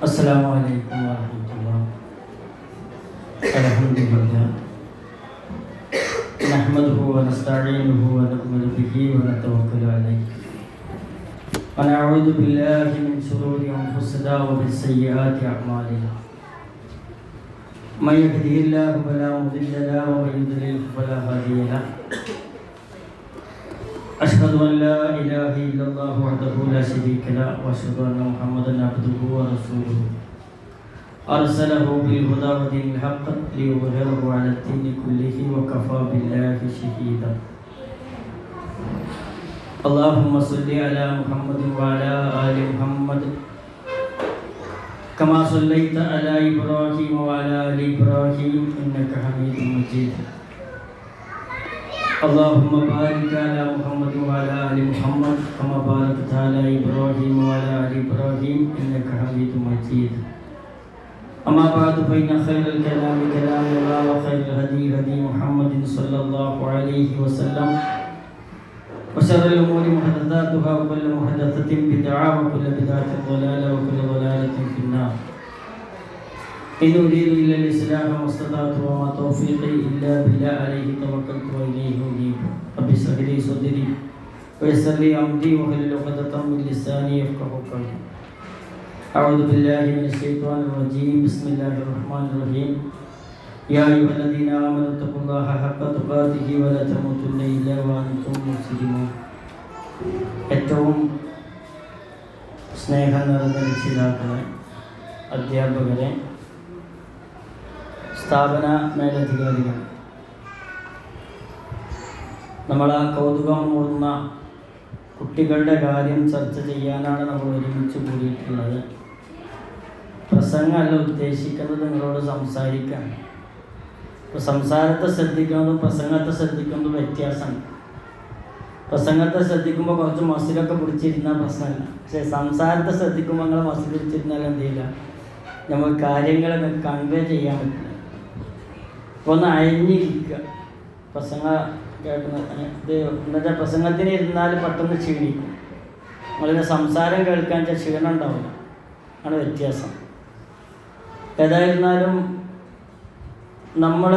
السلام عليكم ورحمة الله. الحمد لله نحمده ونستعينه ونؤمن به ونتوكل عليه ونعوذ بالله من شرور أنفسنا ومن سيئات أعمالنا. من يهده الله فلا مضل له ومن يضلل فلا هادي له. أشهد أن لا إله إلا الله وحده لا شريك له وأشهد أن محمدا عبده ورسوله أرسله بالهدى ودين الحق ليظهره على الدين كله وكفى بالله شهيدا. اللهم صل على محمد وعلى آل محمد كما صليت على إبراهيم وعلى آل إبراهيم إنك حميد مجيد. اللهم بارك على محمد وعلى آل محمد كما باركت على إبراهيم وعلى آل إبراهيم إنك حميد مجيد. أما بعد فإن خير الكلام كلام الله وخير الهدي هدي محمد صلى الله عليه وسلم وشر الأمور محدثاتها وكل محدثة بدعة وكل بدعة ضلالة وكل ضلالة في النار. إن أريد إلا الإصلاح ما استطعت وما توفيقي إلا بالله عليه توكلت وإليه أنيب. رب اشرح لي صدري ويسر لي أمري واحلل عقدة من لساني يفقهوا قولي. أعوذ بالله من الشيطان الرجيم. بسم الله الرحمن الرحيم. يا أيها الذين آمنوا اتقوا الله حق تقاته ولا تموتن إلا وأنتم مسلمون. ഏറ്റവും സ്നേഹം നിറഞ്ഞ രക്ഷിതാക്കളെ, അധ്യാപകരെ, സ്ഥാപന മേലധികാരികൾ, നമ്മൾ ആ കൗതുകം മൂടുന്ന കുട്ടികളുടെ കാര്യം ചർച്ച ചെയ്യാനാണ് നമ്മൾ ഒരുമിച്ച് കൂടിയിട്ടുള്ളത്. പ്രസംഗമല്ല ഉദ്ദേശിക്കുന്നത്, നിങ്ങളോട് സംസാരിക്കാൻ. ഇപ്പോൾ സംസാരത്തെ ശ്രദ്ധിക്കുന്നതും പ്രസംഗത്തെ ശ്രദ്ധിക്കുന്നതും വ്യത്യാസമാണ്. പ്രസംഗത്തെ ശ്രദ്ധിക്കുമ്പോൾ കുറച്ച് മസിലൊക്കെ പിടിച്ചിരുന്നാൽ പ്രശ്നമല്ല. പക്ഷേ സംസാരത്തെ ശ്രദ്ധിക്കുമ്പോൾ നിങ്ങൾ മസിൽ പിടിച്ചിരുന്നാൽ എന്ത് ചെയ്യില്ല, നമ്മൾ കാര്യങ്ങളൊക്കെ കൺവേ ചെയ്യാൻ പറ്റില്ല. അപ്പോൾ ഒന്ന് അയഞ്ഞിരിക്കുക. പ്രസംഗ കേൾക്കുന്ന ഇത് എന്നുവെച്ചാൽ പ്രസംഗത്തിന് ഇരുന്നാൽ പെട്ടെന്ന് ക്ഷീണിക്കും. നമ്മളിങ്ങനെ സംസാരം കേൾക്കാൻ ക്ഷീണം ഉണ്ടാവില്ല, ആണ് വ്യത്യാസം. ഏതായിരുന്നാലും നമ്മൾ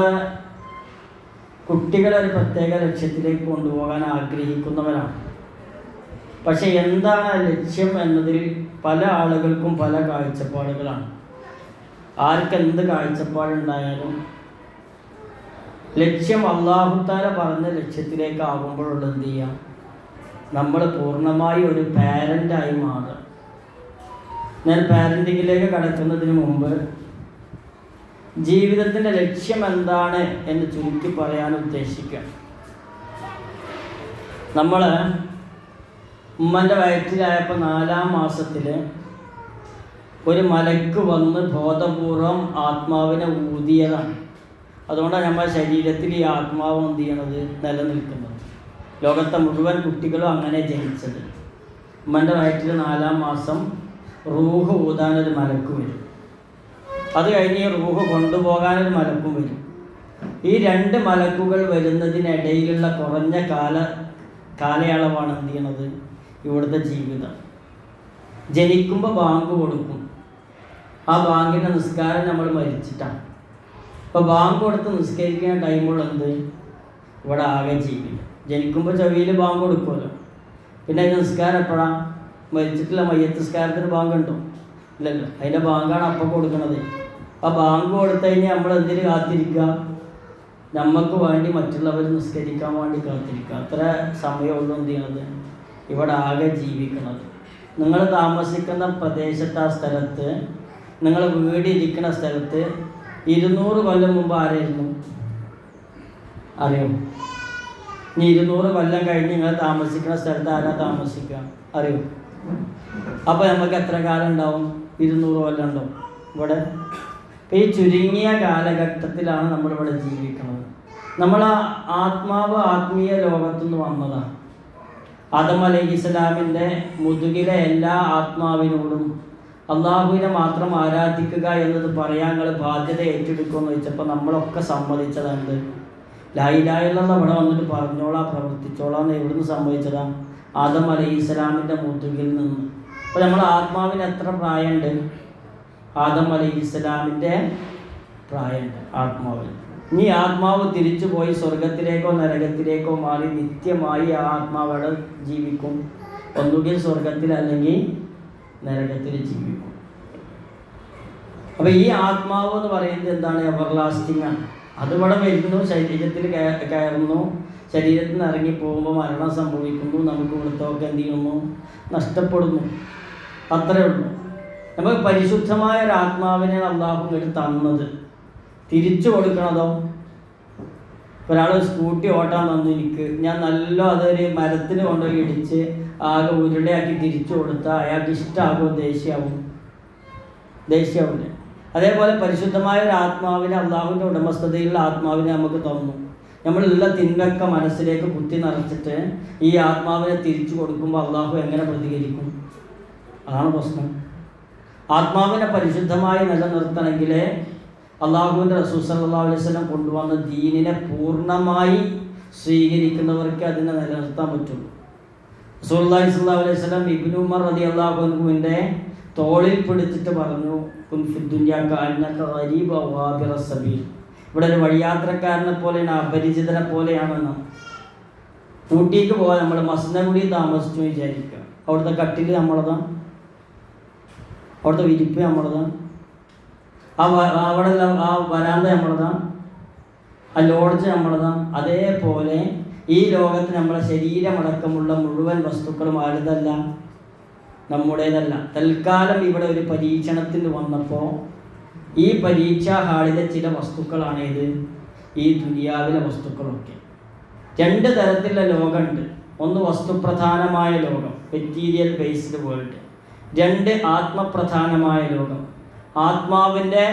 കുട്ടികളെ ഒരു പ്രത്യേക ലക്ഷ്യത്തിലേക്ക് കൊണ്ടുപോകാൻ ആഗ്രഹിക്കുന്നവരാണ്. പക്ഷെ എന്താണ് ലക്ഷ്യം എന്നതിൽ പല ആളുകൾക്കും പല കാഴ്ചപ്പാടുകളാണ്. ആർക്കെന്ത് കാഴ്ചപ്പാടുണ്ടായാലും ലക്ഷ്യം അല്ലാഹു തആല പറഞ്ഞ ലക്ഷ്യത്തിലേക്ക് ആകുമ്പോഴുള്ള എന്ത് ചെയ്യാം, നമ്മൾ പൂർണ്ണമായി ഒരു പാരൻ്റായി മാറുക. ഞാൻ പാരൻറ്റിങ്ങിലേക്ക് കടക്കുന്നതിന് മുമ്പ് ജീവിതത്തിൻ്റെ ലക്ഷ്യം എന്താണ് എന്ന് ചുരുക്കി പറയാൻ ഉദ്ദേശിക്കുക. നമ്മൾ ഉമ്മൻ്റെ വയറ്റിലായപ്പോൾ 4-ാം മാസത്തിൽ ഒരു മലക്ക് വന്ന് ബോധപൂർവം ആത്മാവിനെ ഊതിയതാണ്. അതുകൊണ്ടാണ് നമ്മുടെ ശരീരത്തിൽ ഈ ആത്മാവ് എന്ത് ചെയ്യണത്, നിലനിൽക്കുന്നത്. ലോകത്തെ മുഴുവൻ കുട്ടികളും അങ്ങനെ ജനിച്ചത്. ഉമ്മൻ്റെ വയറ്റിൽ 4-ാം മാസം റൂഹ് ഊതാനൊരു മലക്ക് വരും. അത് കഴിഞ്ഞ് റൂഹ് കൊണ്ടുപോകാനൊരു മലക്കും വരും. ഈ 2 മലക്കുകൾ വരുന്നതിനിടയിലുള്ള കുറഞ്ഞ കാലയളവാണ് എന്ത് ചെയ്യണത്, ഇവിടുത്തെ ജീവിതം. ജനിക്കുമ്പോൾ ബാങ്ക് കൊടുക്കും. ആ ബാങ്കിൻ്റെ നിസ്കാരം നമ്മൾ മരിച്ചിട്ടാണ്. അപ്പോൾ ബാങ്ക് കൊടുത്ത് നിസ്കരിക്കുന്ന ടൈമുള്ള എന്ത്, ഇവിടെ ആകെ ജീവിതം. ജനിക്കുമ്പോൾ ചെവിയിൽ ബാങ്ക് കൊടുക്കുമല്ലോ. പിന്നെ അതിന് നിസ്കാരം എപ്പോഴാണ്? മരിച്ചിട്ടുള്ള മയ്യത്ത് നിസ്കാരത്തിന് ബാങ്ക് ഉണ്ടോ? ഇല്ലല്ലോ. അതിൻ്റെ ബാങ്കാണ് അപ്പം കൊടുക്കണത്. ആ ബാങ്ക് കൊടുത്തു കഴിഞ്ഞാൽ നമ്മൾ എന്തിന് കാത്തിരിക്കുക, നമുക്ക് വേണ്ടി മറ്റുള്ളവർ നിസ്കരിക്കാൻ വേണ്ടി കാത്തിരിക്കുക. അത്ര സമയമുള്ളൂ എന്ത് ചെയ്യണത്, ഇവിടെ ആകെ ജീവിക്കണത്. നിങ്ങൾ താമസിക്കുന്ന പ്രദേശത്ത്, ആ സ്ഥലത്ത്, നിങ്ങൾ വീടിരിക്കുന്ന സ്ഥലത്ത് 200 കൊല്ലം മുമ്പ് ആരായിരുന്നു അറിയോ? ഇനി 200 കൊല്ലം കഴിഞ്ഞ് നിങ്ങൾ താമസിക്കുന്ന സ്ഥലത്ത് ആരാ താമസിക്കുക അറിയോ? അപ്പോൾ നമുക്ക് എത്ര കാലം ഉണ്ടാവും? 200 കൊല്ലം ഉണ്ടാവും ഇവിടെ. അപ്പോൾ ഈ ചുരുങ്ങിയ കാലഘട്ടത്തിലാണ് നമ്മളിവിടെ ജീവിക്കുന്നത്. നമ്മൾ ആത്മാവ് ആത്മീയ ലോകത്തുനിന്ന് വന്നതാണ്. ആദം അലൈഹിസ്സലാമിൻ്റെ മുതുകിലെ എല്ലാ ആത്മാവിനോടും അള്ളാഹുവിനെ മാത്രം ആരാധിക്കുക എന്നത് പറയാൻ നിങ്ങൾ ബാധ്യത ഏറ്റെടുക്കുമെന്ന് ചോദിച്ചപ്പോൾ നമ്മളൊക്കെ സമ്മതിച്ചതാണ്. ലാ ഇലാഹ ഇല്ലല്ലാഹ് ഇവിടെ വന്നിട്ട് പറഞ്ഞോളാം, പ്രവർത്തിച്ചോളാം എന്ന് എവിടുന്ന് സമ്മതിച്ചതാണ്? ആദം അലൈഹിസ്സലാമിൻ്റെ മുതുകിൽ നിന്ന്. അപ്പോൾ നമ്മൾ ആത്മാവിന് എത്ര പ്രായമുണ്ട്? ആദം അലൈഹിസ്സലാമിൻ്റെ പ്രായമുണ്ട് ആത്മാവിൽ. ഇനി ആത്മാവ് തിരിച്ചു പോയി സ്വർഗത്തിലേക്കോ നരകത്തിലേക്കോ മാറി നിത്യമായി ആ ആത്മാവ് അവിടെ ജീവിക്കും. ഒന്നുകിൽ സ്വർഗത്തിൽ അല്ലെങ്കിൽ നരകത്തിൽ ജീവിക്കും. അപ്പോൾ ഈ ആത്മാവ് എന്ന് പറയുന്നത് എന്താണ്? എവർലാസ്റ്റിംഗ് ആണ്. അതിവിടെ വരുന്നു, ശരീരത്തിൽ കയറുന്നു, ശരീരത്തിൽ നിന്ന് ഇറങ്ങി പോകുമ്പോൾ മരണം സംഭവിക്കുന്നു, നമുക്ക് ഇവിടുത്തൊക്കെ എന്ത് ചെയ്യുന്നു? നഷ്ടപ്പെടുന്നു. അത്രേ ഉള്ളൂ. നമുക്ക് പരിശുദ്ധമായ ഒരു ആത്മാവിനെ അള്ളാഹു ഇങ്ങോട്ട് തന്നത്. തിരിച്ചു കൊടുക്കണതോ? ഒരാൾ സ്കൂട്ടി ഓട്ടാൻ തന്നു എനിക്ക്, ഞാൻ നല്ല അതൊരു മരത്തിന് കൊണ്ടുപോയി ഇടിച്ച് ആകെ ഉരുളയാക്കി തിരിച്ചു കൊടുത്താൽ അയാൾക്ക് ഇഷ്ടമാകുമോ? ദേഷ്യമാവില്ല. അതേപോലെ പരിശുദ്ധമായ ഒരു ആത്മാവിനെ, അള്ളാഹുവിൻ്റെ ഉടമസ്ഥതയിലുള്ള ആത്മാവിനെ നമുക്ക് തന്നു. നമ്മളുള്ള തിന്മയൊക്കെ മനസ്സിലേക്ക് കുത്തി നിറച്ചിട്ട് ഈ ആത്മാവിനെ തിരിച്ചു കൊടുക്കുമ്പോൾ അള്ളാഹു എങ്ങനെ പ്രതികരിക്കും? അതാണ് പ്രശ്നം. ആത്മാവിനെ പരിശുദ്ധമായി നിലനിർത്തണമെങ്കിൽ അള്ളാഹുവിൻ്റെ റസൂൽ സല്ലല്ലാഹു അലൈഹി വസല്ലം കൊണ്ടുവന്ന ദീനിനെ പൂർണ്ണമായി സ്വീകരിക്കുന്നവർക്ക് അതിനെ നിലനിർത്താൻ പറ്റുള്ളൂ. റസൂലുള്ളാഹി സ്വല്ലല്ലാഹു അലൈഹി വസല്ലം ഇബ്നു ഉമർ റളിയല്ലാഹു അൻഹുവിൻ്റെ തോളിൽ പിടിച്ചിട്ട് പറഞ്ഞു, കുൻ ഫിദ്ദുനിയ കഅന്നക ഗരീബ വാബിറ സബീൽ. ഇവിടെ ഒരു വഴിയാത്രക്കാരനെ പോലെയാണ്, അപരിചിതനെ പോലെയാണെന്ന്. ഊട്ടിക്ക് പോകാൻ നമ്മൾ മസ്നഗുഡി താമസിച്ചു വിചാരിക്കുക. അവിടുത്തെ കട്ടിൽ നമ്മളതാണ്, അവിടുത്തെ വിരിപ്പ് നമ്മളതാണ്, അവിടെ ആ വരാന്ത നമ്മളതാണ്, ആ ലോഡ്ജ് നമ്മളതാണ്. അതേപോലെ ഈ ലോകത്ത് നമ്മളെ ശരീരമടക്കമുള്ള മുഴുവൻ വസ്തുക്കളും ആരുതല്ല, നമ്മുടേതല്ല. തൽക്കാലം ഇവിടെ ഒരു പരീക്ഷണത്തിന് വന്നപ്പോൾ ഈ പരീക്ഷാ ഹാളിലെ ചില വസ്തുക്കളാണ് ഇത്, ഈ ദുനിയാവിലെ വസ്തുക്കളൊക്കെ. രണ്ട് തരത്തിലുള്ള ലോകമുണ്ട്. ഒന്ന് വസ്തുപ്രധാനമായ ലോകം, മെറ്റീരിയൽ ബേസ്ഡ് വേൾഡ്. രണ്ട് ആത്മപ്രധാനമായ ലോകം, ആത്മാവിൻ്റെ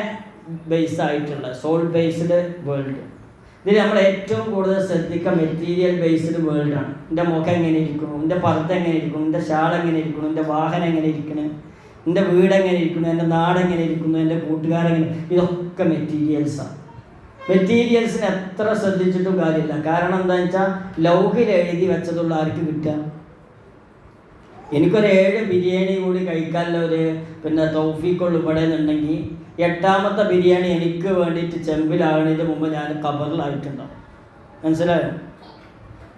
ബേസായിട്ടുള്ള സോൾ ബേസ്ഡ് വേൾഡ്. ഇതിൽ നമ്മൾ ഏറ്റവും കൂടുതൽ ശ്രദ്ധിക്കുക മെറ്റീരിയൽ ബേസ്ഡ് വേൾഡാണ്. എൻ്റെ മുഖം എങ്ങനെ ഇരിക്കുന്നു, എൻ്റെ പർദ്ദ എങ്ങനെ ഇരിക്കുന്നു, എൻ്റെ ഷാൾ എങ്ങനെ ഇരിക്കുന്നു, എൻ്റെ വാഹനം എങ്ങനെ ഇരിക്കുന്നു, എൻ്റെ വീട് എങ്ങനെ ഇരിക്കുന്നു, എൻ്റെ നാടെങ്ങനെ ഇരിക്കുന്നു, എൻ്റെ കൂട്ടുകാരെങ്ങനെ, ഇതൊക്കെ മെറ്റീരിയൽസാണ്. മെറ്റീരിയൽസിന് എത്ര ശ്രദ്ധിച്ചിട്ടും കാര്യമില്ല. കാരണം എന്താണെന്ന് വെച്ചാൽ ലൗഹിൽ എഴുതി വെച്ചതുള്ള ആർക്ക് കിട്ടുക? എനിക്കൊരു 7 ബിരിയാണി കൂടി കഴിക്കാനുള്ള ഒരു തൗഫീഖുള്ള ഇവിടെ എന്നുണ്ടെങ്കിൽ 8ാമത്തെ ബിരിയാണി എനിക്ക് വേണ്ടിയിട്ട് ചെമ്പിലാകുന്നതിന് മുമ്പ് ഞാൻ ഖബറിലായിട്ടുണ്ടാവും. മനസ്സിലായോ?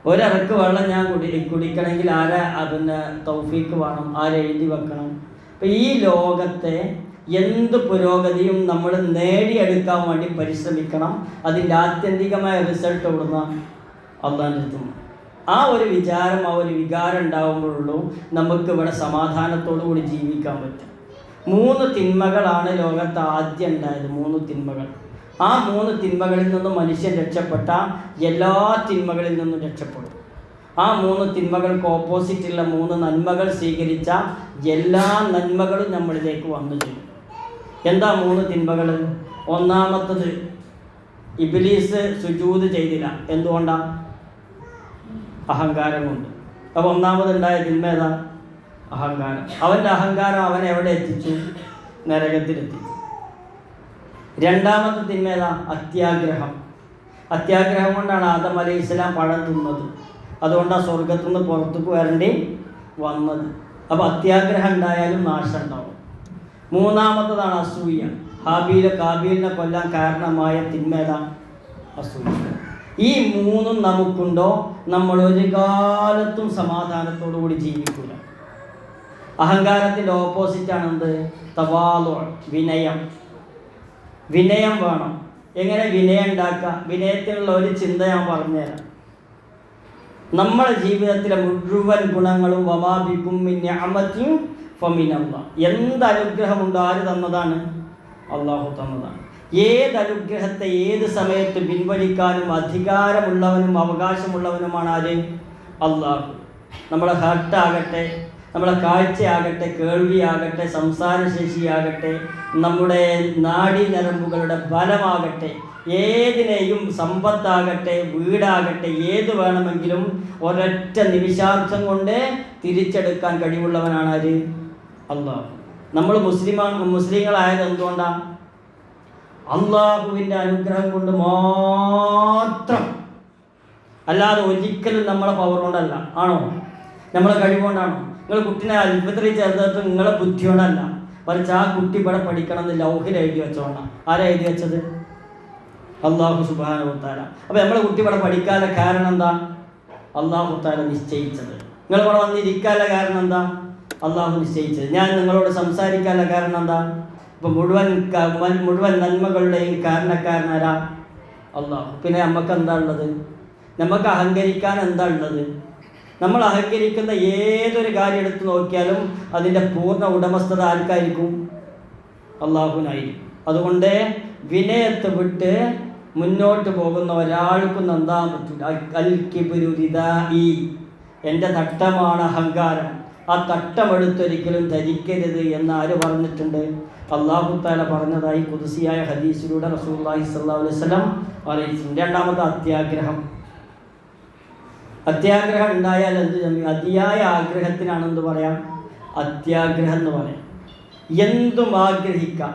ഒരിറക്ക് വെള്ളം ഞാൻ കുടിക്കണമെങ്കിൽ ആരെ തൗഫീഖ് വേണം, ആരെഴുതി വെക്കണം. അപ്പം ഈ ലോകത്തെ എന്ത് പുരോഗതിയും നമ്മൾ നേടിയെടുക്കാൻ വേണ്ടി പരിശ്രമിക്കണം. അതിൻ്റെ ആത്യന്തികമായ റിസൾട്ട് ഇവിടുന്ന് അള്ളാഹിൻ്റെ അടുത്തുനിന്ന്. ആ ഒരു വിചാരം, ആ ഒരു വികാരം ഉണ്ടാകുമ്പോഴുള്ളൂ നമുക്ക് ഇവിടെ സമാധാനത്തോടു കൂടി ജീവിക്കാൻ പറ്റും. 3 തിന്മകളാണ് ലോകത്ത് ആദ്യം ഉണ്ടായത്. 3 തിന്മകൾ. ആ 3 തിന്മകളിൽ നിന്നും മനുഷ്യൻ രക്ഷപ്പെട്ട എല്ലാ തിന്മകളിൽ നിന്നും രക്ഷപ്പെടും. ആ 3 തിന്മകൾക്ക് ഓപ്പോസിറ്റുള്ള 3 നന്മകൾ സ്വീകരിച്ച എല്ലാ നന്മകളും നമ്മളിലേക്ക് വന്നു ചേരും. എന്താ 3 തിന്മകൾ? ഒന്നാമത്തത്, ഇബ്ലീസ് സുജൂദ് ചെയ്തില്ല. എന്തുകൊണ്ടാണ്? അഹങ്കാരം കൊണ്ട്. അപ്പോൾ ഒന്നാമതുണ്ടായ തിന്മ ഏതാ? അഹങ്കാരം. അവൻ്റെ അഹങ്കാരം അവനെ എവിടെ എത്തിച്ചു? നരകത്തിലെത്തിച്ചു. രണ്ടാമത്തെ തിന്മ ഏതാ? അത്യാഗ്രഹം. അത്യാഗ്രഹം കൊണ്ടാണ് ആദം അലൈഹിസ്സലാം പഴം തിന്നത്. അതുകൊണ്ടാണ് സ്വർഗത്തു നിന്ന് പുറത്തേക്ക് വരേണ്ടി വന്നത്. അപ്പോൾ അത്യാഗ്രഹം ഉണ്ടായാലും നാശം ഉണ്ടാവും. മൂന്നാമത്തതാണ് അസൂയ. കാബീലിനെ കൊല്ലാൻ കാരണമായ തിന്മ ഏതാ? അസൂയ. ഈ 3 നമുക്കുണ്ടോ, നമ്മൾ ഒരു കാലത്തും സമാധാനത്തോടു കൂടി ജീവിക്കില്ല. അഹങ്കാരത്തിൻ്റെ ഓപ്പോസിറ്റാണ് എന്ത്? തവാളു, വിനയം. വിനയം വേണം. എങ്ങനെ വിനയം ഉണ്ടാക്കുക? വിനയത്തിനുള്ള ഒരു ചിന്ത ഞാൻ പറഞ്ഞുതരാം. നമ്മുടെ ജീവിതത്തിലെ മുഴുവൻ ഗുണങ്ങളും വമാബിക്കും മിൻ നിഅമത്തിൻ ഫമിനല്ലാഹ്. എന്ത് അനുഗ്രഹമുണ്ടോ ആര് തന്നതാണ്? അള്ളാഹു തന്നതാണ്. ഏത് അനുഗ്രഹത്തെ ഏത് സമയത്ത് പിൻവലിക്കാനും അധികാരമുള്ളവനും അവകാശമുള്ളവനുമാണ് ആര്? അള്ളാഹു. നമ്മളെ ഹാർട്ടാകട്ടെ, നമ്മളെ കാഴ്ചയാകട്ടെ, കേൾവിയാകട്ടെ, സംസാരശേഷിയാകട്ടെ, നമ്മുടെ നാഡീനരമ്പുകളുടെ ബലമാകട്ടെ, ഏതിനെയും സമ്പത്താകട്ടെ, വീടാകട്ടെ, ഏത് വേണമെങ്കിലും ഒരൊറ്റ നിമിഷാർത്ഥം കൊണ്ട് തിരിച്ചെടുക്കാൻ കഴിവുള്ളവനാണ് ആര്? അള്ളാഹു. നമ്മൾ മുസ്ലിങ്ങളായത് എന്തുകൊണ്ടാണ്? അള്ളാഹുവിൻ്റെ അനുഗ്രഹം കൊണ്ട് മാത്രം. അല്ലാതെ ഒരിക്കലും നമ്മളെ പവർ കൊണ്ടല്ല. ആണോ? നമ്മളെ കഴിവുകൊണ്ടാണോ? നിങ്ങൾ കുട്ടീനെ അത്ഭുതത്തിൽ ചേർത്തിട്ട് നിങ്ങളെ ബുദ്ധി കൊണ്ടല്ല. മറിച്ച് ആ കുട്ടി ഇവിടെ പഠിക്കണം എന്ന് ലൗഹിൽ എഴുതി വെച്ചോണം. ആരാ എഴുതി വെച്ചത്? അള്ളാഹു സുബ്ഹാനഹു വ തആല. അപ്പോൾ നമ്മളെ കുട്ടി ഇവിടെ പഠിക്കാനുള്ള കാരണം എന്താ? അള്ളാഹു തആല നിശ്ചയിച്ചത്. നിങ്ങൾ ഇവിടെ വന്നിരിക്കാനുള്ള കാരണം എന്താ? അള്ളാഹു നിശ്ചയിച്ചത്. ഞാൻ നിങ്ങളോട് സംസാരിക്കാനുള്ള കാരണം എന്താ? ഇപ്പം മുഴുവൻ നന്മകളുടെയും കാരണക്കാരനാരാ? അള്ളാഹു. പിന്നെ നമുക്ക് എന്താ ഉള്ളത്? നമുക്ക് അഹങ്കരിക്കാൻ എന്താ ഉള്ളത്? നമ്മൾ അഹങ്കരിക്കുന്ന ഏതൊരു കാര്യം എടുത്ത് നോക്കിയാലും അതിൻ്റെ പൂർണ്ണ ഉടമസ്ഥത ആർക്കായിരിക്കും? അള്ളാഹുവിനായിരിക്കും. അതുകൊണ്ട് വിനയത്തെ വിട്ട് മുന്നോട്ട് പോകുന്ന ഒരാൾക്കും നന്ദാൻ പറ്റില്ല. അൽ കിബ്രു റിദാഇ, എൻ്റെ തട്ടമാണ് അഹങ്കാരം. ആ തട്ടമെടുത്തൊരിക്കലും ധരിക്കരുത് എന്ന് ആര് പറഞ്ഞിട്ടുണ്ട്? അല്ലാഹു തആല പറഞ്ഞതായി ഖുദ്സിയായ ഹദീസിലൂടെ റസൂലുള്ളാഹി സ്വല്ലല്ലാഹു അലൈഹി വസല്ലം അറിയിച്ചു. രണ്ടാമത്തെ അത്യാഗ്രഹം ഉണ്ടായാൽ എന്ത്? അതിയായ ആഗ്രഹത്തിനാണെന്ന് പറയാം, അത്യാഗ്രഹം എന്ന് പറയാം. എന്തും ആഗ്രഹിക്കാം,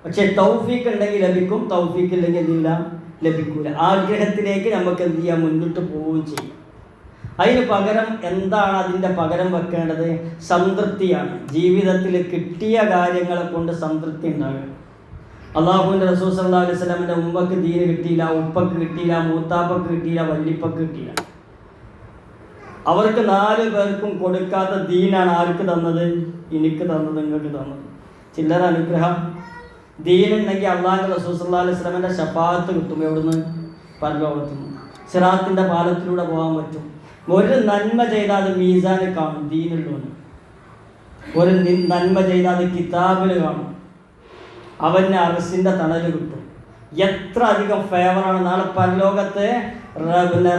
പക്ഷെ തൗഫീഖ് ഉണ്ടെങ്കിൽ ലഭിക്കും, തൗഫീഖ് ഇല്ലെങ്കിൽ എന്തില്ല, ലഭിക്കൂല. ആഗ്രഹത്തിലേക്ക് നമുക്ക് എന്ത് ചെയ്യാം? മുന്നോട്ട് പോവുകയും ചെയ്യും. അതിന് പകരം എന്താണ് അതിൻ്റെ പകരം വെക്കേണ്ടത്? സംതൃപ്തിയാണ്. ജീവിതത്തിൽ കിട്ടിയ കാര്യങ്ങളെ കൊണ്ട് സംതൃപ്തി ഉണ്ടാകും. അള്ളാഹുവിൻ്റെ റസൂൽ സല്ലല്ലാഹു അലൈഹി വസല്ലമിൻ്റെ ഉമ്മക്ക് ദീന് കിട്ടിയില്ല, ഉപ്പക്ക് കിട്ടിയില്ല, മൂത്താപ്പക്ക് കിട്ടിയില്ല, വല്ലിപ്പക്ക് കിട്ടിയില്ല. അവർക്ക് 4 പേർക്കും കൊടുക്കാത്ത ദീനാണ് ആർക്ക് തന്നത്? എനിക്ക് തന്നത്, നിങ്ങൾക്ക് തന്നത്. ചില്ലറ അനുഗ്രഹം. ദീനുണ്ടെങ്കിൽ അള്ളാഹുവിൻ്റെ റസൂൽ സല്ലല്ലാഹു അലൈഹി വസല്ലമിൻ്റെ ശഫാഅത്ത് കിട്ടും. എവിടുന്ന്? പരലോകത്തു നിന്ന്. സിറാത്തിൻ്റെ പാലത്തിലൂടെ പോകാൻ പറ്റും. ഒരു നന്മ ചെയ്താൽ അത് മീസാനിൽ കാണും, ദീനുള്ളവന്. ഒരു നന്മ ചെയ്താൽ അത് കിതാബിൽ കാണും, അവന് അറസിൻ്റെ തണൽ കിട്ടും. എത്ര അധികം ഫേവറാണ്. നാളെ പരലോകത്തെ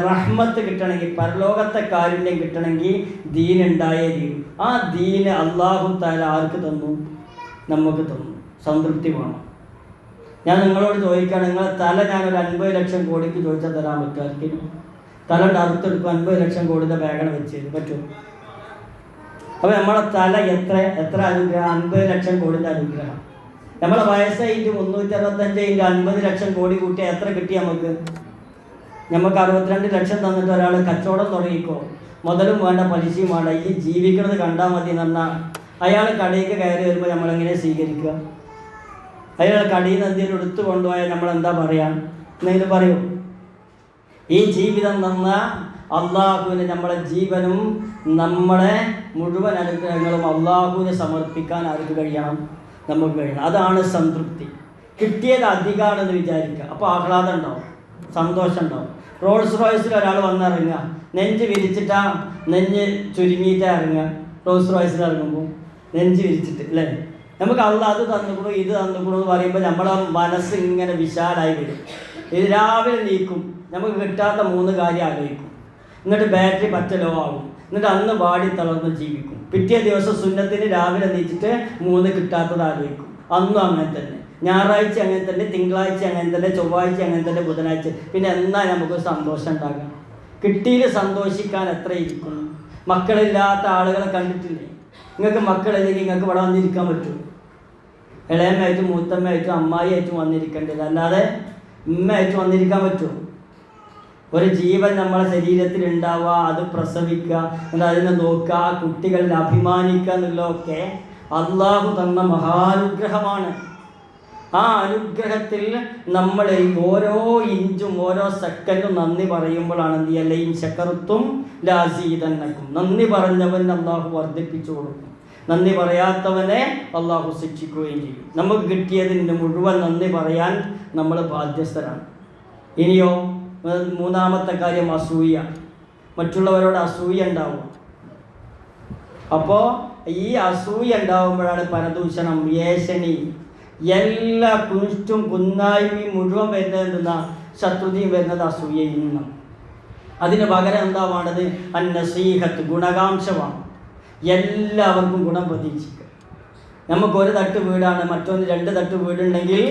റഹ്മത്ത് കിട്ടണമെങ്കിൽ, പരലോകത്തെ കാരുണ്യം കിട്ടണമെങ്കിൽ ദീൻ ഉണ്ടായേ തീരും. ആ ദീന് അല്ലാഹു തആല ആർക്ക് തന്നു? നമുക്ക് തന്നു. സംതൃപ്തി വേണം. ഞാൻ നിങ്ങളോട് ചോദിക്കുകയാണ്, നിങ്ങളെ തല ഞാനൊരു 50 ലക്ഷം കോടിക്ക് ചോദിച്ചാൽ തരാൻ പറ്റുമായിരിക്കും? തല അറുത്തെടുക്കും 50 ലക്ഷം കോടിയുടെ ബാഗാണ് വെച്ചത്, പറ്റും? അപ്പോൾ നമ്മളെ തല എത്ര അനുഗ്രഹം? 50 ലക്ഷം കോടിൻ്റെ അനുഗ്രഹം. നമ്മളെ വയസ്സായിട്ട് 365 × 50 ലക്ഷം കോടി കൂട്ടിയാൽ എത്ര കിട്ടി നമുക്ക്? 62 ലക്ഷം തന്നിട്ട് ഒരാൾ കച്ചവടം തുടങ്ങിക്കോ, മുതലും വേണ്ട പലിശയും വേണ്ട, ഈ ജീവിക്കുന്നത് കണ്ടാൽ മതി എന്ന് പറഞ്ഞാൽ അയാൾ കടയിലേക്ക് കയറി വരുമ്പോൾ നമ്മളെങ്ങനെ സ്വീകരിക്കുക? അയാൾ കടയിൽ നിന്ന് എന്തെങ്കിലും എടുത്തു കൊണ്ടുപോയാൽ നമ്മളെന്താ പറയാം? എന്തെങ്കിലും പറയൂ? ഈ ജീവിതം തന്ന അള്ളാഹുവിന് നമ്മളെ ജീവനും നമ്മളെ മുഴുവൻ അനുഗ്രഹങ്ങളും അള്ളാഹുവിനെ സമർപ്പിക്കാൻ ആർക്ക് കഴിയണം? നമുക്ക് കഴിയണം. അതാണ് സംതൃപ്തി. കിട്ടിയത് അധികമാണെന്ന് വിചാരിക്കുക, അപ്പോൾ ആഹ്ലാദം ഉണ്ടാവും, സന്തോഷം ഉണ്ടാവും. റോൾസ് റോയ്സിൽ ഒരാൾ വന്നിറങ്ങുക, നെഞ്ച് വിരിച്ചിട്ടാ, നെഞ്ച് ചുരുങ്ങിയിട്ടാ ഇറങ്ങുക. റോൾസ് റോയ്സിൽ ഇറങ്ങുമ്പോൾ നെഞ്ച് വിരിച്ചിട്ട്, അല്ലേ? നമുക്ക് അത് തന്നുകൂടും ഇത് തന്നുകൂടും എന്ന് പറയുമ്പോൾ നമ്മളെ മനസ്സ് ഇങ്ങനെ വിശാലായി വരും. ഇത് രാവിലെ നീക്കും, നമുക്ക് കിട്ടാത്ത 3 കാര്യം ആലോചിക്കും, എന്നിട്ട് ബാറ്ററി പറ്റ ലോ ആകും, എന്നിട്ട് അന്ന് വാടി തളർന്ന് ജീവിക്കും. പിറ്റേ ദിവസം സുന്നത്തിന് രാവിലെ നീച്ചിട്ട് 3 കിട്ടാത്തത് ആലോചിക്കും. അന്നും അങ്ങനെ തന്നെ, ഞായറാഴ്ച അങ്ങനെ തന്നെ, തിങ്കളാഴ്ച അങ്ങനെ തന്നെ, ചൊവ്വാഴ്ച അങ്ങനെ തന്നെ, ബുധനാഴ്ച. പിന്നെ എന്നാ നമുക്ക് സന്തോഷം ഉണ്ടാകാം? കിട്ടിയിൽ സന്തോഷിക്കാൻ എത്ര ഇരിക്കുന്നു? മക്കളില്ലാത്ത ആളുകളെ കണ്ടിട്ടില്ലേ? നിങ്ങൾക്ക് മക്കളില്ലെങ്കിൽ നിങ്ങൾക്ക് ഇവിടെ വന്നിരിക്കാൻ പറ്റുമോ? ഇളയമ്മയായിട്ടും മൂത്തമ്മയായിട്ടും അമ്മായിയായിട്ടും വന്നിരിക്കേണ്ടത്, അല്ലാതെ ഉമ്മയായിട്ട് വന്നിരിക്കാൻ പറ്റുമോ? ഒരു ജീവൻ നമ്മളെ ശരീരത്തിൽ ഉണ്ടാവുക, അത് പ്രസവിക്കുക, എന്നിട്ട് അതിനെ നോക്കുക, ആ കുട്ടികളിൽ അഭിമാനിക്കുക എന്നുള്ളതൊക്കെ അള്ളാഹു തന്ന മഹാനുഗ്രഹമാണ്. ആ അനുഗ്രഹത്തിൽ നമ്മൾ ഓരോ ഇഞ്ചും ഓരോ സെക്കൻഡും നന്ദി പറയുമ്പോഴാണ് എന്ത് ചെയ്യല്ല, ഇൻ ശകർത്തും ലഅസീദന്നക്കും. നന്ദി പറഞ്ഞവൻ അള്ളാഹു വർദ്ധിപ്പിച്ചു കൊടുക്കും, നന്ദി പറയാത്തവനെ അള്ളാഹു ശിക്ഷിക്കുകയും ചെയ്യും. നമുക്ക് കിട്ടിയതിന് മുഴുവൻ നന്ദി പറയാൻ നമ്മൾ ബാധ്യസ്ഥരാണ്. ഇനിയോ 3-ാമത്തെ കാര്യം അസൂയ. മറ്റുള്ളവരോട് അസൂയ ഉണ്ടാവും. അപ്പോൾ ഈ അസൂയ ഉണ്ടാവുമ്പോഴാണ് പരദൂഷണം, ഏഷണി, എല്ലാ കുനിഷ്ടും കുന്നായ്മയും മുഴുവൻ വരുന്നത് എന്തെന്നാ? ശത്രുതയും വരുന്നത് അസൂയയിൽ നിന്നാണ്. അതിന് പകരം എന്താ വേണ്ടത്? അന്നസീഹത്ത്, ഗുണകാംക്ഷമാണ്. എല്ലാവർക്കും ഗുണം പ്രതീക്ഷിക്കുക. നമുക്ക് 1 തട്ട് വീടാണ്, മറ്റൊന്ന് 2 തട്ട് വീടുണ്ടെങ്കിൽ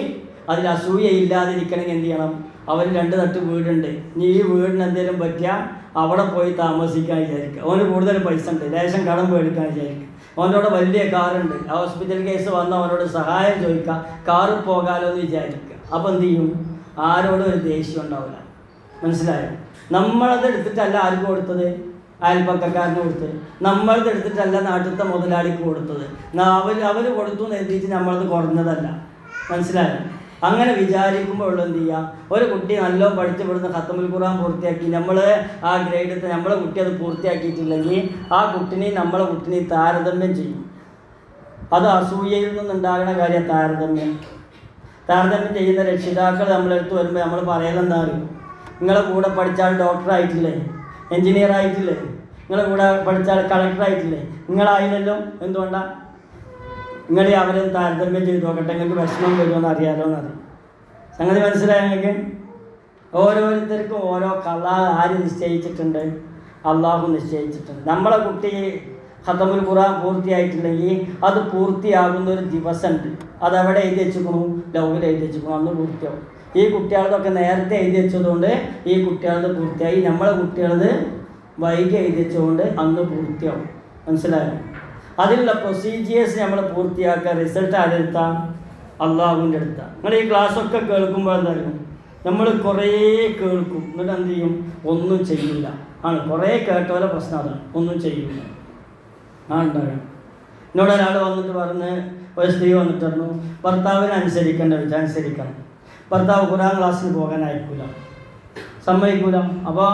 അതിൽ അസൂയ ഇല്ലാതിരിക്കണമെങ്കിൽ എന്ത് ചെയ്യണം? അവന് 2 തട്ട് വീടുണ്ട്, നീ ഈ വീടിന് എന്തെങ്കിലും പറ്റിയാൽ അവിടെ പോയി താമസിക്കാൻ വിചാരിക്കുക. അവന് കൂടുതൽ പൈസ ഉണ്ട്, ലേശം കടം മേടിക്കാൻ വിചാരിക്കുക. അവനോട് വലിയ കാറുണ്ട്, ഹോസ്പിറ്റൽ കേസ് വന്ന് അവനോട് സഹായം ചോദിക്കുക, കാറ് പോകാലോ എന്ന് വിചാരിക്കുക. അപ്പോൾ എന്ത് ചെയ്യും? ആരോടും ഒരു ദേഷ്യം ഉണ്ടാവില്ല. മനസ്സിലായോ? നമ്മളത് എടുത്തിട്ടല്ല ആർക്ക് കൊടുത്തത്? അയൽപ്പക്കക്കാരന് കൊടുത്ത്. നമ്മളത് എടുത്തിട്ടല്ല നാട്ടിലത്തെ മുതലാളിക്ക് കൊടുത്തത്. അവർ കൊടുത്തു എന്ന് എഴുതിയിട്ട് നമ്മളത് കുറഞ്ഞതല്ല. മനസ്സിലായോ? അങ്ങനെ വിചാരിക്കുമ്പോൾ എന്ത് ചെയ്യുക, ഒരു കുട്ടി നല്ലോണം പഠിച്ച് ഇവിടുന്ന് ഖത്തമുൽ ഖുർആൻ പൂർത്തിയാക്കി നമ്മൾ ആ ഗ്രേഡത്തെ നമ്മളെ കുട്ടി അത് പൂർത്തിയാക്കിയിട്ടില്ലെങ്കിൽ ആ കുട്ടിനെയും നമ്മളെ കുട്ടിനെയും താരതമ്യം ചെയ്യും. അത് അസൂയയിൽ നിന്നുണ്ടാകുന്ന കാര്യം താരതമ്യം ചെയ്യുന്ന രക്ഷിതാക്കൾ നമ്മളെടുത്ത് വരുമ്പോൾ നമ്മൾ പറയലെന്താ അറിയും, നിങ്ങളെ കൂടെ പഠിച്ചാൽ ഡോക്ടറായിട്ടില്ലേ, എൻജിനീയർ ആയിട്ടില്ലേ, നിങ്ങളെ കൂടെ പഠിച്ചാൽ കളക്ടറായിട്ടില്ലേ, നിങ്ങളായില്ലല്ലോ, എന്തുകൊണ്ടാണ് നിങ്ങൾ അവരെ താരതമ്യം ചെയ്ത് നോക്കട്ടെ, നിങ്ങൾക്ക് വിഷമം വരുമെന്ന് അറിയാലോ എന്നറിയാം. സംഗതി മനസ്സിലായ നിങ്ങൾക്ക്? ഓരോരുത്തർക്കും ഓരോ കല ആര് നിശ്ചയിച്ചിട്ടുണ്ട്? അള്ളാഹു നിശ്ചയിച്ചിട്ടുണ്ട്. നമ്മളെ കുട്ടി ഖത്തമുൽ ഖുർആൻ പൂർത്തിയായിട്ടുണ്ടെങ്കിൽ അത് പൂർത്തിയാകുന്ന ഒരു ദിവസമുണ്ട്. അതെവിടെ എഴുതി വെച്ചിരിക്കണു? ലൗഹിൽ എഴുതി വെച്ചിരിക്കണു, അന്ന് പൂർത്തിയാവും. ഈ കുട്ടികളതൊക്കെ നേരത്തെ എഴുതി വെച്ചതുകൊണ്ട് ഈ കുട്ടികളത് പൂർത്തിയായി. നമ്മളെ കുട്ടികളത് വൈകി എഴുതി വെച്ചതുകൊണ്ട് അന്ന് പൂർത്തിയാവും. മനസ്സിലായോ? അതിലുള്ള പ്രൊസീജിയേഴ്സ് നമ്മൾ പൂർത്തിയാക്കുക. റിസൾട്ട് ആരെടുത്താൽ? അള്ളാഹുവിൻ്റെ അടുത്താണ്. നിങ്ങൾ ഈ ക്ലാസ്സൊക്കെ കേൾക്കുമ്പോൾ എന്തായാലും നമ്മൾ കുറേ കേൾക്കും, എന്നിട്ട് എന്ത് ചെയ്യും? ഒന്നും ചെയ്യില്ല. കുറേ കേട്ടോലെ പ്രശ്നം അതാണ്, ഒന്നും ചെയ്യില്ല. ഉണ്ടാകും. എന്നോട് ഒരാൾ വന്നിട്ട് പറഞ്ഞ്, ഒരു സ്ത്രീ വന്നിട്ട് പറഞ്ഞു, ഭർത്താവിനെ അനുസരിക്കണം. ഭർത്താവ് ഖുർആൻ ക്ലാസ്സിന് പോകാൻ അയക്കില്ല, സമ്മതിക്കൂല. അപ്പോൾ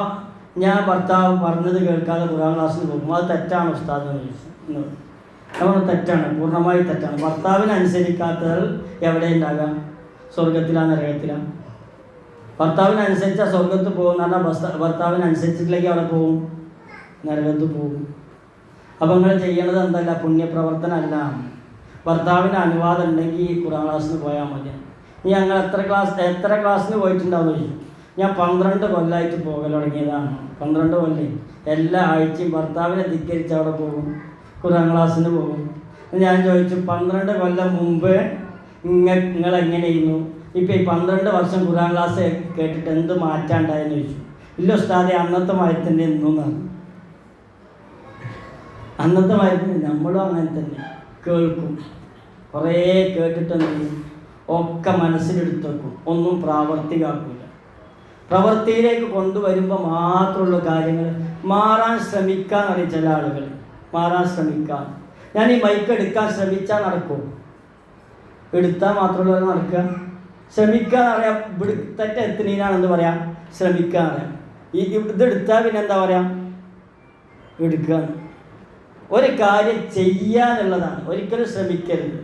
ഞാൻ ഭർത്താവ് പറഞ്ഞത് കേൾക്കാതെ ഖുർആൻ ക്ലാസ്സിന് പോകും, അത് തെറ്റാണ് ഉസ്താദ് എന്ന് ചോദിച്ചു. നമ്മൾ തെറ്റാണ്, പൂർണ്ണമായി തെറ്റാണ്. ഭർത്താവിനെ അനുസരിക്കാത്തവർ എവിടെ ഉണ്ടാകാം? സ്വർഗത്തിലാണ്, നരകത്തിലാണ്. ഭർത്താവിനനുസരിച്ചാൽ സ്വർഗത്ത് പോകും എന്ന് പറഞ്ഞാൽ ഭർത്താവിനനുസരിച്ചിട്ടില്ലെങ്കിൽ അവിടെ പോവും, നരകത്ത് പോകും. അപ്പം നിങ്ങൾ ചെയ്യണത് എന്തല്ല? പുണ്യപ്രവർത്തനമല്ല. ഭർത്താവിന് അനുവാദം ഉണ്ടെങ്കിൽ ഖുർആൻ ക്ലാസ്സിന് പോയാൽ മതി. ഞങ്ങൾ എത്ര ക്ലാസ്സിന് പോയിട്ടുണ്ടാവും ചോദിച്ചു. ഞാൻ 12 കൊല്ലമായിട്ട് പോകൽ തുടങ്ങിയതാണ്. 12 കൊല്ലം എല്ലാ ആഴ്ചയും ഭർത്താവിനെ ധിക്കരിച്ച് അവിടെ പോകും, ഖുർആൻ ക്ലാസ്സിന് പോകും. ഞാൻ ചോദിച്ചു, 12 കൊല്ലം മുമ്പ് നിങ്ങൾ എങ്ങനെയായിരുന്നു? ഇപ്പം ഈ 12 വർഷം ഖുർആൻ ക്ലാസ് കേട്ടിട്ട് എന്ത് മാറ്റാണ്ടായെന്ന് ചോദിച്ചു. ഇല്ല ഉസ്താദെ, അന്നത്തെ മായത്തിൻ്റെ എന്നാണ്. അന്നത്തെ മായത്തിന് നമ്മളും അങ്ങനെ തന്നെ കേൾക്കും, കുറേ കേട്ടിട്ടെന്ത് ഒക്കെ മനസ്സിലെടുത്ത് വെക്കും, ഒന്നും പ്രാവർത്തികമാക്കില്ല. പ്രവൃത്തിയിലേക്ക് കൊണ്ടുവരുമ്പോൾ മാത്രമുള്ള കാര്യങ്ങൾ മാറാൻ ശ്രമിക്കാൻ അറിയാം. ചില ആളുകൾ മാറാൻ ശ്രമിക്കാം. ഞാൻ ഈ മൈക്ക് എടുക്കാൻ ശ്രമിച്ചാൽ നടക്കും, എടുത്താൽ മാത്രമുള്ളവർ നടക്കുക. ശ്രമിക്കാൻ അറിയാം, ഇവിടെ തെറ്റ എത്തുന്നതിനാണെന്ന് പറയാം, ശ്രമിക്കാൻ അറിയാം. ഇതെടുത്താൽ പിന്നെ എന്താ പറയാം? എടുക്കുക. ഒരു കാര്യം ചെയ്യാനുള്ളതാണ്, ഒരിക്കലും ശ്രമിക്കരുത്.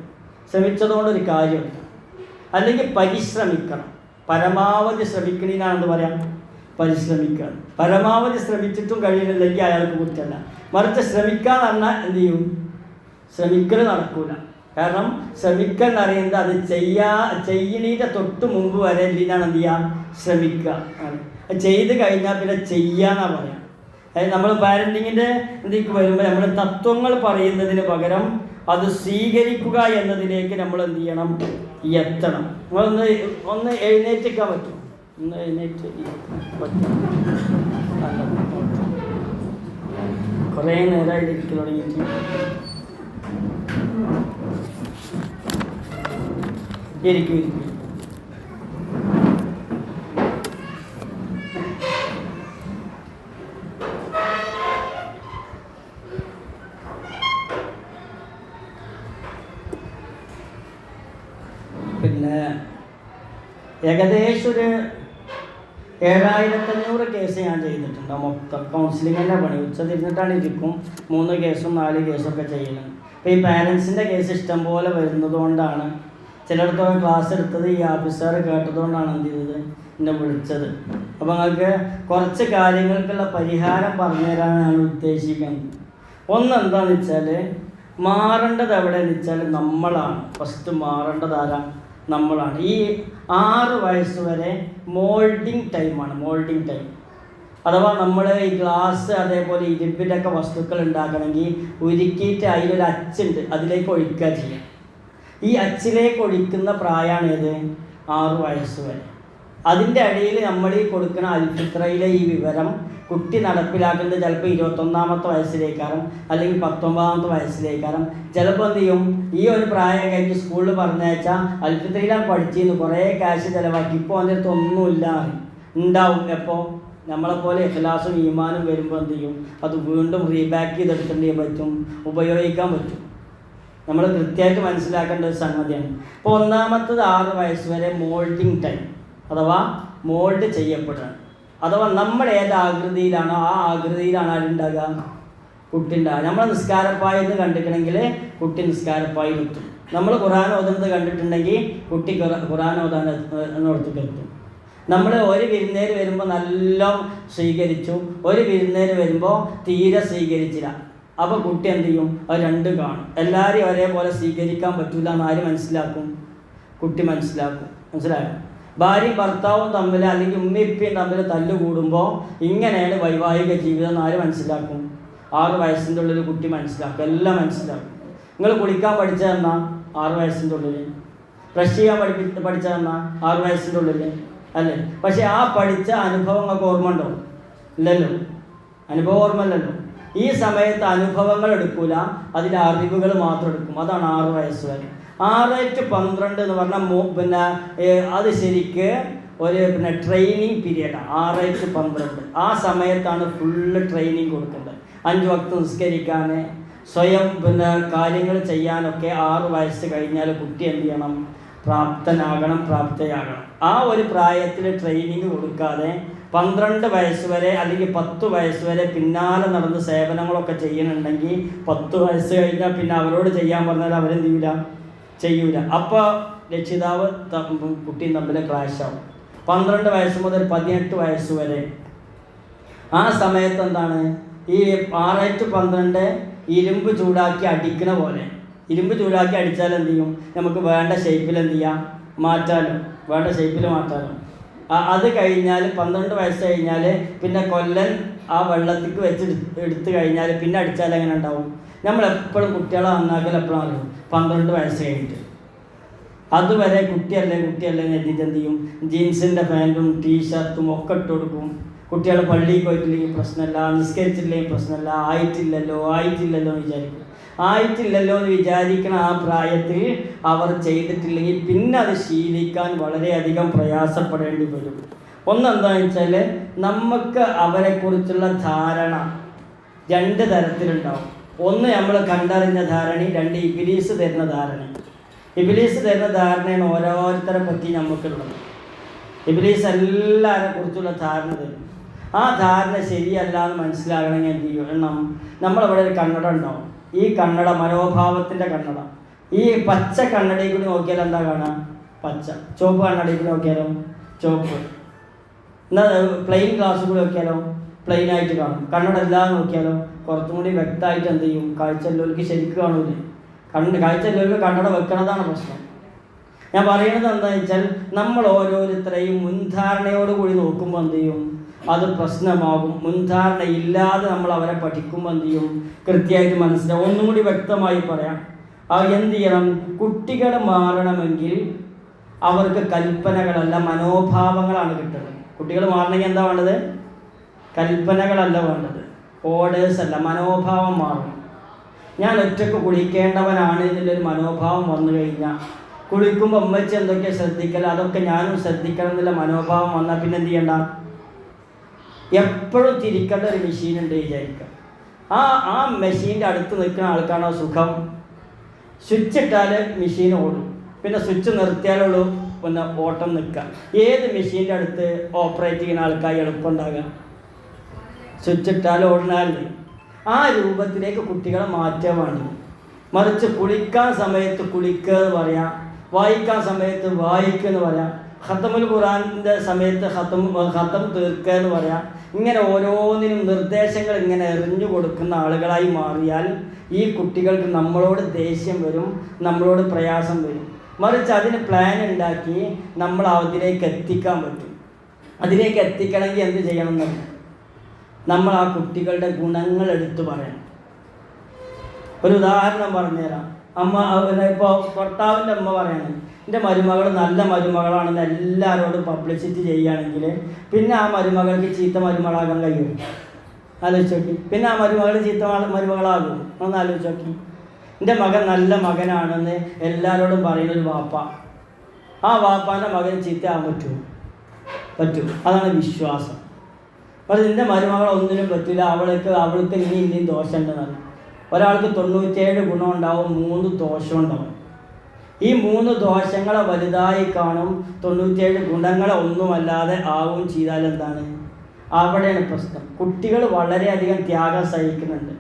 ശ്രമിച്ചതുകൊണ്ടൊരു കാര്യമില്ല. അല്ലെങ്കിൽ പരിശ്രമിക്കണം, പരമാവധി ശ്രമിക്കണതിനാണെന്ന് പറയാം, പരിശ്രമിക്കുക. പരമാവധി ശ്രമിച്ചിട്ടും കഴിയുന്നില്ലെങ്കിൽ അയാൾക്ക് കുറ്റമല്ല. മറിച്ച് ശ്രമിക്കാൻ പറഞ്ഞാൽ എന്ത് ചെയ്യും? ശ്രമിക്കൽ നടക്കൂല. കാരണം ശ്രമിക്കൽ എന്ന് പറയുന്നത് അത് ചെയ്യണീൻ്റെ തൊട്ട് മുമ്പ് വരെ എന്തിനാണ് എന്ത് ചെയ്യുക? ശ്രമിക്കുക. ചെയ്ത് കഴിഞ്ഞാൽ പിന്നെ ചെയ്യാന്നാണ് പറയാം. അതായത് നമ്മൾ പാരൻറ്റിങ്ങിൻ്റെ ഇതിലേക്ക് വരുമ്പോൾ നമ്മൾ തത്വങ്ങൾ പറയുന്നതിന് പകരം അത് സ്വീകരിക്കുക എന്നതിലേക്ക് നമ്മൾ എന്ത് ചെയ്യണം? എത്തണം. ഒന്ന് എഴുന്നേറ്റിക്കാൻ പറ്റും, ഒന്ന് എഴുന്നേറ്റ് പറ്റും. കുറേ നേരമായി ഇരിക്കൽ തുടങ്ങിയിട്ട് ഇരിക്കും. പിന്നെ ഏകദേശം ഒരു 7500 കേസ് ഞാൻ ചെയ്തിട്ടുണ്ട്. മൊത്തം കൗൺസിലിങ്ങിൻ്റെ പണി ഉച്ചതിരിഞ്ഞിട്ടാണ് ഇരിക്കും. 3 കേസും 4 കേസൊക്കെ ചെയ്യുന്നത്. അപ്പോൾ ഈ പാരൻസിൻ്റെ കേസ് ഇഷ്ടം പോലെ വരുന്നത് കൊണ്ടാണ്, ചിലയിടത്തൊക്കെ ക്ലാസ് എടുത്തത് ഈ ഓഫീസർ കേട്ടതുകൊണ്ടാണ് എന്ത് ചെയ്തത്, എന്നെ വിളിച്ചത്. അപ്പോൾ നിങ്ങൾക്ക് കുറച്ച് കാര്യങ്ങൾക്കുള്ള പരിഹാരം പറഞ്ഞുതരാനാണ് ഞാൻ ഉദ്ദേശിക്കുന്നത്. ഒന്ന് എന്താണെന്ന് വെച്ചാൽ, മാറേണ്ടത് എവിടെയെന്ന് വെച്ചാൽ നമ്മളാണ്. ഫസ്റ്റ് മാറേണ്ടത് ആരാണ്? നമ്മളാണ്. ഈ 6 വയസ്സ് വരെ മോൾഡിങ് ടൈമാണ്. മോൾഡിങ് ടൈം അഥവാ നമ്മൾ ഈ ഗ്ലാസ് അതേപോലെ ഇരുമ്പിൻ്റെ ഒക്കെ വസ്തുക്കൾ ഉണ്ടാക്കണമെങ്കിൽ ഉരുക്കിയിട്ട് അതിലൊരു അച്ചുണ്ട്, അതിലേക്ക് ഒഴിക്കുക ചെയ്യാം. ഈ അച്ചിലേക്ക് ഒഴിക്കുന്ന പ്രായമാണ് ഏത്? 6 വയസ്സ് വരെ. അതിൻ്റെ ഇടയിൽ നമ്മൾ ഈ കൊടുക്കുന്ന അൽഫിത്രയിലെ ഈ വിവരം കുട്ടി നടപ്പിലാക്കുന്നത് ചിലപ്പോൾ 21ാമത്തെ വയസ്സിലേക്കാരം, അല്ലെങ്കിൽ 19ാമത്തെ വയസ്സിലേക്കാരം. ചിലപ്പോൾ എന്ത് ചെയ്യും, ഈ ഒരു പ്രായം കഴിഞ്ഞ് സ്കൂളിൽ പറഞ്ഞയച്ചാൽ അൽഫിത്രയിലാണ് പഠിച്ചിരുന്നു, കുറേ ക്യാഷ് ചിലവാക്കി, ഇപ്പോൾ അതിൻ്റെ അടുത്ത് ഒന്നുമില്ല ഉണ്ടാവും. എപ്പോൾ നമ്മളെപ്പോലെ ഇഖ്ലാസും ഈമാനും വരുമ്പോൾ എന്ത് ചെയ്യും, അത് വീണ്ടും റീബാക്ക് ചെയ്തെടുക്കേണ്ടി പറ്റും, ഉപയോഗിക്കാൻ പറ്റും. നമ്മൾ കൃത്യമായിട്ട് മനസ്സിലാക്കേണ്ട ഒരു സംഗതിയാണ്. ഇപ്പോൾ ഒന്നാമത്തത് 6 വയസ്സ് വരെ മോൾഡിങ് ടൈം, അഥവാ മോൾഡ് ചെയ്യപ്പെടുകയാണ്. അഥവാ നമ്മൾ ഏത് ആകൃതിയിലാണോ ആ ആകൃതിയിലാണ് ആരുണ്ടാകുക, കുട്ടി ഉണ്ടാകുക. നമ്മൾ നിസ്കാരപ്പായി എന്ന് കണ്ടിട്ടുണ്ടെങ്കിൽ കുട്ടി നിസ്കാരപ്പായിലെത്തും. നമ്മൾ ഖുർആൻ ഓതുന്നത് കണ്ടിട്ടുണ്ടെങ്കിൽ കുട്ടി ഖുർആൻ ഓതാൻ എന്നിടത്തേക്ക് എത്തും. നമ്മൾ ഒരു വിരുന്നേര് വരുമ്പോൾ നല്ല സ്വീകരിച്ചു, ഒരു വിരുന്നേര് വരുമ്പോൾ തീരെ സ്വീകരിച്ചില്ല. അപ്പോൾ കുട്ടി എന്ത് ചെയ്യും, അത് രണ്ടും കാണും. എല്ലാവരെയും ഒരേപോലെ സ്വീകരിക്കാൻ പറ്റില്ല എന്നാര് മനസ്സിലാക്കും, കുട്ടി മനസ്സിലാക്കും. മനസ്സിലായോ? ഭാര്യയും ഭർത്താവും തമ്മിൽ അല്ലെങ്കിൽ ഉമ്മയും തമ്മിൽ തല്ലുകൂടുമ്പോൾ ഇങ്ങനെയാണ് വൈവാഹിക ജീവിതം എന്നാര് മനസ്സിലാക്കും, 6 വയസ്സിൻ്റെ ഉള്ളിൽ കുട്ടി മനസ്സിലാക്കും, എല്ലാം മനസ്സിലാക്കും. നിങ്ങൾ കുളിക്കാൻ പഠിച്ചതെന്നാ 6 വയസ്സിൻ്റെ ഉള്ളിൽ, ബ്രഷ് ചെയ്യാൻ പഠിച്ചതെന്നാ 6 വയസ്സിൻ്റെ ഉള്ളിൽ അല്ലേ? പക്ഷെ ആ പഠിച്ച അനുഭവങ്ങൾക്ക് ഓർമ്മ ഉണ്ടോ? ഇല്ലല്ലോ, അനുഭവം ഓർമ്മ ഇല്ലല്ലോ. ഈ സമയത്ത് അനുഭവങ്ങൾ എടുക്കൂല, അതിൻ്റെ അറിവുകൾ മാത്രം എടുക്കും. അതാണ് 6 വയസ്സ് വരെ. 6 to 12 എന്ന് പറഞ്ഞാൽ അത് ശരിക്ക് ഒരു ട്രെയിനിങ് പീരീഡാണ്. 6 to 12 ആ സമയത്താണ് ഫുള്ള് ട്രെയിനിങ് കൊടുക്കേണ്ടത്. 5 വക്ത് നിസ്കരിക്കാൻ, സ്വയം കാര്യങ്ങൾ ചെയ്യാനൊക്കെ 6 വയസ്സ് കഴിഞ്ഞാൽ കുട്ടി എന്ത് ചെയ്യണം, പ്രാപ്തനാകണം, പ്രാപ്തയാകണം. ആ ഒരു പ്രായത്തിൽ ട്രെയിനിങ് കൊടുക്കാതെ 12 വയസ്സ് വരെ അല്ലെങ്കിൽ 10 വയസ്സ് വരെ പിന്നാലെ നടന്ന് സേവനങ്ങളൊക്കെ ചെയ്യുന്നുണ്ടെങ്കിൽ 10 വയസ്സ് കഴിഞ്ഞാൽ പിന്നെ അവരോട് ചെയ്യാൻ പറഞ്ഞാൽ അവരെന്ത് ചെയ്യൂല. അപ്പോൾ രക്ഷിതാവ് കുട്ടിയും തമ്മിൽ ക്ലാഷാവും. 12 വയസ്സ് മുതൽ 18 വയസ്സ് വരെ ആ സമയത്ത് എന്താണ്, ഈ 6 to 12 ഇരുമ്പ് ചൂടാക്കി അടിക്കണ പോലെ. ഇരുമ്പ് ചൂടാക്കി അടിച്ചാൽ എന്ത് ചെയ്യും, നമുക്ക് വേണ്ട ഷേപ്പിൽ എന്ത് ചെയ്യാം, മാറ്റാനും, വേണ്ട ഷേപ്പിൽ മാറ്റാനും. അത് കഴിഞ്ഞാൽ 12 വയസ്സ് കഴിഞ്ഞാൽ പിന്നെ കൊല്ലൻ ആ വെള്ളത്തിക്ക് വെച്ച് എടുത്തു കഴിഞ്ഞാൽ പിന്നെ അടിച്ചാൽ എങ്ങനെ ഉണ്ടാവും. നമ്മളെപ്പോഴും കുട്ടികളെ നന്നാക്കൽ എപ്പോഴാണ് 12 വയസ്സ് കഴിഞ്ഞിട്ട്. അതുവരെ കുട്ടിയല്ലേ എന്ന് എഴുതിയിട്ട് എന്ത് ചെയ്യും, ജീൻസിൻ്റെ പാൻറ്റും ടീഷർട്ടും ഒക്കെ ഇട്ട് കൊടുക്കും. കുട്ടികൾ പള്ളിയിൽ പോയിട്ടില്ലെങ്കിൽ പ്രശ്നമില്ല, നിസ്കരിച്ചിട്ടില്ലെങ്കിൽ പ്രശ്നമില്ല, ആയിട്ടില്ലല്ലോ എന്ന് വിചാരിക്കും. ആയിട്ടില്ലല്ലോ എന്ന് വിചാരിക്കണ ആ പ്രായത്തിൽ അവർ ചെയ്തിട്ടില്ലെങ്കിൽ പിന്നെ അത് ശീലിക്കാൻ വളരെയധികം പ്രയാസപ്പെടേണ്ടി വരും. ഒന്നെന്താണെന്ന് വെച്ചാൽ നമുക്ക് അവരെക്കുറിച്ചുള്ള ധാരണ 2 തരത്തിലുണ്ടാവും. ഒന്ന് നമ്മൾ കണ്ടറിഞ്ഞ ധാരണ, 2 ഇബ്ലീസ് തരുന്ന ധാരണ. ഇബ്ലീസ് തരുന്ന ധാരണയാണ് ഓരോരുത്തരെ പറ്റി നമുക്കുള്ളത്. ഇബ്ലീസ് എല്ലാവരെ കുറിച്ചുള്ള ധാരണ തരും. ആ ധാരണ ശരിയല്ല എന്ന് മനസ്സിലാകണമെങ്കിൽ എന്ത് ചെയ്യണം, നമ്മളിവിടെ ഒരു കണ്ണട ഉണ്ടാവും. ഈ കണ്ണട മനോഭാവത്തിൻ്റെ കണ്ണട. ഈ പച്ച കണ്ണടയിൽ കൂടി നോക്കിയാൽ എന്താ കാണാം, പച്ച. ചുവപ്പ് കണ്ണടയിൽ കൂടി നോക്കിയാലോ ചുവപ്പ്. എന്നാൽ പ്ലെയിൻ ഗ്ലാസ് കൂടി നോക്കിയാലോ പ്ലെയിൻ ആയിട്ട് കാണും. കണ്ണട എല്ലാം നോക്കിയാലോ കുറച്ചും കൂടി വ്യക്തമായിട്ട് എന്ത് ചെയ്യും, കാഴ്ചയുള്ളവർക്ക് ശരിക്കും കാണൂലേ. കാഴ്ചയുള്ളവർക്ക് കണ്ണട വെക്കണതാണ് പ്രശ്നം. ഞാൻ പറയുന്നത് എന്താണെന്ന് വെച്ചാൽ നമ്മൾ ഓരോരുത്തരെയും മുൻധാരണയോടുകൂടി നോക്കുമ്പോൾ എന്ത് ചെയ്യും, അത് പ്രശ്നമാകും. മുൻധാരണ ഇല്ലാതെ നമ്മൾ അവരെ പഠിക്കുമ്പോൾ എന്ത് ചെയ്യും, കൃത്യമായിട്ട് മനസ്സിലാവും. ഒന്നും കൂടി വ്യക്തമായി പറയാം. എന്ത് ചെയ്യണം, കുട്ടികൾ മാറണമെങ്കിൽ അവർക്ക് കൽപ്പനകളല്ല മനോഭാവങ്ങളാണ് കിട്ടുന്നത്. കുട്ടികൾ മാറണമെങ്കിൽ എന്താ വേണ്ടത്, കൽപ്പനകളല്ല വേണ്ടത്, ഓർഡേഴ്സ് അല്ല, മനോഭാവം മാറണം. ഞാൻ ഒറ്റയ്ക്ക് കുളിക്കേണ്ടവനാണ് എന്നുള്ളൊരു മനോഭാവം വന്നു കഴിഞ്ഞാൽ, കുളിക്കുമ്പോൾ അമ്മച്ചി എന്തൊക്കെ ശ്രദ്ധിക്കല അതൊക്കെ ഞാനും ശ്രദ്ധിക്കണം എന്നുള്ള മനോഭാവം വന്നാൽ പിന്നെ എന്ത് ചെയ്യണ്ട, എപ്പോഴും തിരിക്കേണ്ട ഒരു മെഷീൻ ഉണ്ട് വിചാരിക്കുക. ആ മെഷീൻ്റെ അടുത്ത് നിൽക്കുന്ന ആൾക്കാണോ സുഖം. സ്വിച്ച് ഇട്ടാൽ മെഷീൻ ഓടും, പിന്നെ സ്വിച്ച് നിർത്തിയാലുള്ളൂ പിന്നെ ഓട്ടം നിൽക്കുക. ഏത് മെഷീൻ്റെ അടുത്ത് ഓപ്പറേറ്റ് ചെയ്യുന്ന ആൾക്കാർ എളുപ്പം ഉണ്ടാകുക, സ്വിച്ച് ഇട്ടാൽ ഓടിനാൽ. ആ രൂപത്തിലേക്ക് കുട്ടികളെ മാറ്റാൻ വേണ്ടി. മറിച്ച് കുളിക്കാൻ സമയത്ത് കുളിക്കുക എന്ന് പറയാം, വായിക്കാൻ സമയത്ത് വായിക്കുക എന്ന് പറയാം, ഖത്തമുൽ ഖുർആനിൻ്റെ സമയത്ത് ഖത്തം തീർക്കുക എന്ന് പറയാം. ഇങ്ങനെ ഓരോന്നിനും നിർദ്ദേശങ്ങൾ ഇങ്ങനെ എറിഞ്ഞു കൊടുക്കുന്ന ആളുകളായി മാറിയാൽ ഈ കുട്ടികൾക്ക് നമ്മളോട് ദേഷ്യം വരും, നമ്മളോട് പ്രയാസം വരും. മറിച്ച് അതിന് പ്ലാൻ ഉണ്ടാക്കി നമ്മൾ അതിലേക്ക് എത്തിക്കാൻ പറ്റും. അതിലേക്ക് എത്തിക്കണമെങ്കിൽ എന്ത് ചെയ്യണം എന്നല്ല, നമ്മൾ ആ കുട്ടികളുടെ ഗുണങ്ങൾ എടുത്തു പറയണം. ഒരു ഉദാഹരണം പറഞ്ഞുതരാം. ഇപ്പോൾ ഭർത്താവിൻ്റെ അമ്മ പറയണം, എൻ്റെ മരുമകൾ നല്ല മരുമകളാണെന്ന് എല്ലാവരോടും പബ്ലിസിറ്റി ചെയ്യുകയാണെങ്കിൽ പിന്നെ ആ മരുമകൾക്ക് ചീത്ത മരുമകളാകാൻ കഴിയും. ആലോചിച്ച് നോക്കി. പിന്നെ ആ മരുമകൾ ചീത്ത മരുമകളാകും. ഒന്ന് ആലോചിച്ച് നോക്കി. എൻ്റെ മകൻ നല്ല മകനാണെന്ന് എല്ലാവരോടും പറയുന്നൊരു വാപ്പ, ആ വാപ്പാൻ്റെ മകൻ ചീത്തയാകാൻ പറ്റും. അതാണ് വിശ്വാസം. അപ്പോൾ നിൻ്റെ മരുമകൾ ഒന്നിനും പറ്റില്ല, അവൾക്ക് ഇനിയും ദോഷമുണ്ടെന്നാണ്. ഒരാൾക്ക് 97 ഗുണം ഉണ്ടാവും, 3 ദോഷം ഉണ്ടാവും. ഈ 3 ദോഷങ്ങളെ വലുതായി കാണും, 97 ഗുണങ്ങളെ ഒന്നുമല്ലാതെ ആവും ചെയ്താൽ എന്താണ്? അവിടെയാണ് പ്രശ്നം. കുട്ടികൾ വളരെയധികം ത്യാഗം സഹിക്കുന്നുണ്ട്.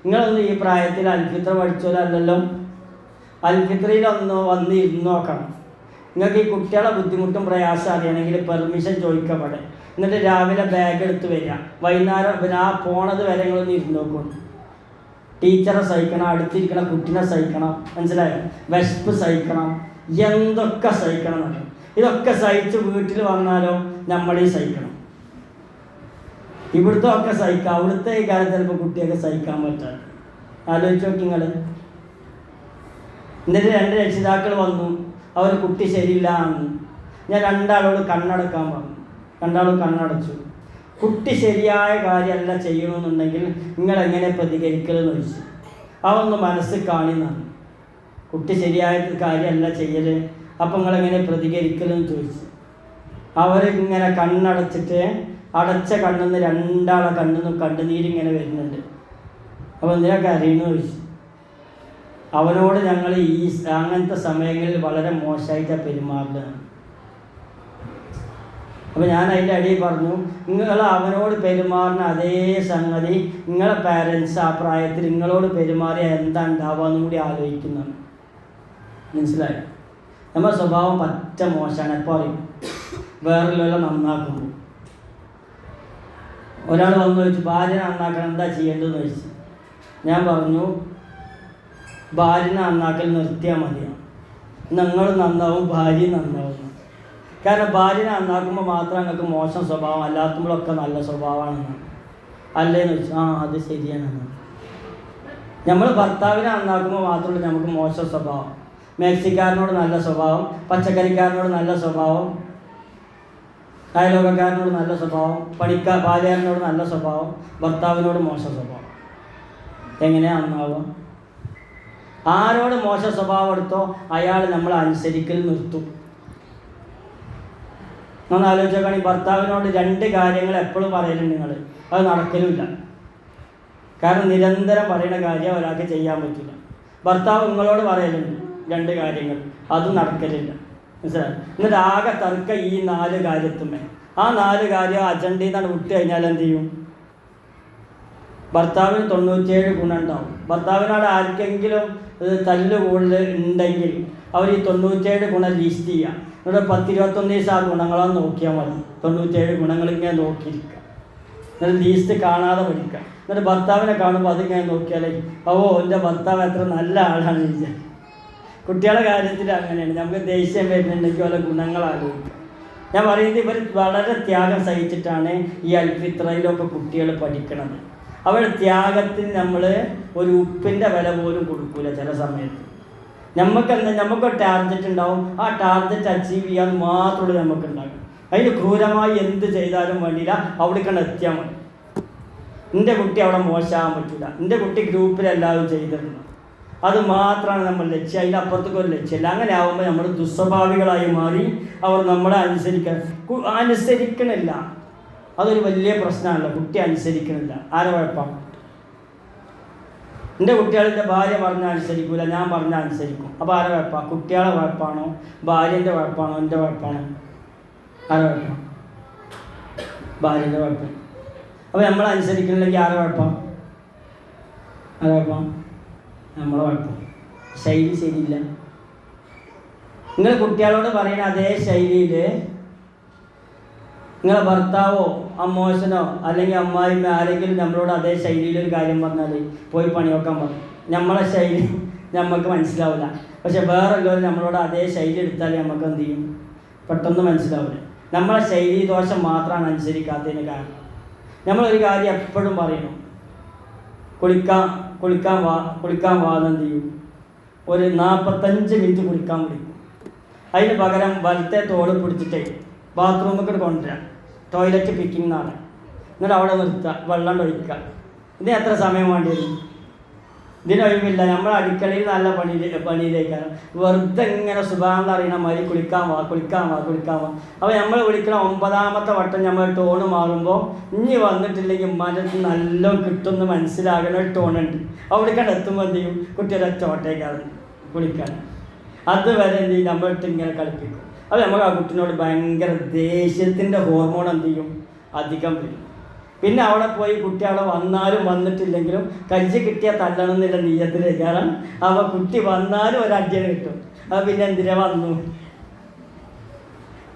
നിങ്ങളൊന്ന് ഈ പ്രായത്തിൽ അൽഫിത്ര പഠിച്ചോലല്ലോ, അൽഫിത്രയിലൊന്ന് വന്ന് ഇരുന്ന് നോക്കണം. നിങ്ങൾക്ക് ഈ കുട്ടികളെ ബുദ്ധിമുട്ടും പ്രയാസം അറിയണമെങ്കിൽ പെർമിഷൻ ചോദിക്കപ്പെടെ, എന്നിട്ട് രാവിലെ ബാഗ് എടുത്ത് വരിക, വൈകുന്നേരം ആ പോണത് വരെ നിങ്ങളൊന്ന് ഇരുന്ന് നോക്കണം. ടീച്ചറെ സഹിക്കണം, അടുത്തിരിക്കണ കുട്ടീനെ സഹിക്കണം, മനസ്സിലായോ? വിശപ്പ് സഹിക്കണം, എന്തൊക്കെ സഹിക്കണം എന്നറിയാം. ഇതൊക്കെ സഹിച്ച് വീട്ടിൽ വന്നാലോ നമ്മളീ സഹിക്കണം. ഇവിടുത്തെ ഒക്കെ സഹിക്കാം, അവിടുത്തെ ഈ കാലത്ത് ചിലപ്പോൾ കുട്ടിയൊക്കെ സഹിക്കാൻ പറ്റാതെ. ആലോചിച്ച് നോക്കി നിങ്ങൾ. എന്നിട്ട് 2 രക്ഷിതാക്കൾ വന്നു, അവർ കുട്ടി ശരിയില്ല എന്ന്. ഞാൻ 2 ആളോട് കണ്ണടക്കാൻ പറഞ്ഞു. 2 ആളും കണ്ണടച്ചു. കുട്ടി ശരിയായ കാര്യമല്ല ചെയ്യണമെന്നുണ്ടെങ്കിൽ നിങ്ങളെങ്ങനെ പ്രതികരിക്കലെന്ന് ചോദിച്ചു. അതൊന്ന് മനസ്സിൽ കാണുന്നതാണ്. കുട്ടി ശരിയായ കാര്യമല്ല ചെയ്യൽ, അപ്പം നിങ്ങളെങ്ങനെ പ്രതികരിക്കലെന്ന് ചോദിച്ചു. അവരിങ്ങനെ കണ്ണടച്ചിട്ട് അടച്ച കണ്ണിന്ന് 2 ആളെ കണ്ണിന്ന് കണ്ണുനീരിങ്ങനെ വരുന്നുണ്ട്. അപ്പോൾ എന്തിനൊക്കെ അറിയുന്നു ചോദിച്ചു. അവനോട് ഞങ്ങൾ അങ്ങനത്തെ സമയങ്ങളിൽ വളരെ മോശമായിട്ടാണ് പെരുമാറുന്നതാണ്. അപ്പോൾ ഞാൻ അതിൻ്റെ അടിയിൽ പറഞ്ഞു, നിങ്ങൾ അവനോട് പെരുമാറുന്ന അതേ സംഗതി നിങ്ങളെ പാരൻസ് ആ പ്രായത്തിൽ നിങ്ങളോട് പെരുമാറിയാൽ എന്താ ഉണ്ടാവുക എന്നും കൂടി ആലോചിക്കുന്നതാണ്. മനസ്സിലായി? നമ്മുടെ സ്വഭാവം പറ്റ മോശമാണ്. എപ്പോൾ അറിയും? വേറെല്ലാം നന്നാക്കുമ്പോൾ. ഒരാൾ വന്നു ചോദിച്ചു, ഭാര്യ നന്നാക്കണം എന്താ ചെയ്യേണ്ടതെന്ന് ചോദിച്ചു. ഞാൻ പറഞ്ഞു, ഭാര്യനെ നന്നാക്കൽ നിർത്തിയാൽ മതിയാണ്. നിങ്ങൾ നന്നാവും, ഭാര്യ നന്നാവും. കാരണം ഭാര്യനെ നന്നാക്കുമ്പോൾ മാത്രം നിങ്ങൾക്ക് മോശം സ്വഭാവം, അല്ലാത്തുമ്പോഴൊക്കെ നല്ല സ്വഭാവമാണെന്നാണ്. അല്ലേന്ന് വെച്ചു. അത് ശരിയാണെന്ന്. നമ്മൾ ഭർത്താവിനെ നന്നാക്കുമ്പോൾ മാത്രമല്ല നമുക്ക് മോശം സ്വഭാവം. മേക്സിക്കാരനോട് നല്ല സ്വഭാവം, പച്ചക്കറിക്കാരനോട് നല്ല സ്വഭാവം, അയലോകക്കാരനോട് നല്ല സ്വഭാവം, പാലുകാരനോട് നല്ല സ്വഭാവം, ഭർത്താവിനോട് മോശം സ്വഭാവം. എങ്ങനെയാണ് നന്നാവുക? ആരോട് മോശം സ്വഭാവം എടുത്തോ അയാൾ നമ്മൾ അനുസരിക്കൽ നിർത്തും. ഒന്ന് ആലോചിച്ചോക്കാണ്. ഈ ഭർത്താവിനോട് 2 കാര്യങ്ങൾ എപ്പോഴും പറയലുണ്ട് നിങ്ങൾ, അത് നടക്കലുമില്ല. കാരണം നിരന്തരം പറയുന്ന കാര്യം ഒരാൾക്ക് ചെയ്യാൻ പറ്റില്ല. ഭർത്താവ് നിങ്ങളോട് പറയലുണ്ട് 2 കാര്യങ്ങൾ, അതും നടക്കലില്ല. മനസ്സിലായി? എന്നിട്ട് ആകെ തർക്കം ഈ 4 കാര്യത്തുമേ. ആ 4 കാര്യം അജണ്ടയിൽ നിന്നാണ് വിട്ട് കഴിഞ്ഞാൽ എന്ത് ചെയ്യും? ഭർത്താവിന് 97 ഗുണം ഉണ്ടാവും. ഭർത്താവിനോട് ആർക്കെങ്കിലും തല്ല് കൂടുതൽ ഉണ്ടെങ്കിൽ അവർ ഈ 97 ഗുണം ലിസ്റ്റ് ചെയ്യുക. എന്നിട്ട് 10-21 ദിവസം ആ ഗുണങ്ങളോ നോക്കിയാൽ മതി. 97 ഗുണങ്ങളിങ്ങനെ നോക്കിയിരിക്കുക. എന്നിട്ട് ലീസ്റ്റ് കാണാതെ പഠിക്കുക. എന്നിട്ട് ഭർത്താവിനെ കാണുമ്പോൾ അതിങ്ങനെ നോക്കിയാലേ എൻ്റെ ഭർത്താവ് എത്ര നല്ല ആളാണ് വിചാരിക്കുക. കുട്ടികളുടെ കാര്യത്തിൽ അങ്ങനെയാണ്. നമുക്ക് ദേഷ്യം വരുന്നുണ്ടെങ്കിൽ വല്ല ഗുണങ്ങൾ ആലോചിക്കുക. ഞാൻ പറയുന്നത് ഇവർ വളരെ ത്യാഗം സഹിച്ചിട്ടാണ് ഈ അൽഫിത്രയിലൊക്കെ കുട്ടികൾ പഠിക്കണത്. അവരുടെ ത്യാഗത്തിന് നമ്മൾ ഒരു ഉപ്പിൻ്റെ വില പോലും കൊടുക്കില്ല. ചില സമയത്ത് നമുക്കൊരു ടാർഗറ്റ് ഉണ്ടാവും. ആ ടാർഗറ്റ് അച്ചീവ് ചെയ്യാൻ മാത്രമേ നമുക്കുണ്ടാകും. അതിന് ക്രൂരമായി എന്ത് ചെയ്താലും വേണ്ടിയില്ല, അവിടേക്കാണ് എത്തിയാൽ മതി. എൻ്റെ കുട്ടി അവിടെ മോശമാകാൻ പറ്റില്ല, എൻ്റെ കുട്ടി ഗ്രൂപ്പിലെല്ലാവരും ചെയ്തിരുന്നു, അത് മാത്രമാണ് നമ്മൾ ലക്ഷ്യം. അതിനപ്പുറത്തേക്ക് ഒരു ലക്ഷ്യമില്ല. അങ്ങനെ ആകുമ്പോൾ നമ്മൾ ദുസ്വഭാവികളായി മാറി അവർ നമ്മളെ അനുസരിക്കണില്ല. അതൊരു വലിയ പ്രശ്നമല്ല. കുട്ടി അനുസരിക്കണില്ല. ആരെ കുഴപ്പം? എൻ്റെ കുട്ടികളുടെ ഭാര്യ പറഞ്ഞാൽ അനുസരിക്കില്ല, ഞാൻ പറഞ്ഞാൽ അനുസരിക്കും. അപ്പോൾ ആരെ കുഴപ്പം? കുട്ടികളെ കുഴപ്പമാണോ, ഭാര്യൻ്റെ കുഴപ്പമാണോ, എൻ്റെ കുഴപ്പമാണോ? ആരെ കുഴപ്പം? ഭാര്യൻ്റെ കുഴപ്പം. അപ്പോൾ നമ്മൾ അനുസരിക്കണില്ലെങ്കിൽ ആരെ കുഴപ്പം? ആരെ കുഴപ്പം? നമ്മളെ കുഴപ്പം. ശൈലി ശരിയില്ല. നിങ്ങൾ കുട്ടികളോട് പറയുന്ന അതേ ശൈലിയിൽ നിങ്ങളെ ഭർത്താവോ അമ്മോശനോ അല്ലെങ്കിൽ അമ്മായിമ്മ ആരെങ്കിലും നമ്മളോട് അതേ ശൈലിയിലൊരു കാര്യം പറഞ്ഞാൽ പോയി പണി വെക്കാൻ പറയും. നമ്മളെ ശൈലി നമുക്ക് മനസ്സിലാവില്ല. പക്ഷെ വേറെല്ലാവരും നമ്മളോട് അതേ ശൈലി എടുത്താൽ നമുക്ക് എന്ത് ചെയ്യും? പെട്ടെന്ന് മനസ്സിലാവില്ല. നമ്മളെ ശൈലി ദോഷം മാത്രമാണ് അനുസരിക്കാത്തതിന് കാരണം. നമ്മളൊരു കാര്യം എപ്പോഴും പറയണം, കുളിക്കാൻ വാതെന്ത് ചെയ്യും? ഒരു 45 മിനിറ്റ് കുളിക്കാൻ വിളിക്കും. അതിന് പകരം വലത്തെ തോട് പിടിച്ചിട്ടേ ബാത്റൂമൊക്കെ കൊണ്ടുവരാം, ടോയ്ലറ്റ് പിക്കിംഗ് എന്നാണ്. എന്നിട്ട് അവിടെ നിർത്തുക, വെള്ളം ഒഴിക്കുക. ഇതിന് എത്ര സമയം വേണ്ടി വരും? ഇതിനൊഴിവില്ല. നമ്മൾ അടുക്കളയിൽ നല്ല പണിയിലേക്കാണ്. വെറുതെ ഇങ്ങനെ സുബാൻ അറിയണ മാതിരി കുളിക്കാൻ വാ. അപ്പോൾ നമ്മൾ വിളിക്കണം 9ാമത്തെ വട്ടം നമ്മൾ ടോണ് മാറുമ്പോൾ ഇനി വന്നിട്ടില്ലെങ്കിൽ ഉമ്മാൻ്റെ നല്ല കിട്ടുമെന്ന് മനസ്സിലാകുന്ന ഒരു ടോണുണ്ട്. അവിടേക്കാണ് എത്തുമ്പോൾ എന്ത് ചെയ്യും, കുട്ടിയുടെ ചോട്ടേക്കാണ് കുളിക്കാൻ. അതുവരെ എന്ത് ചെയ്യും, നമ്മളിട്ട് ഇങ്ങനെ കളിപ്പിക്കും. അത് നമുക്ക് ആ കുട്ടീനോട് ഭയങ്കര ദേഷ്യത്തിൻ്റെ ഹോർമോൺ എന്ത് ചെയ്യും, അധികം വരും. പിന്നെ അവിടെ പോയി കുട്ടി അവിടെ വന്നാലും വന്നിട്ടില്ലെങ്കിലും കഴിച്ച് കിട്ടിയാൽ തല്ലണം എന്നുള്ള നീയത്തിലേക്കാണ്. അപ്പോൾ കുട്ടി വന്നാലും ഒരടിയാണ് കിട്ടും. അത് പിന്നെ എന്തിനാ വന്നു.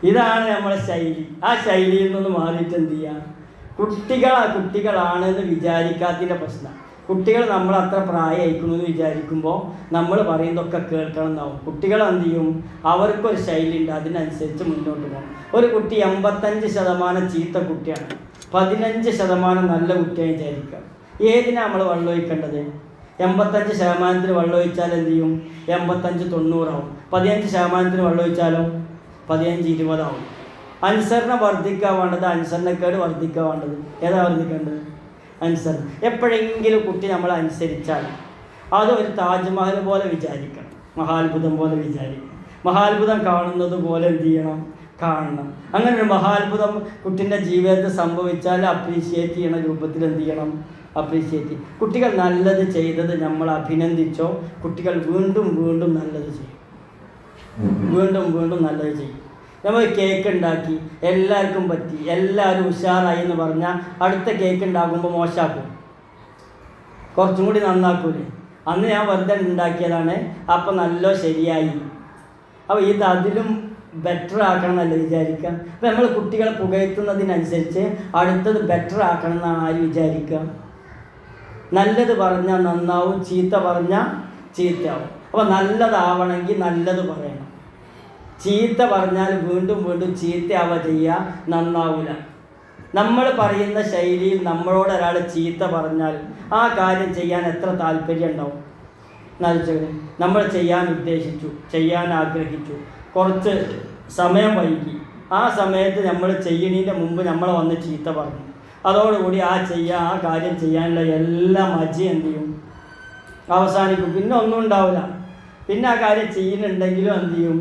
ഇതാണ് നമ്മുടെ ശൈലി. ആ ശൈലിയിൽ നിന്ന് മാറിയിട്ട് എന്ത് ചെയ്യുക, കുട്ടികളാണെന്ന് വിചാരിക്കാത്തതിൻ്റെ പ്രശ്നം. കുട്ടികൾ നമ്മളത്ര പ്രായമായിക്കണമെന്ന് വിചാരിക്കുമ്പോൾ നമ്മൾ പറയുന്നതൊക്കെ കേൾക്കണം എന്നാവും. കുട്ടികൾ എന്ത് ചെയ്യും, അവർക്കൊരു ശൈലി ഉണ്ട്, അതിനനുസരിച്ച് മുന്നോട്ട് പോകും. ഒരു കുട്ടി 85% ചീത്ത കുട്ടിയാണ്, 15% നല്ല കുട്ടിയായി വിചാരിക്കുക. ഏതിനാണ് നമ്മൾ വെള്ളം ഒഴിക്കേണ്ടത്? 85% വെള്ളം ഒഴിച്ചാൽ എന്ത് ചെയ്യും, 85-90 ആവും. 15% വെള്ളം ഒഴിച്ചാലോ 15-20 ആവും. അനുസരണ വർദ്ധിക്കാൻ വേണ്ടത്, അനുസരണക്കേട് വർദ്ധിക്കാൻ വേണ്ടത്. ഏതാ വർദ്ധിക്കേണ്ടത്? അനുസരണം. എപ്പോഴെങ്കിലും കുട്ടി നമ്മൾ അനുസരിച്ചാൽ അതൊരു താജ്മഹൽ പോലെ വിചാരിക്കണം, മഹാത്ഭുതം പോലെ വിചാരിക്കണം. മഹാത്ഭുതം കാണുന്നത് പോലെ എന്ത് ചെയ്യണം, കാണണം. അങ്ങനെ ഒരു മഹാത്ഭുതം കുട്ടീൻ്റെ ജീവിതത്തിൽ സംഭവിച്ചാൽ അപ്രീഷിയേറ്റ് ചെയ്യണ രൂപത്തിൽ എന്ത് ചെയ്യണം, അപ്രീഷിയേറ്റ് ചെയ്യും. കുട്ടികൾ നല്ലത് ചെയ്തത് നമ്മൾ അഭിനന്ദിച്ചോ, കുട്ടികൾ വീണ്ടും വീണ്ടും നല്ലത് ചെയ്യും, വീണ്ടും വീണ്ടും നല്ലത് ചെയ്യും. നമ്മൾ കേക്ക് ഉണ്ടാക്കി എല്ലാവർക്കും പറ്റി, എല്ലാവരും ഉഷാറായി എന്ന് പറഞ്ഞാൽ അടുത്ത കേക്ക് ഉണ്ടാക്കുമ്പോൾ മോശമാക്കും, കുറച്ചും കൂടി നന്നാക്കൂലേ. അന്ന് ഞാൻ വെറുതെ ഉണ്ടാക്കിയതാണ്, അപ്പം നല്ല ശരിയായി. അപ്പോൾ ഇത് അതിലും ബെറ്റർ ആക്കണം എന്നല്ല വിചാരിക്കുക. അപ്പം നമ്മൾ കുട്ടികളെ പുകഴ്ത്തുന്നതിനനുസരിച്ച് അടുത്തത് ബെറ്റർ ആക്കണം എന്നാണ് ആര് വിചാരിക്കുക. നല്ലത് പറഞ്ഞാൽ നന്നാവും, ചീത്ത പറഞ്ഞാൽ ചീത്തയാവും. അപ്പോൾ നല്ലതാവണമെങ്കിൽ നല്ലത് പറയണം. ചീത്ത പറഞ്ഞാൽ വീണ്ടും വീണ്ടും ചീത്തയാവുക ചെയ്യുക, നന്നാവില്ല. നമ്മൾ പറയുന്ന ശൈലിയിൽ നമ്മളോട് ഒരാൾ ചീത്ത പറഞ്ഞാൽ ആ കാര്യം ചെയ്യാൻ എത്ര താല്പര്യം ഉണ്ടാവും. നയിച്ചവർ നമ്മൾ ചെയ്യാൻ ഉദ്ദേശിച്ചു, ചെയ്യാൻ ആഗ്രഹിച്ചു, കുറച്ച് സമയം വൈകി, ആ സമയത്ത് നമ്മൾ ചെയ്യണതിൻ്റെ മുമ്പ് നമ്മൾ വന്ന് ചീത്ത പറഞ്ഞു, അതോടുകൂടി ആ കാര്യം ചെയ്യാനുള്ള എല്ലാ മജി എന്ത് ചെയ്യും, അവസാനിക്കും. പിന്നെ ഒന്നും ഉണ്ടാവില്ല. പിന്നെ ആ കാര്യം ചെയ്യുന്നുണ്ടെങ്കിലും എന്ത് ചെയ്യും,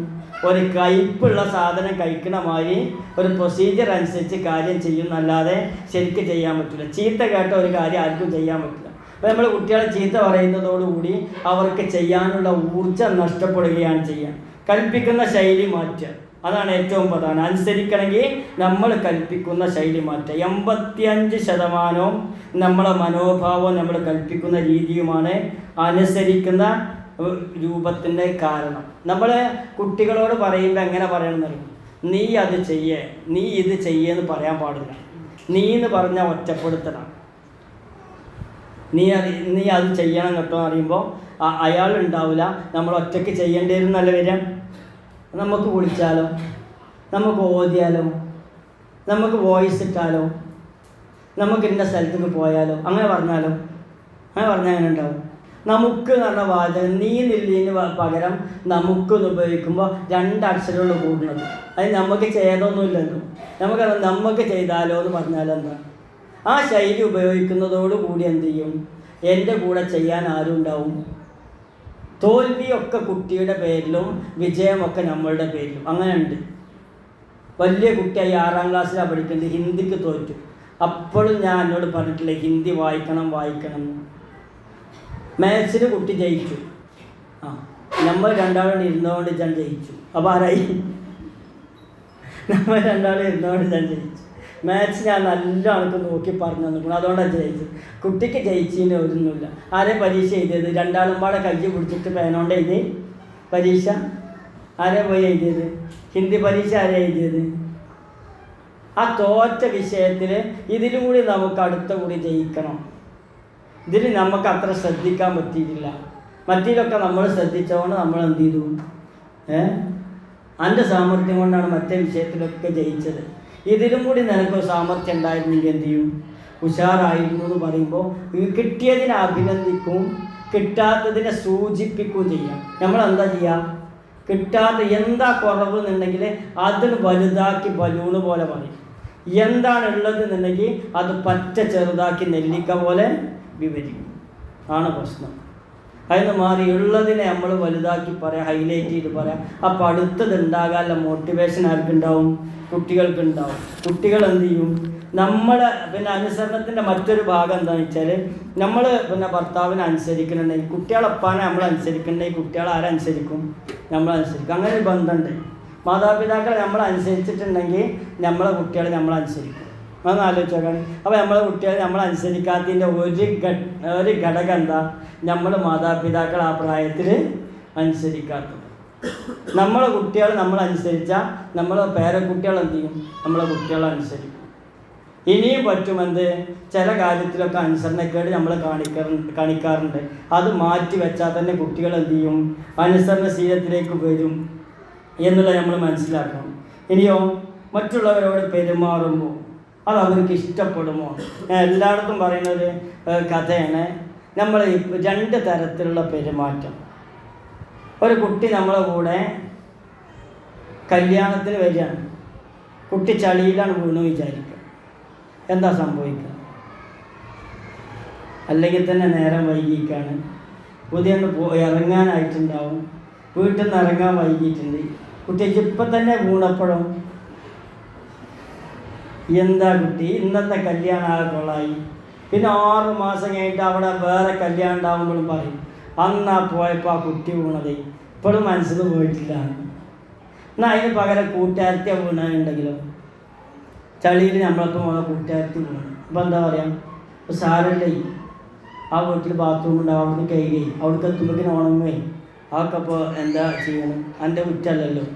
ഒരു കയ്പുള്ള സാധനം കഴിക്കണ മാതിരി ഒരു പ്രൊസീജിയർ അനുസരിച്ച് കാര്യം ചെയ്യുന്നല്ലാതെ ശരിക്കും ചെയ്യാൻ പറ്റില്ല. ചീത്ത കേട്ട ഒരു കാര്യം ആർക്കും ചെയ്യാൻ പറ്റില്ല. അപ്പോൾ നമ്മൾ കുട്ടികളെ ചീത്ത പറയുന്നതോടുകൂടി അവർക്ക് ചെയ്യാനുള്ള ഊർജ്ജം നഷ്ടപ്പെടുകയാണ് ചെയ്യുക. കൽപ്പിക്കുന്ന ശൈലി മാറ്റുക, അതാണ് ഏറ്റവും പ്രധാനം. അനുസരിക്കണമെങ്കിൽ നമ്മൾ കൽപ്പിക്കുന്ന ശൈലി മാറ്റുക. 85% നമ്മളെ മനോഭാവം നമ്മൾ കൽപ്പിക്കുന്ന രീതിയുമാണ് അനുസരിക്കുന്ന രൂപത്തിൻ്റെ കാരണം. നമ്മൾ കുട്ടികളോട് പറയുമ്പോൾ എങ്ങനെ പറയണമെന്നറിയും, നീ അത് ചെയ്യേ, നീ ഇത് ചെയ്യേന്ന് പറയാൻ പാടില്ല. നീ എന്ന് പറഞ്ഞാൽ ഒറ്റപ്പെടുത്തണം. നീ അത് ചെയ്യണം കേട്ടോ എന്ന് അറിയുമ്പോൾ അയാളുണ്ടാവില്ല, നമ്മൾ ഒറ്റയ്ക്ക് ചെയ്യേണ്ടി വരും. നല്ല വരാം. നമുക്ക് വിളിച്ചാലോ, നമുക്ക് ഓതിയാലോ, നമുക്ക് വോയിസ് ഇട്ടാലോ, നമുക്ക് ഇന്ന സ്ഥലത്തേക്ക് പോയാലോ, അങ്ങനെ പറഞ്ഞാൽ അങ്ങനെ ഉണ്ടാവും. നമുക്ക് എന്ന് പറഞ്ഞ വാചകം നീ നില്ലിന് പകരം നമുക്കെന്ന് ഉപയോഗിക്കുമ്പോൾ 2 അക്ഷരമുള്ള കൂടുന്നത്. അത് നമുക്ക് ചെയ്തൊന്നുമില്ലല്ലോ, നമുക്ക് ചെയ്താലോ എന്ന് പറഞ്ഞാലെന്താ. ആ ശൈലി ഉപയോഗിക്കുന്നതോടുകൂടി എന്ത് ചെയ്യും, എൻ്റെ കൂടെ ചെയ്യാൻ ആരും ഉണ്ടാവും. തോൽവിയൊക്കെ കുട്ടിയുടെ പേരിലും വിജയമൊക്കെ നമ്മളുടെ പേരിലും. അങ്ങനെ ഉണ്ട്. വലിയ കുട്ടിയായി 6ാം ക്ലാസ്സിലാണ് പഠിക്കുന്നത്, ഹിന്ദിക്ക് തോറ്റു. അപ്പോഴും ഞാൻ എന്നോട് പറഞ്ഞിട്ടില്ല ഹിന്ദി വായിക്കണം. മാത്സിന് കുട്ടി ജയിച്ചു. നമ്മൾ രണ്ടാളും ഇരുന്നുകൊണ്ട് ഞാൻ ജയിച്ചു. അപ്പോൾ ആരായി? നമ്മൾ രണ്ടാളും ഇരുന്നുകൊണ്ട് ഞാൻ ജയിച്ചു. മാത്സ് ഞാൻ നല്ല ആൾക്ക് നോക്കി പറഞ്ഞു തന്നിട്ടുണ്ട്, അതുകൊണ്ടാണ് ജയിച്ചത്. കുട്ടിക്ക് ജയിച്ചതിന് ഒന്നുമില്ല. ആരെയും പരീക്ഷ എഴുതിയത്? 2 പാടെ കൈ പിടിച്ചിട്ട് പേനോണ്ട് എഴുതി പരീക്ഷ. ആരെ പോയി എഴുതിയത്? ഹിന്ദി പരീക്ഷ ആരെ എഴുതിയത്? ആ തോറ്റ വിഷയത്തിൽ ഇതിലും കൂടി നമുക്ക് അടുത്ത കൂടി ജയിക്കണം. ഇതിൽ നമുക്ക് അത്ര ശ്രദ്ധിക്കാൻ പറ്റിയിട്ടില്ല. മറ്റേലൊക്കെ നമ്മൾ ശ്രദ്ധിച്ചതുകൊണ്ട് നമ്മൾ എന്ത് ചെയ്തു, എൻ്റെ സാമർഥ്യം കൊണ്ടാണ് മറ്റേ വിഷയത്തിലൊക്കെ ജയിച്ചത്. ഇതിലും കൂടി നിനക്ക് സാമർഥ്യം ഉണ്ടായിരുന്നെങ്കിൽ എന്ത് ചെയ്യും, ഉഷാറായിരുന്നു എന്ന് പറയുമ്പോൾ കിട്ടിയതിനെ അഭിനന്ദിക്കും, കിട്ടാത്തതിനെ സൂചിപ്പിക്കുകയും ചെയ്യാം. നമ്മളെന്താ ചെയ്യാം, കിട്ടാത്ത എന്താ കുറവ് എന്നുണ്ടെങ്കിൽ അതിന് വലുതാക്കി ബലൂണ് പോലെ പറയും. എന്താണ് ഉള്ളത് എന്നുണ്ടെങ്കിൽ അത് പറ്റ ചെറുതാക്കി നെല്ലിക്ക പോലെ വിവരിക്കും. ആണ് പ്രശ്നം. അതിന് മാറി ഉള്ളതിനെ നമ്മൾ വലുതാക്കി പറയാം, ഹൈലൈറ്റ് ചെയ്ത് പറയാം. അപ്പോൾ അടുത്തത് ഉണ്ടാകാനുള്ള മോട്ടിവേഷൻ ആർക്കുണ്ടാവും? കുട്ടികൾക്കുണ്ടാവും. കുട്ടികൾ എന്ത് ചെയ്യും? നമ്മൾ അനുസരണത്തിൻ്റെ മറ്റൊരു ഭാഗം എന്താണെന്ന് വെച്ചാൽ, നമ്മൾ ഭർത്താവിനെ അനുസരിക്കണമെങ്കിൽ കുട്ടികളെപ്പാനെ നമ്മൾ അനുസരിക്കണമെങ്കിൽ കുട്ടികൾ ആരനുസരിക്കും? നമ്മളനുസരിക്കും. അങ്ങനെ ഒരു ബന്ധമുണ്ട്. മാതാപിതാക്കളെ നമ്മൾ അനുസരിച്ചിട്ടുണ്ടെങ്കിൽ നമ്മളെ കുട്ടികൾ നമ്മളനുസരിക്കും. അതൊന്ന് ആലോചിച്ച് നോക്കുകയാണ്. അപ്പോൾ നമ്മളെ കുട്ടികൾ നമ്മളനുസരിക്കാത്തതിൻ്റെ ഒരു ഘടകം എന്താ? നമ്മൾ മാതാപിതാക്കൾ ആ പ്രായത്തിൽ അനുസരിക്കാത്തത്. നമ്മളെ കുട്ടികൾ നമ്മളനുസരിച്ചാൽ നമ്മളെ പേരക്കുട്ടികൾ എന്ത് ചെയ്യും? നമ്മളെ കുട്ടികളനുസരിക്കും. ഇനിയും പറ്റുമെന്ത്? ചില കാര്യത്തിലൊക്കെ അനുസരണക്കേട് നമ്മൾ കാണിക്കാറുണ്ട്. അത് മാറ്റി വെച്ചാൽ തന്നെ കുട്ടികൾ എന്ത് ചെയ്യും? അനുസരണശീലത്തിലേക്ക് വരും എന്നുള്ളത് നമ്മൾ മനസ്സിലാക്കണം. ഇനിയോ മറ്റുള്ളവരോട് പെരുമാറുമ്പോൾ അത് അവർക്ക് ഇഷ്ടപ്പെടുമോ? എല്ലായിടത്തും പറയുന്നൊരു കഥയാണ്. നമ്മൾ രണ്ട് തരത്തിലുള്ള പെരുമാറ്റം. ഒരു കുട്ടി നമ്മളെ കൂടെ കല്യാണത്തിന് വരികയാണ്. കുട്ടി ചളിയിലാണ് വീണു വിചാരിക്കുക. എന്താ സംഭവിക്കുക? അല്ലെങ്കിൽ തന്നെ നേരം വൈകിക്കാണ്, പുതിയൊന്ന് ഇറങ്ങാനായിട്ടുണ്ടാവും, വീട്ടിൽ നിന്ന് ഇറങ്ങാൻ വൈകിയിട്ടുണ്ട്. കുട്ടിക്ക് ഇപ്പം തന്നെ വീണപ്പോഴും എന്താ കുട്ടി ഇന്നത്തെ കല്യാണം ആകെ കൊള്ളായി. പിന്നെ 6 മാസം കഴിഞ്ഞിട്ട് അവിടെ വേറെ കല്യാണം ഉണ്ടാകുമ്പോഴും പറയും, അന്നാ പോയപ്പോൾ ആ കുട്ടി വീണത് ഇപ്പോഴും മനസ്സിൽ പോയിട്ടില്ല. എന്നാൽ അതിന് പകരം കൂട്ടുകാരത്തെ വീണുണ്ടെങ്കിലോ, ചളിയിൽ നമ്മളൊക്കെ പോണ കൂട്ടുകാരത്തി വീണു. അപ്പോൾ എന്താ പറയുക? സാരല്ലേ, ആ വീട്ടിൽ ബാത്റൂം ഉണ്ടാവും, അവിടുന്ന് കഴുകി അവിടുത്തെ എത്തുമ്പോഴേക്കും ഉണങ്ങുകയെ. അതൊക്കെ അപ്പോൾ എന്താ ചെയ്യണം? എൻ്റെ കുറ്റമല്ലല്ലോ.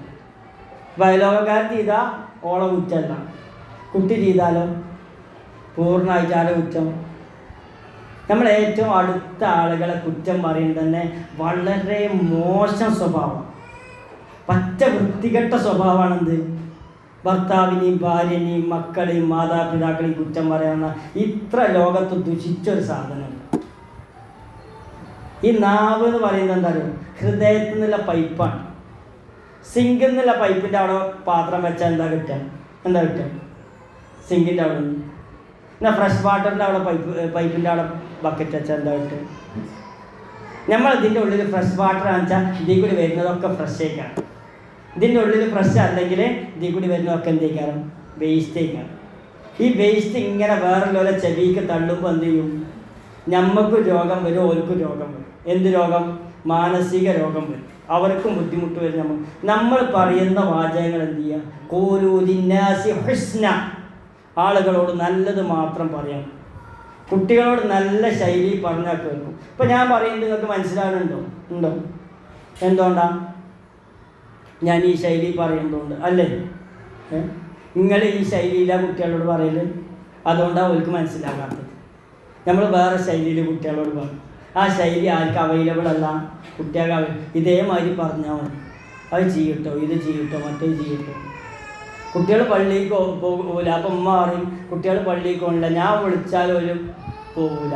അപ്പോൾ അയലോകക്കാരൻ ചെയ്താൽ ഓളെ കുറ്റമല്ല, കുട്ടി ചെയ്താലോ പൂർണ്ണമായിട്ട് ആരെ കുറ്റം? നമ്മൾ ഏറ്റവും അടുത്ത ആളുകളെ കുറ്റം പറയുന്നത് തന്നെ വളരെ മോശം സ്വഭാവം, പറ്റ വൃത്തികെട്ട സ്വഭാവമാണെന്ത്? ഭർത്താവിനെയും ഭാര്യനെയും മക്കളെയും മാതാപിതാക്കളെയും കുറ്റം പറയാവുന്ന ഇത്ര ലോകത്ത് ദുഷിച്ചൊരു സാധനമുണ്ട്. ഈ നാവ് എന്ന് പറയുന്നത് എന്താ പറയുക? ഹൃദയത്തിൽ നിന്നുള്ള പൈപ്പാണ്. സിങ്കിൽ നിന്നുള്ള പൈപ്പിൻ്റെ അവിടെ പാത്രം വെച്ചാൽ എന്താ കിട്ടുക? എന്താ കിട്ടുക? സിങ്കിൻ്റെ അവിടെ നിന്ന്. എന്നാൽ ഫ്രഷ് വാട്ടറിൻ്റെ അവിടെ പൈപ്പിൻ്റെ അവിടെ ബക്കറ്റ് വെച്ചാൽ എന്താ കിട്ടുക? നമ്മൾ ഇതിൻ്റെ ഉള്ളിൽ ഫ്രഷ് വാട്ടർ ആണെച്ചാൽ ഇതിൽ കൂടി വരുന്നതൊക്കെ ഫ്രഷേക്കാണ്. ഇതിൻ്റെ ഉള്ളിൽ ഫ്രഷ് അല്ലെങ്കിൽ ഇതിൽ കൂടി വരുന്നതൊക്കെ എന്തേക്കാരം? വേസ്റ്റേക്കാണ്. ഈ വേസ്റ്റ് ഇങ്ങനെ വേറെ ചെവിക്ക് തള്ളുമ്പോൾ എന്ത് ചെയ്യും? നമുക്കും രോഗം വരും, ഓർക്കും രോഗം വരും. എന്ത് രോഗം? മാനസിക രോഗം വരും. അവർക്കും ബുദ്ധിമുട്ട് വരും. നമ്മൾ പറയുന്ന വാചകങ്ങൾ എന്ത് ചെയ്യുക? ഖൂലൂ ലിന്നാസി ഹുസ്ന, ആളുകളോട് നല്ലത് മാത്രം പറയാം. കുട്ടികളോട് നല്ല ശൈലി പറഞ്ഞാൽ കേൾക്കും. ഇപ്പം ഞാൻ പറയുന്നത് നിങ്ങൾക്ക് മനസ്സിലാകുന്നുണ്ടോ? ഉണ്ടോ? എന്തുകൊണ്ടാണ് ഞാൻ ഈ ശൈലി പറയുന്നതുകൊണ്ട് അല്ലേ? നിങ്ങൾ ഈ ശൈലിയിലാണ് കുട്ടികളോട് പറയൽ, അതുകൊണ്ടാണ് അവർക്ക് മനസ്സിലാകാത്തത്. നമ്മൾ വേറെ ശൈലിയിൽ കുട്ടികളോട് പറയും. ആ ശൈലി ആർക്ക് അവൈലബിൾ അല്ല? കുട്ടികൾ ഇതേമാതിരി പറഞ്ഞാൽ മതി. അത് ചെയ്യട്ടോ, ഇത് ചെയ്യട്ടോ, മറ്റേത് ചെയ്യട്ടോ. കുട്ടികൾ പള്ളിക്ക് പോകില്ല. അപ്പം ഉമ്മ പറയും കുട്ടികൾ പള്ളിക്ക് പോകില്ല, ഞാൻ വിളിച്ചാലും ഒരു പോകില്ല,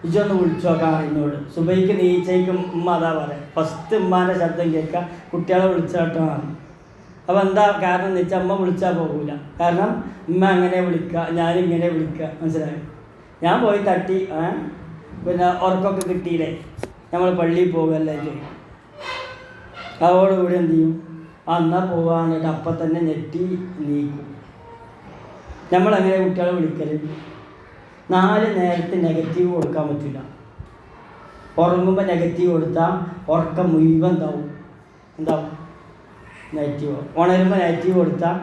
ഇജൊന്ന് വിളിച്ചു നോക്കാൻ അറിയുന്നോട്. സുബൈക്ക് നീച്ചയ്ക്കും ഉമ്മ അതാ പറയാം. ഫസ്റ്റ് ഉമ്മാൻ്റെ ശബ്ദം കേൾക്കുക, കുട്ടികളെ വിളിച്ചാട്ടാണ്. അപ്പോൾ എന്താ കാരണം എന്ന് വെച്ചാൽ അമ്മ വിളിച്ചാൽ പോകില്ല. കാരണം ഉമ്മ അങ്ങനെ വിളിക്കുക, ഞാനിങ്ങനെ വിളിക്കുക. മനസ്സിലായോ? ഞാൻ പോയി തട്ടി പിന്നെ ഉറക്കമൊക്കെ കിട്ടിയില്ലേ, നമ്മൾ പള്ളിയിൽ പോകുകയല്ലേ ചെയ്യും. അതോടുകൂടി എന്ത് ചെയ്യും? എന്നാൽ പോകാന്നിട്ട് അപ്പം തന്നെ ഞെട്ടി നീക്കും. നമ്മളെങ്ങനെ കുട്ടികളെ വിളിക്കൽ? 4 നേരത്തെ നെഗറ്റീവ് കൊടുക്കാൻ പറ്റില്ല. ഉറങ്ങുമ്പോൾ നെഗറ്റീവ് കൊടുത്താൽ ഉറക്കം മുഴുവൻ എന്താവും? നെഗറ്റീവ്. ഉണരുമ്പോൾ നെഗറ്റീവ് കൊടുത്താൽ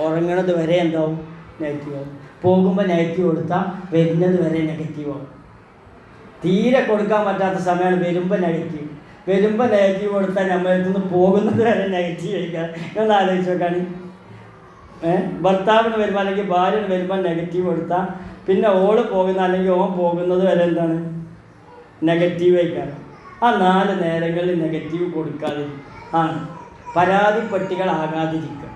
ഉറങ്ങണത് വരെ എന്താവും? നെഗറ്റീവ് ആവും. പോകുമ്പോൾ നെഗറ്റീവ് കൊടുത്താൽ വരുന്നത് വരെ നെഗറ്റീവ് ആവും. തീരെ കൊടുക്കാൻ പറ്റാത്ത സമയമാണ് വരുമ്പോൾ നെഗറ്റീവ്. വരുമ്പോൾ നെഗറ്റീവ് കൊടുത്താൽ നമ്മളടുത്ത് നിന്ന് പോകുന്നത് വരെ നെഗറ്റീവ് കഴിക്കാൻ. ഒന്ന് ആലോചിച്ച് നോക്കാണ്. ഭർത്താവിന് വരുമ്പോൾ അല്ലെങ്കിൽ ഭാര്യന് വരുമ്പോൾ നെഗറ്റീവ് കൊടുത്താൽ പിന്നെ ഓള് പോകുന്ന അല്ലെങ്കിൽ ഓൻ പോകുന്നത് വരെ എന്താണ്? നെഗറ്റീവ് കഴിക്കാൻ. ആ 4 നേരങ്ങളിൽ നെഗറ്റീവ് കൊടുക്കാതെ ആണ് പരാതിപ്പെട്ടികളാകാതിരിക്കുക.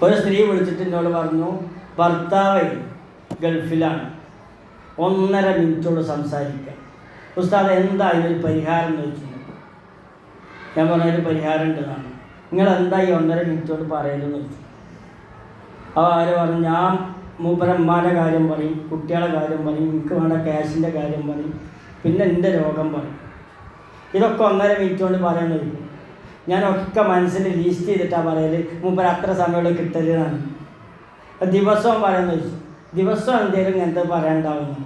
ഒരു സ്ത്രീ വിളിച്ചിട്ട് എന്നോട് പറഞ്ഞു, ഭർത്താവ് ഗൾഫിലാണ്, 1.5 മിനിറ്റോട് സംസാരിക്കുക. ഉസ്താദ് എന്താ അതിനൊരു പരിഹാരം എന്ന് വെച്ചു. ഞാൻ പറഞ്ഞൊരു പരിഹാരം ഉണ്ടെന്നാണ്. നിങ്ങൾ എന്താ ഈ 1.5 മിനിറ്റോട് പറയലെന്ന് വെച്ചു. അപ്പോൾ ആര് പറഞ്ഞു? ഞാൻ മൂപ്പരമ്മാൻ്റെ കാര്യം പറയും, കുട്ടികളുടെ കാര്യം പറയും, എനിക്ക് വേണ്ട ക്യാഷിൻ്റെ കാര്യം പറയും, പിന്നെ എൻ്റെ രോഗം പറയും. ഇതൊക്കെ 1.5 മിനിറ്റ് കൊണ്ട് പറയുന്നത്. ഞാനൊക്കെ മനസ്സിൽ ലിസ്റ്റ് ചെയ്തിട്ടാണ് പറയൽ. മൂപ്പർ അത്ര സമയമുള്ള കിട്ടലാണ്. ദിവസവും പറയുന്നത് ചോദിച്ചു, ദിവസം എന്തെങ്കിലും ഇങ്ങനത്തെ പറയാനുണ്ടാവുന്നു.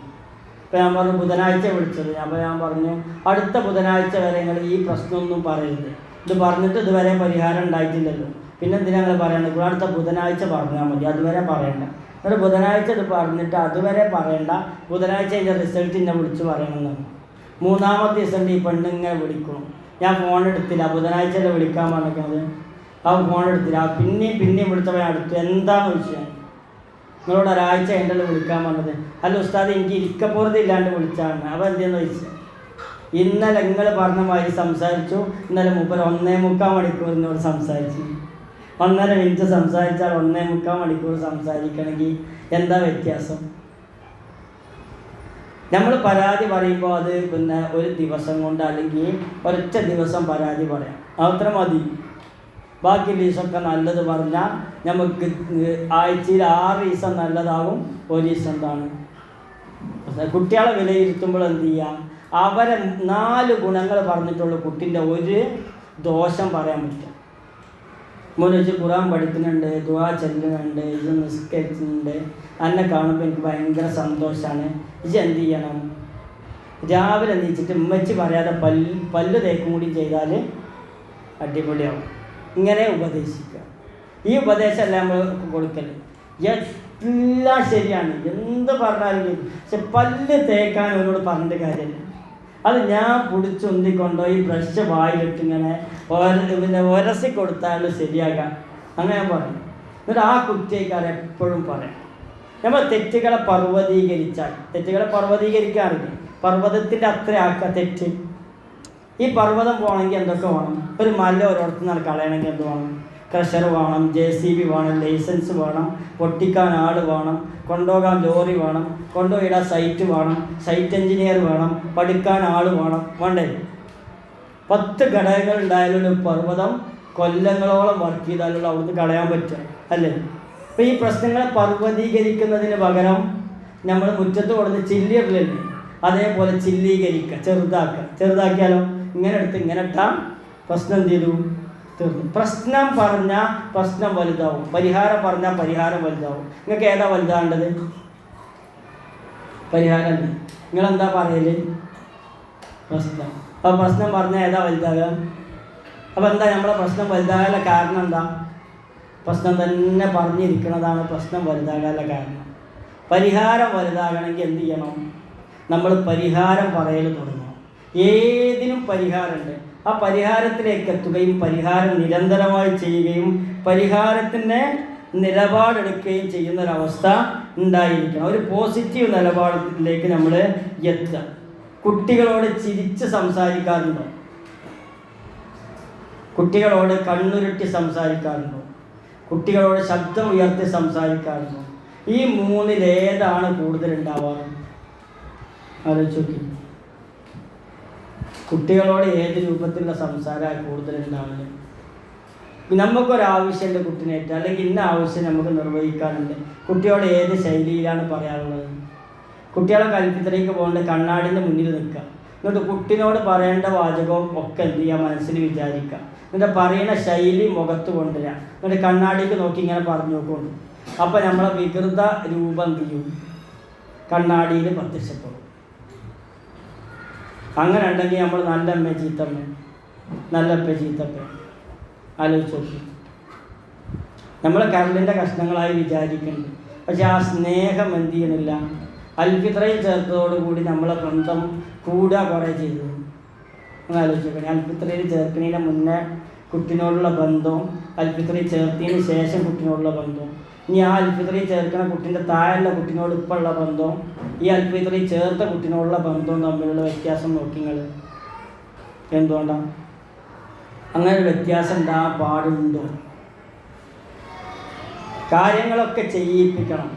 ഇപ്പോൾ ഞാൻ പറഞ്ഞു ബുധനാഴ്ച വിളിച്ചത്. അപ്പോൾ ഞാൻ പറഞ്ഞു അടുത്ത ബുധനാഴ്ച വരെ നിങ്ങൾ ഈ പ്രശ്നമൊന്നും പറയരുത്. ഇത് പറഞ്ഞിട്ട് ഇതുവരെ പരിഹാരം ഉണ്ടായിട്ടില്ലല്ലോ, പിന്നെ എന്തിനാ നിങ്ങൾ പറയണ്ടത്? ഇവിടെ അടുത്ത ബുധനാഴ്ച പറഞ്ഞാൽ മതി, അതുവരെ പറയണ്ട. എന്നിട്ട് ബുധനാഴ്ച ഇത് പറഞ്ഞിട്ട് അതുവരെ പറയണ്ട, ബുധനാഴ്ച അതിൻ്റെ റിസൾട്ട് എന്നെ വിളിച്ച് പറയണമെന്നാണ്. 3ാമത്തെ ദിവസം ഈ പെണ്ണിങ്ങനെ വിളിക്കണം. ഞാൻ ഫോൺ എടുത്തില്ല, ബുധനാഴ്ചയല്ലേ വിളിക്കാൻ പറഞ്ഞിരിക്കുന്നത്. ആ ഫോൺ എടുത്തില്ല. പിന്നെയും വിളിച്ചപ്പോൾ ഞാൻ എടുത്തു. എന്താണെന്ന് ചോദിച്ചാൽ നിങ്ങളോട് ഒരാഴ്ച കഴിഞ്ഞല്ലോ വിളിക്കാൻ പറഞ്ഞത്. അല്ല ഉസ്താദ് എനിക്ക് ഇരിക്കപ്പുറത്ത് ഇല്ലാണ്ട് വിളിച്ചാണ്. അപ്പോൾ എന്തെന്ന് ചോദിച്ചാൽ ഇന്നലെ നിങ്ങൾ പറഞ്ഞ മാതിരി സംസാരിച്ചു. ഇന്നലെ മൂപ്പർ 1.25 മണിക്കൂർ എന്നോട് സംസാരിച്ചു. 1.5 മിനിറ്റ് സംസാരിച്ചാൽ 1.25 മണിക്കൂർ സംസാരിക്കണമെങ്കിൽ എന്താ വ്യത്യാസം? നമ്മൾ പരാതി പറയുമ്പോൾ അത് പിന്നെ ഒരു ദിവസം കൊണ്ട് അല്ലെങ്കിൽ ഒരൊറ്റ ദിവസം പരാതി പറയാം, അത്ര മതി. ബാക്കി ദിവസമൊക്കെ നല്ലത് പറഞ്ഞാൽ നമുക്ക് ആഴ്ചയിൽ 6 ദിവസം നല്ലതാകും, 1 ദിവസം എന്താണ്. കുട്ടികളെ വിലയിരുത്തുമ്പോൾ എന്ത് ചെയ്യാം? അവരെ 4 ഗുണങ്ങൾ പറഞ്ഞിട്ടുള്ളൂ, കുട്ടീൻ്റെ ഒരു ദോഷം പറയാൻ പറ്റും. മോനൊഴിച്ച് ഖുർആൻ പഠിക്കുന്നുണ്ട്, ദുആ ചെല്ലുന്നുണ്ട്, ഇത് നിസ്കരിക്കുന്നുണ്ട്, എന്നെ കാണുമ്പോൾ എനിക്ക് ഭയങ്കര സന്തോഷമാണ്. ഇത് എന്ത് ചെയ്യണം? രാവിലെ എണീച്ചിട്ട് ഉമ്മച്ചി പറയാതെ പല്ല് തേക്കും കൂടി ചെയ്താൽ അടിപൊളിയാവും. ഇങ്ങനെ ഉപദേശിക്കുക. ഈ ഉപദേശമല്ല നമ്മൾ കൊടുക്കൽ. എല്ലാം ശരിയാണ്, എന്ത് പറഞ്ഞാലും. പക്ഷെ പല്ല് തേക്കാൻ അവനോട് പറഞ്ഞിട്ട് കാര്യമില്ല. അത് ഞാൻ പിടിച്ചൊന്തിക്കൊണ്ടോ ഈ ബ്രഷ് വായിലിട്ട് ഇങ്ങനെ പിന്നെ ഉരസി കൊടുത്താൽ ശരിയാകാം. അങ്ങനെ ഞാൻ പറയും. എന്നിട്ട് ആ കുറ്റിയേക്കാർ എപ്പോഴും പറയാം, നമ്മൾ തെറ്റുകളെ പർവ്വതീകരിക്കാറില്ല. പർവ്വതത്തിൻ്റെ അത്ര ആക്കുക തെറ്റ്. ഈ പർവ്വതം പോകണമെങ്കിൽ എന്തൊക്കെ വേണം? ഒരു മല ഒരിടത്തു നിന്ന് കളയണമെങ്കിൽ എന്ത് വേണം? ക്രഷർ വേണം, JCB വേണം, ലൈസൻസ് വേണം, പൊട്ടിക്കാൻ ആൾ വേണം, കൊണ്ടുപോകാൻ ലോറി വേണം, കൊണ്ടുപോയിടാൻ സൈറ്റ് വേണം, സൈറ്റ് എഞ്ചിനീയർ വേണം, പഠിക്കാൻ ആൾ വേണം, വേണ്ടേ? 10 ഘടകങ്ങൾ ഉണ്ടായാലും പർവ്വതം കൊല്ലങ്ങളോളം വർക്ക് ചെയ്താലുള്ള അവിടുന്ന് കളയാൻ പറ്റുക അല്ലേ? അപ്പോൾ ഈ പ്രശ്നങ്ങളെ പർവ്വതീകരിക്കുന്നതിന് പകരം നമ്മൾ മുറ്റത്ത് കൊടുത്ത് ചില്ലിയിടലല്ലേ, അതേപോലെ ചില്ലീകരിക്കുക, ചെറുതാക്കിയാലോ? ഇങ്ങനെ എടുത്ത് ഇങ്ങനെ ഇട്ടാൽ പ്രശ്നം എന്ത് ചെയ്തു? തീർന്നു. പ്രശ്നം പറഞ്ഞാൽ പ്രശ്നം വലുതാവും, പരിഹാരം പറഞ്ഞാൽ പരിഹാരം വലുതാവും. നിങ്ങൾക്ക് ഏതാ വലുതാവേണ്ടത്? പരിഹാരം. നിങ്ങളെന്താ പറയല്? പ്രശ്നം. അപ്പോൾ പ്രശ്നം പറഞ്ഞാൽ ഏതാ വലുതാകുക? അപ്പോൾ എന്താ നമ്മളെ പ്രശ്നം വലുതാകാനുള്ള കാരണം? എന്താ? പ്രശ്നം തന്നെ പറഞ്ഞിരിക്കുന്നതാണ് പ്രശ്നം വലുതാകാനുള്ള കാരണം. പരിഹാരം വലുതാകണമെങ്കിൽ എന്ത് ചെയ്യണം? നമ്മൾ പരിഹാരം പറയൽ തുടങ്ങണം. ഏതിനും പരിഹാരമുണ്ട്. ആ പരിഹാരത്തിലേക്ക് എത്തുകയും പരിഹാരം നിരന്തരമായി ചെയ്യുകയും പരിഹാരത്തിന് നിലപാടെടുക്കുകയും ചെയ്യുന്നൊരവസ്ഥ ഉണ്ടായിരിക്കണം. ഒരു പോസിറ്റീവ് നിലപാടിലേക്ക് നമ്മൾ എത്തുക. കുട്ടികളോട് ചിരിച്ച് സംസാരിക്കാറുണ്ടോ? കുട്ടികളോട് കണ്ണുരുട്ടി സംസാരിക്കാറുണ്ടോ? കുട്ടികളോട് ശബ്ദം ഉയർത്തി സംസാരിക്കാറുണ്ടോ? ഈ 3-ൽ ഏതാണ് കൂടുതൽ ഉണ്ടാവാറ്? ആലോചിച്ച് നോക്കി. കുട്ടികളോട് ഏത് രൂപത്തിലുള്ള സംസാരമാണ് കൂടുതലുണ്ടാവുന്നത്? നമുക്കൊരാവശ്യമുണ്ട് കുട്ടീനായിട്ട്, അല്ലെങ്കിൽ ഇന്ന ആവശ്യം നമുക്ക് നിർവഹിക്കാനുണ്ട്. കുട്ടിയോട് ഏത് ശൈലിയിലാണ് പറയാറുള്ളത്? കുട്ടികളെ കൽപ്പിത്തലേക്ക് പോകേണ്ട കണ്ണാടിൻ്റെ മുന്നിൽ നിൽക്കുക. എന്നിട്ട് കുട്ടീനോട് പറയേണ്ട വാചകവും ഒക്കെ എന്ത് ചെയ്യുക? മനസ്സിൽ വിചാരിക്കുക. എന്നിട്ട് പറയുന്ന ശൈലി മുഖത്ത് കൊണ്ടുവരിക. എന്നിട്ട് കണ്ണാടിക്ക് നോക്കി ഇങ്ങനെ പറഞ്ഞു നോക്കുന്നുണ്ട്. അപ്പോൾ നമ്മളെ വികൃത രൂപം എന്ത് ചെയ്യും? കണ്ണാടിയിൽ പ്രത്യക്ഷപ്പെടും. അങ്ങനെ ഉണ്ടെങ്കിൽ നമ്മൾ നല്ല അമ്മ ചീത്തമ്മ, നല്ല അപ്പ ചീത്തപ്പ. ആലോചിച്ച് നോക്കി. നമ്മൾ കരളിൻ്റെ കഷ്ണങ്ങളായി വിചാരിക്കുന്നുണ്ട്, പക്ഷെ ആ സ്നേഹം എന്ത് ചെയ്യണില്ല? അൽഫിത്രയിൽ ചേർത്തതോടുകൂടി നമ്മളെ ബന്ധം കൂടുക കുറേ ചെയ്തു. ഒന്ന് ആലോചിച്ചോക്കണേ. അൽഫിത്രയിൽ ചേർക്കുന്നതിന് മുന്നേ കുട്ടിനോടുള്ള ബന്ധവും അൽഫിത്രയിൽ ചേർത്തതിന് ശേഷം കുട്ടിനോടുള്ള ബന്ധവും, ഇനി ആ അൽഫിത്രയിൽ ചേർക്കുന്ന കുട്ടീൻ്റെ താഴെയുള്ള കുട്ടിനോട് ഇപ്പോൾ ഉള്ള ബന്ധവും ഈ അൽഫിത്രയിൽ ചേർത്ത കുട്ടിനോടുള്ള ബന്ധവും തമ്മിലുള്ള വ്യത്യാസം നോക്കി നിങ്ങൾ. എന്തുകൊണ്ടാണ് അങ്ങനെ ഒരു വ്യത്യാസം ഉണ്ടാകാൻ പാടുണ്ടോ? കാര്യങ്ങളൊക്കെ ചെയ്യിപ്പിക്കണം,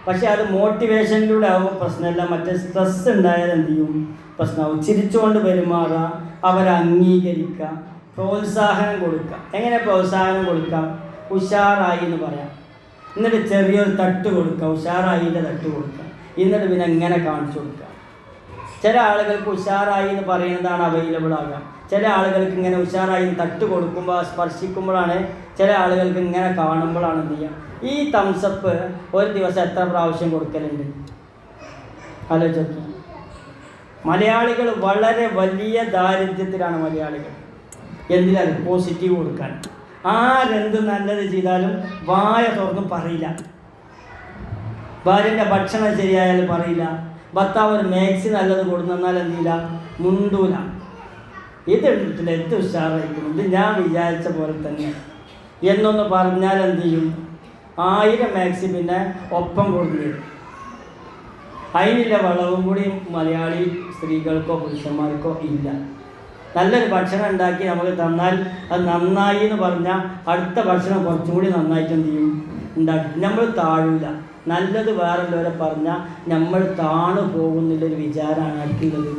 പക്ഷെ അത് മോട്ടിവേഷനിലൂടെ ആകുമ്പോൾ പ്രശ്നമില്ല. മറ്റേ സ്ട്രെസ് ഉണ്ടായാൽ എന്ത് ചെയ്യും? പ്രശ്നമാവും. ചിരിച്ചുകൊണ്ട് പെരുമാറുക, അവരെ അംഗീകരിക്കുക, പ്രോത്സാഹനം കൊടുക്കുക. എങ്ങനെ പ്രോത്സാഹനം കൊടുക്കാം? ഉഷാറായി എന്ന് പറയാം, എന്നിട്ട് ചെറിയൊരു തട്ട് കൊടുക്കുക, ഉഷാറായിൻ്റെ തട്ട് കൊടുക്കുക, എന്നിട്ട് പിന്നെ എങ്ങനെ കാണിച്ചു കൊടുക്കുക. ചില ആളുകൾക്ക് ഉഷാറായി എന്ന് പറയുന്നതാണ് അവൈലബിൾ ആകുക. ചില ആളുകൾക്ക് ഇങ്ങനെ ഉഷാറായി തട്ട് കൊടുക്കുമ്പോൾ സ്പർശിക്കുമ്പോഴാണ്, ചില ആളുകൾക്ക് ഇങ്ങനെ കാണുമ്പോഴാണ് എന്ത് ചെയ്യുക. ഈ തംസപ്പ് ഒരു ദിവസം എത്ര പ്രാവശ്യം കൊടുക്കലുണ്ട് ആലോചിച്ചു. മലയാളികൾ വളരെ വലിയ ദാരിദ്ര്യത്തിലാണ് മലയാളികൾ. എന്തിനാണ്? പോസിറ്റീവ് കൊടുക്കാൻ. ആരെന്ത് നല്ലത് ചെയ്താലും വായ തുറന്നും പറയില്ല. ഭാര്യൻ്റെ ഭക്ഷണം ശരിയായാലും പറയില്ല. ഭർത്താവ് ഒരു മാക്സി നല്ലത് കൊടുന്നാൽ എന്ത് ചെയ്യില്ല, മുണ്ടൂല. ഇതെടുത്തില്ല, എന്ത് ഉഷാറായിരിക്കും, ഇത് ഞാൻ വിചാരിച്ച പോലെ തന്നെ എന്നൊന്ന് പറഞ്ഞാൽ എന്ത് ചെയ്യും, 1000 മാക്സി പിന്നെ ഒപ്പം കൊടുത്തു. അതിനുള്ള വളവും കൂടി മലയാളി സ്ത്രീകൾക്കോ പുരുഷന്മാർക്കോ ഇല്ല. നല്ലൊരു ഭക്ഷണം ഉണ്ടാക്കി നമുക്ക് തന്നാൽ അത് നന്നായി എന്ന് പറഞ്ഞാൽ അടുത്ത ഭക്ഷണം കുറച്ചും കൂടി നന്നായിട്ട് എന്ത് ചെയ്യും, ഉണ്ടാക്കി. നമ്മൾ താഴില്ല. നല്ലത് വേറെല്ലാവരെ പറഞ്ഞാൽ നമ്മൾ താണു പോകുന്നില്ലൊരു വിചാരമാണ് ആർക്കുള്ളത്,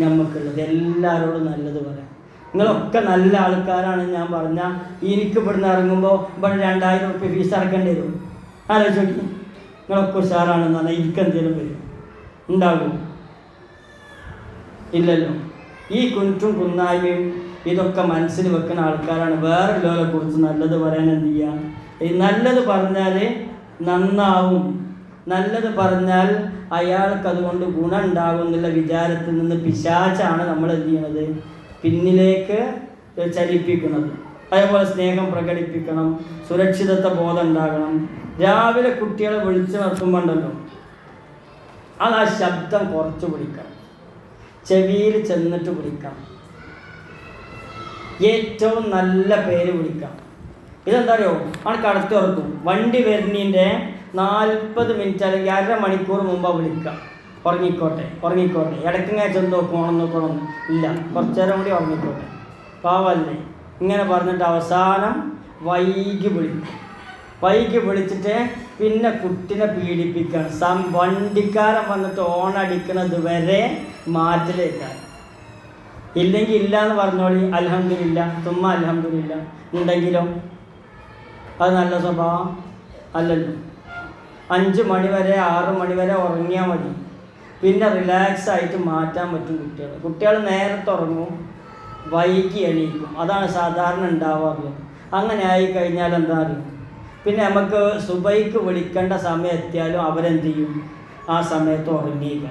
നമുക്കുള്ളത്. എല്ലാവരോടും നല്ലത് പറയാം. നിങ്ങളൊക്കെ നല്ല ആൾക്കാരാണ് ഞാൻ പറഞ്ഞാൽ എനിക്ക് ഇവിടുന്ന് ഇറങ്ങുമ്പോൾ ഇവിടെ 2000 റുപ്യ ഫീസ് അടക്കേണ്ടി വരും. ആലോചിച്ച് നോക്കി. നിങ്ങളൊക്കെ ഉഷാറാണെന്ന് പറഞ്ഞാൽ എനിക്കെന്തെങ്കിലും വരും, ഉണ്ടാകും? ഇല്ലല്ലോ. ഈ കുറ്റും കുന്നായ്മയും ഇതൊക്കെ മനസ്സിൽ വെക്കുന്ന ആൾക്കാരാണ് വേറെ ലോകത്തെ കുറിച്ച് നല്ലത് പറയാൻ എന്ത് ചെയ്യുക. ഈ നല്ലത് പറഞ്ഞാൽ നന്നാവും, നല്ലത് പറഞ്ഞാൽ അയാൾക്ക് അതുകൊണ്ട് ഗുണം ഉണ്ടാകും എന്നുള്ള വിചാരത്തിൽ നിന്ന് പിശാചാണ് നമ്മൾ എന്ത് ചെയ്യണത്, പിന്നിലേക്ക് ചലിപ്പിക്കുന്നത്. അതേപോലെ സ്നേഹം പ്രകടിപ്പിക്കണം, സുരക്ഷിതത്വ ബോധം ഉണ്ടാകണം. രാവിലെ കുട്ടികളെ വിളിച്ചു നിർത്തുമ്പോണ്ടല്ലോ, അത് ആ ശബ്ദം കുറച്ച് വിളിക്കണം, ചെവിയിൽ ചെന്നിട്ട് വിളിക്കണം, ഏറ്റവും നല്ല പേര് വിളിക്കാം. ഇതെന്താ അറിയോ, ആണ് കടത്തി ഉറക്കും. വണ്ടി വരുന്നതിൻ്റെ 40 മിനിറ്റ് അല്ലെങ്കിൽ 1/2 മണിക്കൂർ മുമ്പാണ് വിളിക്കാം. ഉറങ്ങിക്കോട്ടെ ഉറങ്ങിക്കോട്ടെ, ഇടയ്ക്കിങ്ങനെ ചെന്ന് നോക്കണം നോക്കണം, ഇല്ല കുറച്ചു നേരം കൂടി ഉറങ്ങിക്കോട്ടെ, പാവല്ലേ, ഇങ്ങനെ പറഞ്ഞിട്ട് അവസാനം വൈകി വിളിക്കും. വൈകി വിളിച്ചിട്ട് പിന്നെ കുട്ടിനെ പീഡിപ്പിക്കണം. വണ്ടിക്കാരൻ വന്നിട്ട് ഓണടിക്കുന്നത് വരെ മാറ്റിലേക്കാണ്. ഇല്ലെങ്കിൽ ഇല്ല എന്ന് പറഞ്ഞോളി, അൽഹംദുലില്ലാ, തുമ്മ അൽഹംദുലില്ലാ. ഉണ്ടെങ്കിലോ അത് നല്ല സ്വഭാവം അല്ലല്ലോ. 5 മണി വരെ 6 മണി വരെ ഉറങ്ങിയാൽ മതി, പിന്നെ റിലാക്സ് ആയിട്ട് മാറ്റാൻ പറ്റും കുട്ടികൾ. കുട്ടികൾ നേരത്തെ ഉറങ്ങും, വൈകി എണീക്കും. അതാണ് സാധാരണ ഉണ്ടാവാറുള്ളത്. അങ്ങനെ ആയിക്കഴിഞ്ഞാൽ എന്താ അറിയും, പിന്നെ നമുക്ക് സുബൈക്ക് വിളിക്കേണ്ട സമയം എത്തിയാലും അവരെന്ത് ചെയ്യും, ആ സമയത്ത് ഉറങ്ങിയില്ല.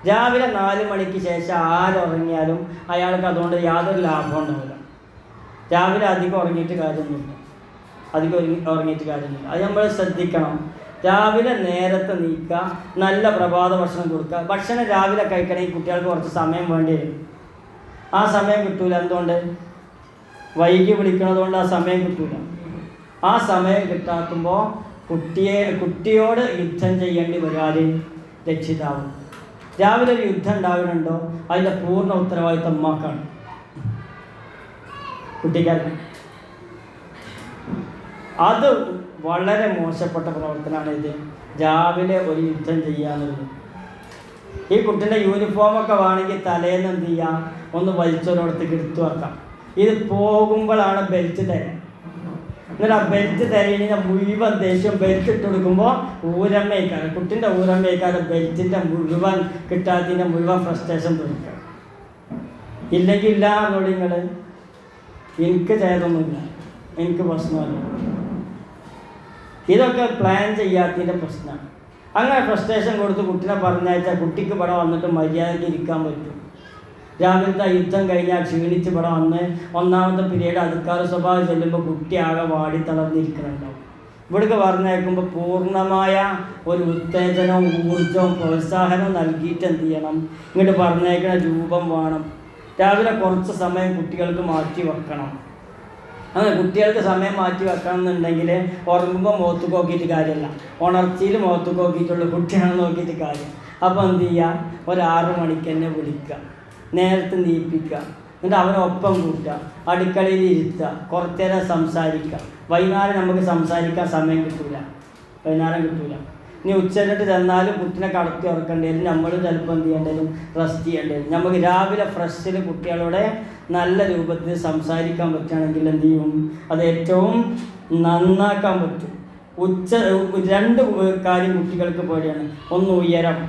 രാവിലെ 4 മണിക്ക് ശേഷം ആരുറങ്ങിയാലും അയാൾക്ക് അതുകൊണ്ട് യാതൊരു ലാഭം ഉണ്ടാവില്ല. രാവിലെ അധികം ഉറങ്ങിയിട്ട് കാര്യമൊന്നുമില്ല, ഉറങ്ങിയിട്ട് കാര്യമൊന്നുമില്ല. അത് നമ്മൾ ശ്രദ്ധിക്കണം. രാവിലെ നേരത്തെ നീക്കുക, നല്ല പ്രഭാത ഭക്ഷണം കൊടുക്കുക. ഭക്ഷണം രാവിലെ കഴിക്കണമെങ്കിൽ കുട്ടികൾക്ക് കുറച്ച് സമയം വേണ്ടി വരും. ആ സമയം കിട്ടൂല. എന്തുകൊണ്ട്? വൈകി വിളിക്കണതുകൊണ്ട് ആ സമയം കിട്ടൂല. ആ സമയം കിട്ടാക്കുമ്പോൾ കുട്ടിയോട് യുദ്ധം ചെയ്യേണ്ടി വരാതെ രക്ഷിതാവും. രാവിലെ ഒരു യുദ്ധം ഉണ്ടാകുന്നുണ്ടോ, അതിൻ്റെ പൂർണ്ണ ഉത്തരവാദിത്തം ഉമ്മാക്കാണ്, കുട്ടിക്കാർക്ക്. അത് വളരെ മോശപ്പെട്ട പ്രവർത്തനമാണ്. ഇത് രാവിലെ ഒരു യുദ്ധം ചെയ്യാന്നുള്ളത്. ഈ കുട്ടീൻ്റെ യൂണിഫോമൊക്കെ വേണമെങ്കിൽ തലേന്ന് എന്ത് ചെയ്യാം, ഒന്ന് വലിച്ചൊരിടത്തേക്ക് എടുത്തു വെക്കാം. ഇത് പോകുമ്പോഴാണ് ബെൽറ്റ് തരാം. എന്നിട്ട് ആ ബെൽറ്റ് തരയിന് മുഴുവൻ ദേഷ്യം ബെൽറ്റ് ഇട്ട് കൊടുക്കുമ്പോൾ ഊരമ്മയ്ക്കാറ്, കുട്ടീൻ്റെ ഊരമ്മയ്ക്കാറ് ബെൽറ്റിൻ്റെ മുഴുവൻ കിട്ടാത്തതിൻ്റെ മുഴുവൻ ഫ്രസ്ട്രേഷൻ തീർക്കുക. ഇല്ലെങ്കിൽ ഇല്ല എന്നോട് നിങ്ങൾ, എനിക്ക് ചെയ്തൊന്നുമില്ല, എനിക്ക് പ്രശ്നമല്ല. ഇതൊക്കെ പ്ലാൻ ചെയ്യാത്തതിൻ്റെ പ്രശ്നമാണ്. അങ്ങനെ ഫ്രസ്ട്രേഷൻ കൊടുത്ത് കുട്ടീനെ പറഞ്ഞയച്ചാൽ കുട്ടിക്ക് ഇവിടെ വന്നിട്ട് മര്യാദയ്ക്ക് ഇരിക്കാൻ പറ്റും. രാവിലത്തെ യുദ്ധം കഴിഞ്ഞാൽ ക്ഷീണിച്ച് ഇവിടെ വന്ന് 1ാമത്തെ പീരീഡ് അധികാര സ്വഭാവം ചെല്ലുമ്പോൾ കുട്ടി ആകെ വാടി തളർന്നിരിക്കുന്നുണ്ടാവും. ഇവിടേക്ക് പറഞ്ഞേക്കുമ്പോൾ പൂർണ്ണമായ ഒരു ഉത്തേജനവും ഊർജവും പ്രോത്സാഹനവും നൽകിയിട്ട് എന്ത് ചെയ്യണം, ഇങ്ങോട്ട് പറഞ്ഞേക്കുന്ന രൂപം വേണം. രാവിലെ കുറച്ച് സമയം കുട്ടികൾക്ക് മാറ്റി വെക്കണം. അങ്ങനെ കുട്ടികൾക്ക് സമയം മാറ്റി വെക്കണം എന്നുണ്ടെങ്കിൽ ഉറങ്ങുമ്പോൾ മുഖത്ത് നോക്കിയിട്ട് കാര്യമല്ല, ഉണർച്ചയിൽ മുഖത്ത് നോക്കിയിട്ടുള്ള കുട്ടിയാണെന്ന് നോക്കിയിട്ട് കാര്യം. അപ്പോൾ എന്ത് ചെയ്യുക, ഒരു 6 മണിക്ക് തന്നെ വിളിക്കുക, നേരത്തെ നീപ്പിക്കുക, എന്നിട്ട് അവനൊപ്പം കൂട്ടുക, അടുക്കളയിൽ ഇരുത്തുക, കുറച്ച് നേരം സംസാരിക്കുക. വൈകുന്നേരം നമുക്ക് സംസാരിക്കാൻ സമയം കിട്ടില്ല, വൈകുന്നേരം കിട്ടില്ല. ഇനി ഉച്ചരിട്ട് ചെന്നാലും കുട്ടിനെ കടത്തി ഉറക്കേണ്ടി വരും. നമ്മൾ ചിലപ്പോൾ എന്ത് ചെയ്യേണ്ടി വരും, റെസ്റ്റ് ചെയ്യേണ്ടി വരും. നമുക്ക് രാവിലെ ഫ്രഷിൽ കുട്ടികളോടെ നല്ല രൂപത്തിൽ സംസാരിക്കാൻ പറ്റുകയാണെങ്കിൽ എന്ത് ചെയ്യും, അത് ഏറ്റവും നന്നാക്കാൻ പറ്റും. 2 കാര്യം കുട്ടികൾക്ക് പേടിയാണ്. ഒന്ന് ഉയരം,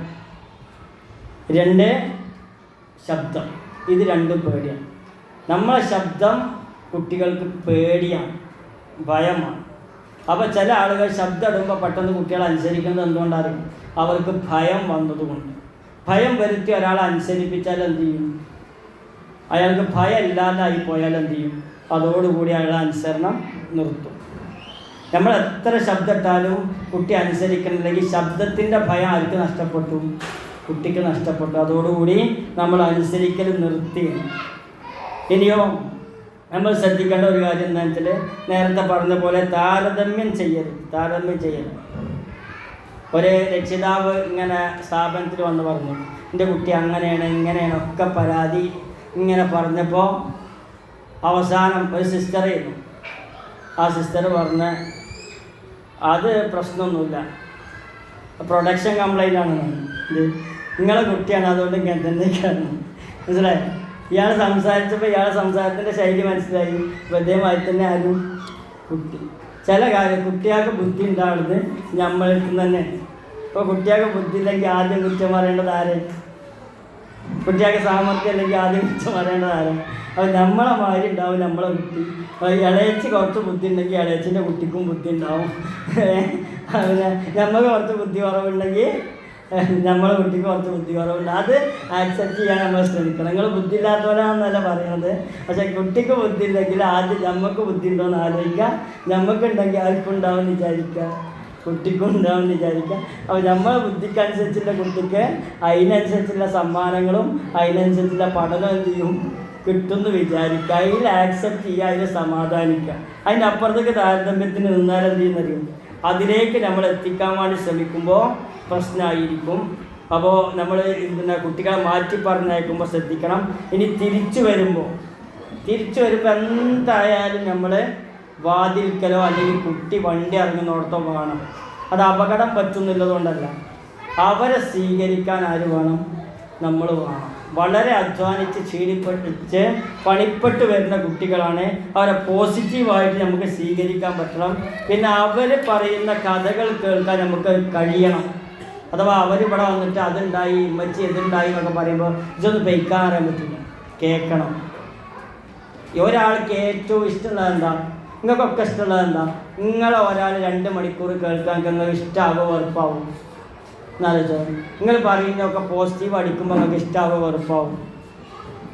2 ശബ്ദം. ഇത് രണ്ടും പേടിയാണ്. നമ്മളെ ശബ്ദം കുട്ടികൾക്ക് പേടിയാണ്, ഭയമാണ്. അപ്പോൾ ചില ആളുകൾ ശബ്ദം ഇടുമ്പോൾ പെട്ടെന്ന് കുട്ടികളെ അനുസരിക്കുന്നത് എന്തുകൊണ്ടറിയും? അവർക്ക് ഭയം വന്നതുകൊണ്ട്. ഭയം വരുത്തി ഒരാളെ അനുസരിപ്പിച്ചാൽ എന്ത് ചെയ്യും? അയാൾക്ക് ഭയം ഇല്ലാതായി പോയാൽ എന്ത് ചെയ്യും? അതോടുകൂടി അയാളെ അനുസരണം നിർത്തും. നമ്മൾ എത്ര ശബ്ദം ഇട്ടാലും കുട്ടി അനുസരിക്കണമെങ്കിൽ ശബ്ദത്തിൻ്റെ ഭയം ആർക്ക് നഷ്ടപ്പെട്ടു? കുട്ടിക്ക് നഷ്ടപ്പെട്ടു. അതോടുകൂടി നമ്മൾ അനുസരിക്കൽ നിർത്തി. ഇനിയോ നമ്മൾ ശ്രദ്ധിക്കേണ്ട ഒരു കാര്യം എന്താണെന്ന് വെച്ചാൽ, നേരത്തെ പറഞ്ഞ പോലെ താരതമ്യം ചെയ്യരുത്. ഒരു രക്ഷിതാവ് ഇങ്ങനെ സ്ഥാപനത്തിൽ വന്ന് പറഞ്ഞു, എൻ്റെ കുട്ടി അങ്ങനെയാണ് ഇങ്ങനെയാണ് ഒക്കെ പരാതി ഇങ്ങനെ പറഞ്ഞപ്പോൾ അവസാനം ഒരു സിസ്റ്ററായിരുന്നു. ആ സിസ്റ്റർ പറഞ്ഞ് അത് പ്രശ്നമൊന്നുമില്ല, പ്രൊഡക്ഷൻ കംപ്ലൈൻ്റ് ആണ്, ഇത് നിങ്ങളെ കുട്ടിയാണ്, അതുകൊണ്ട് ഇങ്ങനെ തന്നെയൊക്കെയാണ്. മനസ്സിലായി? ഇയാൾ സംസാരിച്ചപ്പോൾ ഇയാളെ സംസാരത്തിൻ്റെ ശൈലി മനസ്സിലായി. ഹൃദയമായി തന്നെ ആരും കുട്ടി ചില കാര്യം കുട്ടികൾക്ക് ബുദ്ധി ഉണ്ടാവുന്നത് നമ്മൾക്ക് തന്നെ. ഇപ്പോൾ കുട്ടികൾക്ക് ബുദ്ധി ഇല്ലെങ്കിൽ ആദ്യം കുറ്റം പറയേണ്ടത് ആരെ? കുട്ടികൾക്ക് സാമർത്ഥ്യം അല്ലെങ്കിൽ ആദ്യം കുറ്റം പറയേണ്ടത് ആരെ? അപ്പോൾ നമ്മളെ മാതിരി ഉണ്ടാവും നമ്മളെ കുട്ടി. ഇളയച്ചി കുറച്ച് ബുദ്ധി ഉണ്ടെങ്കിൽ ഇളയച്ചിൻ്റെ കുട്ടിക്കും ബുദ്ധി ഉണ്ടാവും. നമുക്ക് കുറച്ച് ബുദ്ധി കുറവുണ്ടെങ്കിൽ നമ്മളെ കുട്ടിക്ക് കുറച്ച് ബുദ്ധി കുറവുണ്ട്. അത് ആക്സെപ്റ്റ് ചെയ്യാൻ നമ്മൾ ശ്രമിക്കണം. നിങ്ങൾ ബുദ്ധി ഇല്ലാത്തവരാണെന്നല്ല പറയുന്നത്, പക്ഷേ കുട്ടിക്ക് ബുദ്ധി ഇല്ലെങ്കിൽ ആദ്യം നമുക്ക് ബുദ്ധി ഉണ്ടോ എന്ന് ആലോചിക്കുക. നമുക്കുണ്ടെങ്കിൽ ആർക്കും ഉണ്ടാവുമെന്ന് വിചാരിക്കുക, കുട്ടിക്കും ഉണ്ടാവുമെന്ന് വിചാരിക്കുക. അപ്പോൾ നമ്മളെ ബുദ്ധിക്കനുസരിച്ചുള്ള കുട്ടിക്ക് അതിനനുസരിച്ചുള്ള സമ്മാനങ്ങളും അതിനനുസരിച്ചുള്ള പഠനം എന്ത് ചെയ്യും? കിട്ടുമെന്ന് വിചാരിക്കുക. അതിൽ ആക്സെപ്റ്റ് ചെയ്യുക, അതിൽ സമാധാനിക്കുക. അതിൻ്റെ അപ്പുറത്തേക്ക് താരതമ്യത്തിന് നിന്നാൽ എന്ത് ചെയ്യുന്നറിയും? അതിലേക്ക് നമ്മൾ എത്തിക്കാൻ വേണ്ടി ശ്രമിക്കുമ്പോൾ പ്രശ്നമായിരിക്കും. അപ്പോൾ നമ്മൾ കുട്ടികളെ മാറ്റി പറഞ്ഞയക്കുമ്പോൾ ശ്രദ്ധിക്കണം. ഇനി തിരിച്ചു വരുമ്പോൾ എന്തായാലും നമ്മൾ വാതിൽക്കലോ അല്ലെങ്കിൽ കുട്ടി വണ്ടി ഇറങ്ങുന്നിടത്തോ വേണം. അത് അപകടം പറ്റുന്നില്ലതുകൊണ്ടല്ല, അവരെ സ്വീകരിക്കാൻ ആര് വേണം? നമ്മൾ വേണം. വളരെ അധ്വാനിച്ച് ക്ഷീണിപ്പിച്ച് പണിപ്പെട്ട് വരുന്ന കുട്ടികളാണ്. അവരെ പോസിറ്റീവായിട്ട് നമുക്ക് സ്വീകരിക്കാൻ പറ്റണം. പിന്നെ അവർ പറയുന്ന കഥകൾ കേൾക്കാൻ നമുക്ക് കഴിയണം. അഥവാ അവരിവിടെ വന്നിട്ട് അതുണ്ടായി ഇമ്മച്ചി ഇതുണ്ടായി എന്നൊക്കെ പറയുമ്പോൾ ഇതൊന്നും പെയ്ക്കാൻ അറിയാൻ പറ്റില്ല, കേൾക്കണം. ഒരാൾക്ക് ഏറ്റവും ഇഷ്ടമുള്ളത് എന്താ? നിങ്ങൾക്കൊക്കെ ഇഷ്ടമുള്ളത് എന്താ? നിങ്ങളെ ഒരാൾ 2 മണിക്കൂർ കേൾക്കാൻ നിങ്ങൾക്ക് ഇഷ്ടമാകോ വെറുപ്പാവും? എന്നാലോചിച്ചോ. നിങ്ങൾ പറയുന്നതൊക്കെ പോസിറ്റീവ് അടിക്കുമ്പോൾ നിങ്ങൾക്ക് ഇഷ്ടമാകോ വെറുപ്പാവും?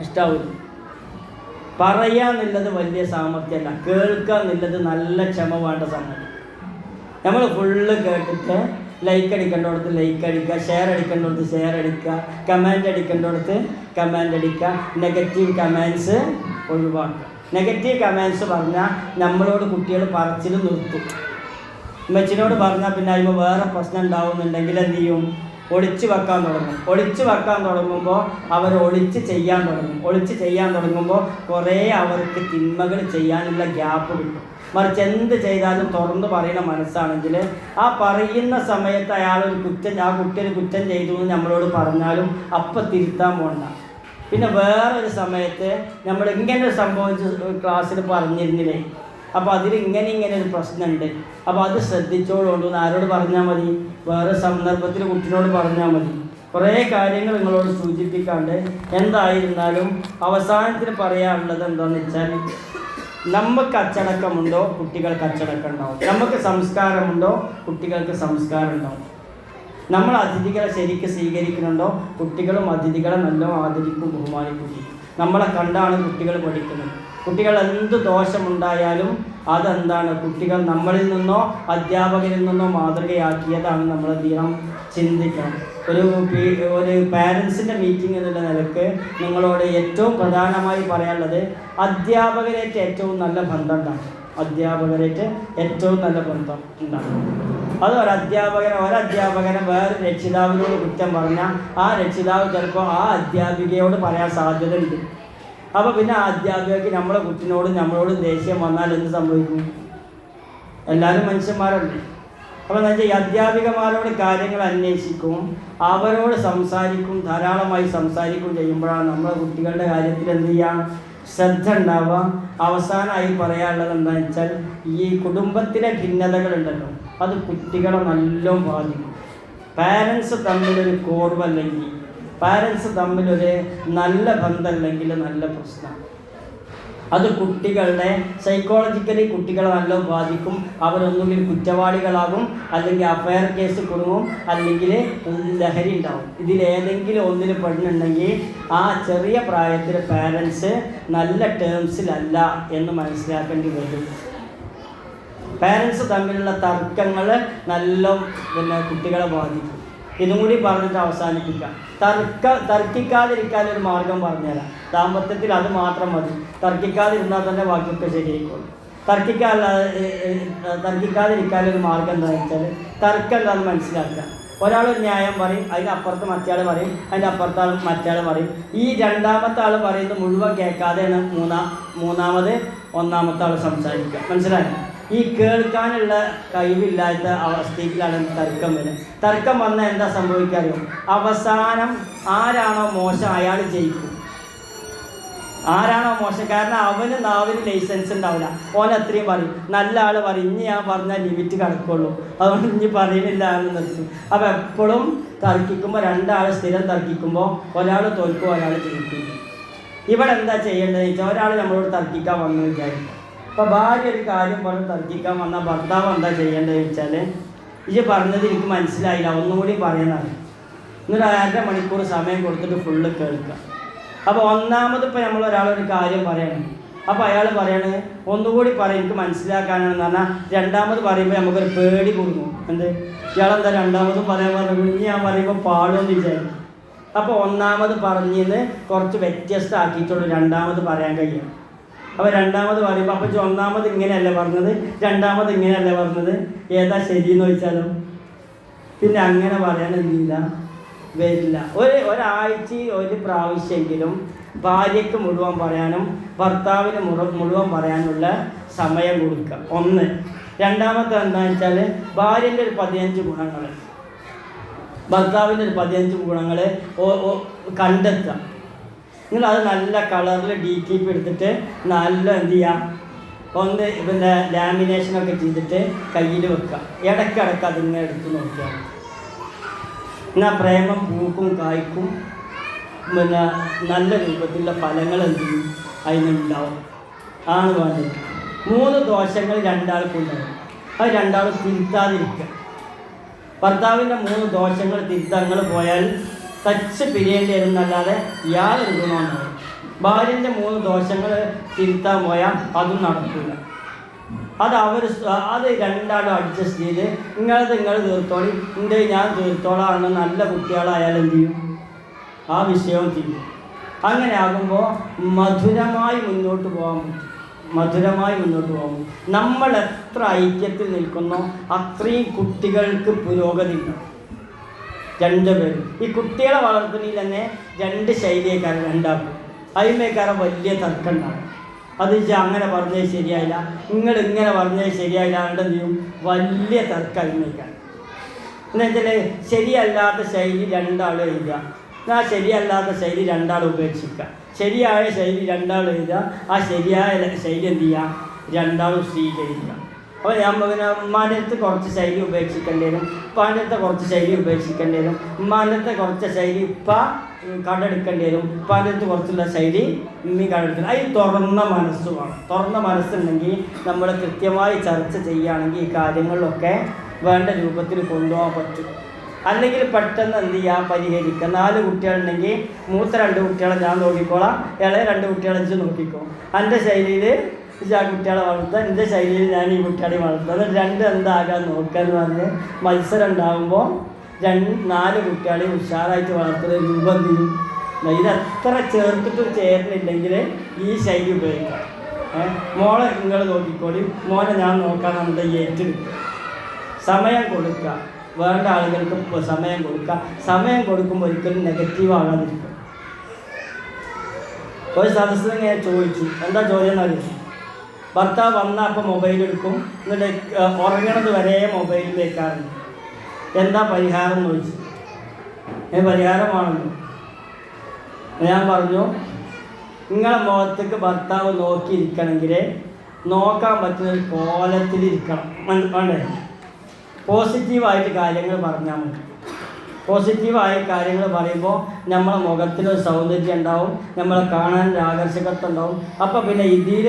ഇഷ്ടാവില്ല. പറയാന്നുള്ളത് വലിയ സാമർഥ്യമല്ല, കേൾക്കുക എന്നുള്ളത് നല്ല ക്ഷമ വേണ്ട സംഗതി. നമ്മൾ ഫുള്ള് കേട്ടിട്ട് ലൈക്ക് അടിക്കേണ്ടടുത്ത് ലൈക്ക് അടിക്കുക, ഷെയർ അടിക്കേണ്ടടുത്ത് ഷെയർ അടിക്കുക, കമൻറ്റ് അടിക്കേണ്ടടുത്ത് കമൻറ്റ് അടിക്കുക. നെഗറ്റീവ് കമൻറ്റ്സ് ഒഴിവാക്കുക. നെഗറ്റീവ് കമൻറ്റ്സ് പറഞ്ഞാൽ നമ്മളോട് കുട്ടികൾ പറച്ചിൽ നിർത്തും. ഉമ്മച്ചിനോട് പറഞ്ഞാൽ പിന്നെ അതിപ്പോൾ വേറെ പ്രശ്നം ഉണ്ടാവുന്നുണ്ടെങ്കിൽ എന്ത് ചെയ്യും? ഒളിച്ചു വെക്കാൻ തുടങ്ങുമ്പോൾ അവർ ഒളിച്ച് ചെയ്യാൻ തുടങ്ങുമ്പോൾ കുറേ അവർക്ക് തിന്മകൾ ചെയ്യാനുള്ള ഗ്യാപ്പ് കിട്ടും. മറിച്ച് എന്ത് ചെയ്താലും തുറന്ന് പറയുന്ന മനസ്സാണെങ്കിൽ ആ പറയുന്ന സമയത്ത് ആ കുട്ടി ഒരു കുറ്റം ചെയ്തു എന്ന് നമ്മളോട് പറഞ്ഞാലും അപ്പം തിരുത്താൻ പോകണ്ട. പിന്നെ വേറൊരു സമയത്ത് നമ്മൾ ഇങ്ങനെ സംഭവിച്ച ക്ലാസ്സിൽ പറഞ്ഞിരുന്നില്ലേ, അപ്പോൾ അതിൽ ഇങ്ങനെ ഒരു പ്രശ്നമുണ്ട്, അപ്പോൾ അത് ശ്രദ്ധിച്ചോളുകൊണ്ട് ആരോട് പറഞ്ഞാൽ മതി? വേറെ സന്ദർഭത്തിൽ കുട്ടിനോട് പറഞ്ഞാൽ മതി. കുറേ കാര്യങ്ങൾ നിങ്ങളോട് സൂചിപ്പിക്കാണ്ട്. എന്തായിരുന്നാലും അവസാനത്തിന് പറയാനുള്ളത് എന്താണെന്ന് വെച്ചാൽ, നമുക്ക് അച്ചടക്കമുണ്ടോ കുട്ടികൾക്ക് അച്ചടക്കം ഉണ്ടാവും. നമുക്ക് സംസ്കാരമുണ്ടോ കുട്ടികൾക്ക് സംസ്കാരം ഉണ്ടാവും. നമ്മൾ അതിഥികളെ ശരിക്കും സ്വീകരിക്കുന്നുണ്ടോ കുട്ടികളും അതിഥികളെ നല്ലോണം ആദരിക്കും, ബഹുമാനിക്കും. നമ്മളെ കണ്ടാണ് കുട്ടികൾ പഠിക്കുന്നത്. കുട്ടികൾ എന്ത് ദോഷമുണ്ടായാലും അതെന്താണ്? കുട്ടികൾ നമ്മളിൽ നിന്നോ അധ്യാപകരിൽ നിന്നോ മാതൃകയാക്കിയതാണ്. നമ്മൾ തീരം ചിന്തിക്കണം. ഒരു പാരൻസിൻ്റെ മീറ്റിംഗ് എന്നുള്ള നിലക്ക് നിങ്ങളോട് ഏറ്റവും പ്രധാനമായി പറയാനുള്ളത്, അധ്യാപകരായിട്ട് ഏറ്റവും നല്ല ബന്ധം ഉണ്ടാകും. അത് ഒരധ്യാപകനെ വേറെ രക്ഷിതാവിനോട് കുറ്റം പറഞ്ഞാൽ ആ രക്ഷിതാവ് ചിലപ്പോൾ ആ അധ്യാപികയോട് പറയാൻ സാധ്യത ഉണ്ട്. അപ്പോൾ പിന്നെ ആ അധ്യാപികയ്ക്ക് നമ്മളെ നമ്മളോടും ദേഷ്യം വന്നാൽ എന്ത് സംഭവിക്കും? എല്ലാവരും മനുഷ്യന്മാരല്ലേ. അപ്പോൾ എന്താ വെച്ചാൽ ഈ അധ്യാപികമാരോട് കാര്യങ്ങൾ അന്വേഷിക്കും, അവരോട് സംസാരിക്കും, ധാരാളമായി സംസാരിക്കും ചെയ്യുമ്പോഴാണ് നമ്മളെ കുട്ടികളുടെ കാര്യത്തിൽ എന്ത് ചെയ്യാം? ശ്രദ്ധ ഉണ്ടാവുക. അവസാനമായി പറയാനുള്ളത് എന്താണെന്ന് വെച്ചാൽ, ഈ കുടുംബത്തിലെ ഭിന്നതകളുണ്ടല്ലോ, അത് കുട്ടികളെ നല്ലോണം ബാധിക്കും. പാരൻസ് തമ്മിലൊരു കോർവല്ലെങ്കിൽ പാരൻസ് തമ്മിലൊരു നല്ല ബന്ധമില്ലെങ്കിൽ നല്ല പ്രശ്നമാണ്. അത് കുട്ടികളുടെ സൈക്കോളജിക്കലി കുട്ടികളെ നല്ല ബാധിക്കും. അവരൊന്നുകിൽ കുറ്റവാളികളാകും, അല്ലെങ്കിൽ അഫയർ കേസ് കുടുങ്ങും, അല്ലെങ്കിൽ ലഹരി ഉണ്ടാവും. ഇതിലേതെങ്കിലും ഒന്നിന് പെടുന്നുണ്ടെങ്കിൽ ആ ചെറിയ പ്രായത്തിൽ പാരൻസ് നല്ല ടേംസിലല്ല എന്ന് മനസ്സിലാക്കേണ്ടി വരും. പാരൻസ് തമ്മിലുള്ള തർക്കങ്ങൾ നല്ല കുട്ടികളെ ബാധിക്കും. ഇതും കൂടി പറഞ്ഞിട്ട് അവസാനിപ്പിക്കാം. തർക്കിക്കാതിരിക്കാനൊരു മാർഗം പറഞ്ഞുതരാം. ദാമ്പത്യത്തിൽ അത് മാത്രം മതി. തർക്കിക്കാതിരുന്നാൽ തന്നെ ബാക്കിയൊക്കെ ശരിയായിക്കോളും. തർക്കിക്കാതിരിക്കാനൊരു മാർഗം എന്താണെന്ന് വെച്ചാൽ, തർക്കം എന്താണെന്ന് മനസ്സിലാക്കുക. ഒരാൾ ന്യായം പറയും, അതിനപ്പുറത്ത് മറ്റേ ആൾ പറയും, അതിൻ്റെ അപ്പുറത്ത് മറ്റേ ആൾ പറയും. ഈ രണ്ടാമത്തെ ആൾ പറയുന്നത് മുഴുവൻ കേൾക്കാതെയാണ് മൂന്നാമത് ഒന്നാമത്തെ ആൾ സംസാരിക്കുക. മനസ്സിലായോ? ഈ കേൾക്കാനുള്ള കഴിവില്ലാത്ത അവസ്ഥയിലാണ് തർക്കം വരുന്നത്. തർക്കം വന്നാൽ എന്താ സംഭവിക്കാറിയോ? അവസാനം ആരാണോ മോശം അയാൾ ജയിക്കും. ആരാണോ മോശം, കാരണം അവന് നാവിന് ലൈസൻസ് ഉണ്ടാവില്ല. ഓൻ അത്രയും പറയും. നല്ല ആൾ പറയും, ഇനി ഞാൻ പറഞ്ഞാൽ ലിമിറ്റ് കിടക്കുള്ളൂ, അതുകൊണ്ട് ഇനി പറയുന്നില്ല എന്ന് നിർത്തും. അപ്പോൾ എപ്പോഴും തർക്കിക്കുമ്പോൾ രണ്ടാൾ സ്ഥിരം തർക്കിക്കുമ്പോൾ ഒരാൾ തോൽക്കും, ഒരാൾ ജയിക്കും. ഇവിടെ എന്താ ചെയ്യേണ്ടതെന്ന് വെച്ചാൽ, ഒരാൾ നമ്മളോട് തർക്കിക്കാൻ വന്നു വിചാരിക്കും. അപ്പോൾ ഭാര്യ ഒരു കാര്യം പറഞ്ഞ് തർക്കിക്കാൻ വന്നാൽ ഭർത്താവ് എന്താ ചെയ്യേണ്ടതെന്ന് വെച്ചാൽ, ഇത് പറഞ്ഞത് എനിക്ക് മനസ്സിലായില്ല, ഒന്നും കൂടി പറയണം. എന്നിട്ട് 1.5 മണിക്കൂർ സമയം കൊടുത്തിട്ട് ഫുള്ള് കേൾക്കുക. അപ്പോൾ ഒന്നാമത് ഇപ്പോൾ നമ്മൾ ഒരാളൊരു കാര്യം പറയണം, അപ്പോൾ അയാൾ പറയണത് ഒന്നുകൂടി പറയും എനിക്ക് മനസ്സിലാക്കാനാണെന്ന് പറഞ്ഞാൽ, രണ്ടാമത് പറയുമ്പോൾ നമുക്കൊരു പേടി കൊടുക്കും. എന്ത്, ഇയാളെന്താ രണ്ടാമതും പറയാൻ പറഞ്ഞു, ഇനി ഞാൻ പറയുമ്പോൾ പാടുമെന്ന് വിചാരിക്കും. അപ്പോൾ ഒന്നാമത് പറഞ്ഞിന്ന് കുറച്ച് വ്യത്യസ്തമാക്കിയിട്ടുള്ളൂ രണ്ടാമത് പറയാൻ കഴിയും. അപ്പോൾ രണ്ടാമത് പറയുമ്പോൾ, അപ്പോൾ ഒന്നാമത് ഇങ്ങനെയല്ല പറഞ്ഞത്, രണ്ടാമത് ഇങ്ങനെയല്ല പറഞ്ഞത്, ഏതാ ശരിയെന്ന് ചോദിച്ചാലോ പിന്നെ അങ്ങനെ പറയാൻ എന്തില്ല, വരില്ല. ഒരാഴ്ചയിൽ ഒരു പ്രാവശ്യമെങ്കിലും ഭാര്യയ്ക്ക് മുഴുവൻ പറയാനും ഭർത്താവിന് മുഴുവൻ പറയാനുള്ള സമയം കൊടുക്കുക. ഒന്ന്. രണ്ടാമത്തെ എന്താണെന്ന് വെച്ചാൽ, ഭാര്യൻ്റെ ഒരു 15 ഗുണങ്ങൾ, ഭർത്താവിൻ്റെ ഒരു 15 ഗുണങ്ങൾ കണ്ടെത്തുക. നിങ്ങളത് നല്ല കളറിൽ DTP എടുത്തിട്ട് നല്ല എന്ത് ചെയ്യുക, ഒന്ന് ലാമിനേഷനൊക്കെ ചെയ്തിട്ട് കയ്യിൽ വെക്കുക. ഇടയ്ക്കിടയ്ക്ക് അതിങ്ങനെ എടുത്ത് നോക്കുക. എന്നാൽ പ്രേമം പൂക്കും കായ്ക്കും, നല്ല രൂപത്തിലുള്ള ഫലങ്ങൾ എന്ത് ചെയ്യും അതിനുണ്ടാവും. ആണ് വേണ്ടത്. 3 ദോഷങ്ങൾ രണ്ടാൾക്കുണ്ടാവും. അത് രണ്ടാളും തിരുത്താതിരിക്കുക. ഭർത്താവിൻ്റെ 3 ദോഷങ്ങൾ തിരുത്തങ്ങൾ പോയാൽ തച്ച് പിരിയേണ്ടി വരും എന്നല്ലാതെ യാതൊരു ഗുണമുണ്ടാവും. ഭാര്യൻ്റെ 3 ദോഷങ്ങൾ തിരുത്താൻ പോയാൽ അതും നടക്കില്ല. അത് രണ്ടാളും അഡ്ജസ്റ്റ് ചെയ്ത് നിങ്ങൾ തീർത്തോളി, എൻ്റെ ഞാൻ തീർത്തോളാണ് നല്ല കുട്ടികളായാലും എന്ത് ചെയ്യും, ആ വിഷയവും ചെയ്യും. അങ്ങനെ ആകുമ്പോൾ മധുരമായി മുന്നോട്ട് പോകാൻ പറ്റും. നമ്മൾ എത്ര ഐക്യത്തിൽ നിൽക്കുന്നോ അത്രയും കുട്ടികൾക്ക് പുരോഗതി ഉണ്ടാവും. 2 പേരും ഈ കുട്ടികളെ വളർത്തുന്നതിൽ തന്നെ 2 ശൈലിയേക്കാരൻ രണ്ടാക്കും. അതിമേക്കാരൻ വലിയ തർക്കം ഉണ്ടാകും. അത് അങ്ങനെ പറഞ്ഞത് ശരിയായില്ല, നിങ്ങൾ ഇങ്ങനെ പറഞ്ഞത് ശരിയായില്ല, എന്ത് ചെയ്യും, വലിയ തർക്കം അതിമേക്കാരൻ. എന്നുവെച്ചാൽ ശരിയല്ലാത്ത ശൈലി 2 ആൾ എഴുതുക, ആ ശരിയല്ലാത്ത ശൈലി 2 ആൾ ഉപേക്ഷിക്കുക. ശരിയായ ശൈലി 2 ആൾ എഴുതുക, ആ ശരിയായ ശൈലി എന്ത് ചെയ്യുക, 2 ആളും സ്വീകരിക്കുക. അപ്പോൾ ഞാൻ ഉമ്മാൻ്റെ അടുത്ത് കുറച്ച് ശൈലി ഉപേക്ഷിക്കേണ്ടി വരും, ഉപ്പാൻ്റെ അടുത്ത് കുറച്ച് ശൈലി ഉപേക്ഷിക്കേണ്ടി വരും, ഉമ്മാൻ്റെ അടുത്ത് കുറച്ച് ശൈലി ഉപ്പ കടെടുക്കേണ്ടി വരും, ഉപ്പാൻ്റെ അടുത്ത് കുറച്ചുള്ള ശൈലി ഉമ്മി കടെടുക്കണം. അതിൽ തുറന്ന മനസ്സ് വേണം. തുറന്ന മനസ്സുണ്ടെങ്കിൽ നമ്മൾ കൃത്യമായി ചർച്ച ചെയ്യുകയാണെങ്കിൽ ഈ കാര്യങ്ങളിലൊക്കെ വേണ്ട രൂപത്തിൽ കൊണ്ടുപോകാൻ പറ്റും. അല്ലെങ്കിൽ പെട്ടെന്ന് എന്ത് ചെയ്യുക, പരിഹരിക്കുക. 4 കുട്ടികളുണ്ടെങ്കിൽ മൂത്ത 2 കുട്ടികളെ ഞാൻ നോക്കിക്കോളാം, ഇളയ 2 കുട്ടികളെ വെച്ച് നോക്കിക്കോ. എൻ്റെ ശൈലിയിൽ ആ കുട്ടികളെ വളർത്തുക, എൻ്റെ ശൈലിയിൽ ഞാൻ ഈ കുട്ടികളെ വളർത്തുക. അത് 2 എന്താകാൻ നോക്കുക എന്ന് പറഞ്ഞ് മത്സരം ഉണ്ടാകുമ്പോൾ 4 കുട്ടികളെ ഉഷാറായിട്ട് വളർത്തുന്ന രൂപം ചെയ്യും. ഇതെത്ര ചേർത്തിട്ടും ചേർന്നില്ലെങ്കിൽ ഈ ശൈലി ഉപയോഗിക്കാം. മോളെ നിങ്ങൾ നോക്കിക്കോളി, മോനെ ഞാൻ നോക്കാമെന്നുണ്ട് ഏറ്റെടുക്കുക. സമയം കൊടുക്കുക, വേണ്ട ആളുകൾക്ക് സമയം കൊടുക്കുക. സമയം കൊടുക്കുമ്പോൾ ഒരിക്കലും നെഗറ്റീവ് ആകാതിരിക്കുക. ഒരു സദസ്സിൽ ഞാൻ ചോദിച്ചു, എന്താ ചോദ്യം എന്നറിയാം. ഭർത്താവ് വന്നാൽ അപ്പോൾ മൊബൈൽ എടുക്കും, എന്നിട്ട് ഉറങ്ങണത് വരെ മൊബൈലിൽ വെക്കാറുണ്ട്. എന്താ പരിഹാരം എന്ന് ചോദിച്ചു. പരിഹാരമാണല്ലോ. ഞാൻ പറഞ്ഞു, നിങ്ങളെ മുഖത്തേക്ക് ഭർത്താവ് നോക്കിയിരിക്കണമെങ്കിൽ നോക്കാൻ പറ്റുന്ന ഒരു കോലത്തിലിരിക്കണം. വേണ്ടേ? പോസിറ്റീവായിട്ട് കാര്യങ്ങൾ പറഞ്ഞാൽ മതി. പോസിറ്റീവായ കാര്യങ്ങൾ പറയുമ്പോൾ നമ്മളെ മുഖത്തിനൊരു സൗന്ദര്യം ഉണ്ടാവും, നമ്മളെ കാണാൻ ഒരു ആകർഷകത്വം ഉണ്ടാവും. അപ്പോൾ പിന്നെ ഇതിൽ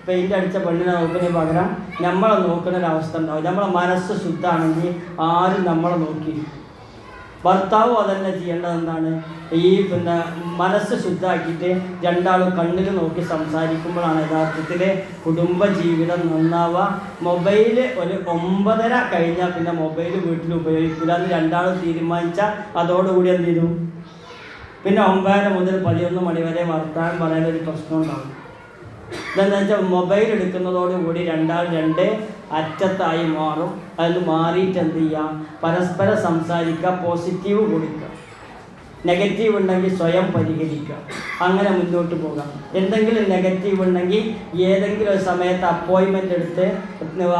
പെയിൻ്റ് അടിച്ച പെണ്ണിനെ നോക്കുന്നതിന് പകരം നമ്മളെ നോക്കുന്ന ഒരവസ്ഥ ഉണ്ടാവും. നമ്മളെ മനസ്സ് ശുദ്ധമാണെങ്കിൽ ആരും നമ്മളെ നോക്കി. ഭർത്താവും അതന്നെ ചെയ്യേണ്ടത് എന്താണ്, ഈ മനസ്സ് ശുദ്ധമാക്കിയിട്ട് രണ്ടാളും കണ്ണിൽ നോക്കി സംസാരിക്കുമ്പോഴാണ് യഥാർത്ഥത്തിൽ കുടുംബജീവിതം നന്നാവുക. മൊബൈൽ ഒരു 9:30 കഴിഞ്ഞാൽ പിന്നെ മൊബൈൽ വീട്ടിൽ ഉപയോഗിക്കില്ല എന്ന് രണ്ടാളും തീരുമാനിച്ചാൽ അതോടുകൂടി എന്ത് ചെയ്തു, പിന്നെ 9:30 മുതൽ 11 മണി വരെ വർത്താനം പറയാനൊരു പ്രശ്നം ഉണ്ടാകും. ഇതെന്താ വെച്ചാൽ മൊബൈൽ എടുക്കുന്നതോടുകൂടി രണ്ടാൾ രണ്ട് അറ്റത്തായി മാറും. അതിന് മാറിയിട്ട് എന്ത് ചെയ്യുക, പരസ്പരം സംസാരിക്കുക, പോസിറ്റീവ് കൊടുക്കുക, നെഗറ്റീവ് ഉണ്ടെങ്കിൽ സ്വയം പരിഹരിക്കുക, അങ്ങനെ മുന്നോട്ട് പോകാം. എന്തെങ്കിലും നെഗറ്റീവ് ഉണ്ടെങ്കിൽ ഏതെങ്കിലും ഒരു സമയത്ത് അപ്പോയിൻമെൻ്റ് എടുത്ത്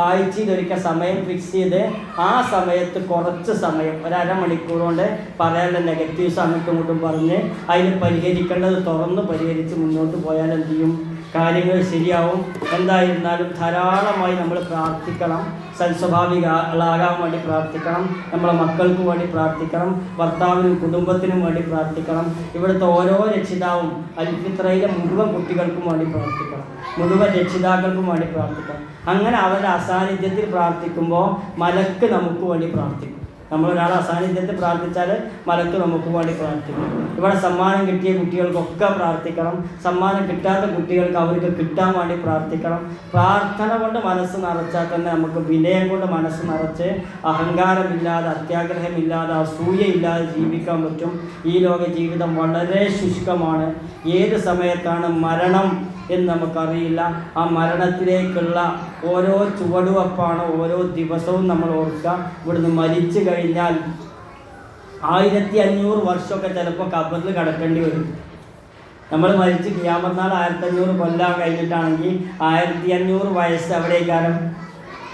ആഴ്ചയിലൊരിക്കൽ സമയം ഫിക്സ് ചെയ്ത് ആ സമയത്ത് കുറച്ച് സമയം ഒരു അരമണിക്കൂർ കൊണ്ട് പറയാനുള്ള നെഗറ്റീവ്സ് അങ്ങോട്ടും ഇങ്ങോട്ടും പറഞ്ഞ് അതിന് പരിഹരിക്കേണ്ടത് തുറന്ന് പരിഹരിച്ച് മുന്നോട്ട് പോയാൽ എന്ത് ചെയ്യും, കാര്യങ്ങൾ ശരിയാവും. എന്തായിരുന്നാലും ധാരാളമായി നമ്മൾ പ്രാർത്ഥിക്കണം, സൽസ്വഭാവികളാകാൻ വേണ്ടി പ്രാർത്ഥിക്കണം, നമ്മളെ മക്കൾക്ക് വേണ്ടി പ്രാർത്ഥിക്കണം, ഭർത്താവിനും കുടുംബത്തിനും വേണ്ടി പ്രാർത്ഥിക്കണം. ഇവിടുത്തെ ഓരോ രക്ഷിതാവും അൽഫിത്രയിലെ മുഴുവൻ കുട്ടികൾക്കും വേണ്ടി പ്രാർത്ഥിക്കണം, മുഴുവൻ രക്ഷിതാക്കൾക്കും വേണ്ടി പ്രാർത്ഥിക്കണം. അങ്ങനെ അവരുടെ അസാന്നിധ്യത്തിൽ പ്രാർത്ഥിക്കുമ്പോൾ മലക്ക് നമുക്ക് വേണ്ടി പ്രാർത്ഥിക്കും. നമ്മളൊരാളെ അസാന്നിധ്യത്തിൽ പ്രാർത്ഥിച്ചാൽ മലക്ക് നമുക്ക് വേണ്ടി പ്രാർത്ഥിക്കും. ഇവിടെ സമ്മാനം കിട്ടിയ കുട്ടികൾക്കൊക്കെ പ്രാർത്ഥിക്കണം, സമ്മാനം കിട്ടാത്ത കുട്ടികൾക്ക് അവർക്ക് കിട്ടാൻ വേണ്ടി പ്രാർത്ഥിക്കണം. പ്രാർത്ഥന കൊണ്ട് മനസ്സ് നിറച്ചാൽ തന്നെ നമുക്ക് വിനയം കൊണ്ട് മനസ്സ് നിറച്ച് അഹങ്കാരമില്ലാതെ, അത്യാഗ്രഹമില്ലാതെ, അസൂയയില്ലാതെ ജീവിക്കാൻ പറ്റും. ഈ ലോക ജീവിതം വളരെ ശുഷ്കമാണ്. ഏത് സമയത്താണ് മരണം എന്ന് നമുക്കറിയില്ല. ആ മരണത്തിലേക്കുള്ള ഓരോ ചുവടുവെപ്പാണ് ഓരോ ദിവസവും നമ്മൾ ഓർക്കുക. ഇവിടുന്ന് മരിച്ചു കഴിഞ്ഞാൽ 1500 വർഷമൊക്കെ ചിലപ്പോൾ ഖബറിൽ കിടക്കേണ്ടി വരും. നമ്മൾ മരിച്ച് ഖിയാമത്ത് നാൾ 1500 കൊല്ലം കഴിഞ്ഞിട്ടാണെങ്കിൽ 1500 വയസ്സ് എവിടേക്കാരം,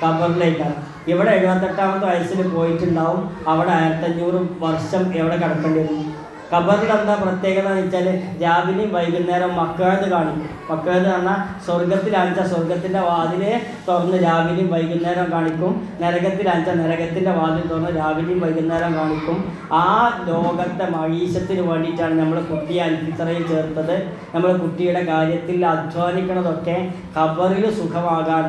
ഖബറിലേക്കാരം. ഇവിടെ 78ാമത്തെ വയസ്സിൽ പോയിട്ടുണ്ടാവും, അവിടെ 1500 വർഷം എവിടെ കിടക്കേണ്ടി വരും. ഖബറിൽ എന്താ പ്രത്യേകത എന്ന് വെച്ചാൽ രാവിലെയും വൈകുന്നേരം മക്കളത് കാണിക്കും. മക്കളത് പറഞ്ഞാൽ സ്വർഗത്തിലാണെച്ചാൽ സ്വർഗത്തിൻ്റെ വാതിലെ തുറന്ന് രാവിലെയും വൈകുന്നേരം കാണിക്കും, നരകത്തിലാണെച്ചാൽ നരകത്തിൻ്റെ വാതിൽ തുറന്ന് രാവിലെയും വൈകുന്നേരം കാണിക്കും. ആ ലോകത്തെ മഴീശത്തിന് വേണ്ടിയിട്ടാണ് നമ്മൾ കുട്ടിയെ അൽഫിത്രയിൽ ചേർത്തത്. നമ്മൾ കുട്ടിയുടെ കാര്യത്തിൽ അധ്വാനിക്കണതൊക്കെ ഖബറിൽ സുഖമാകാൻ,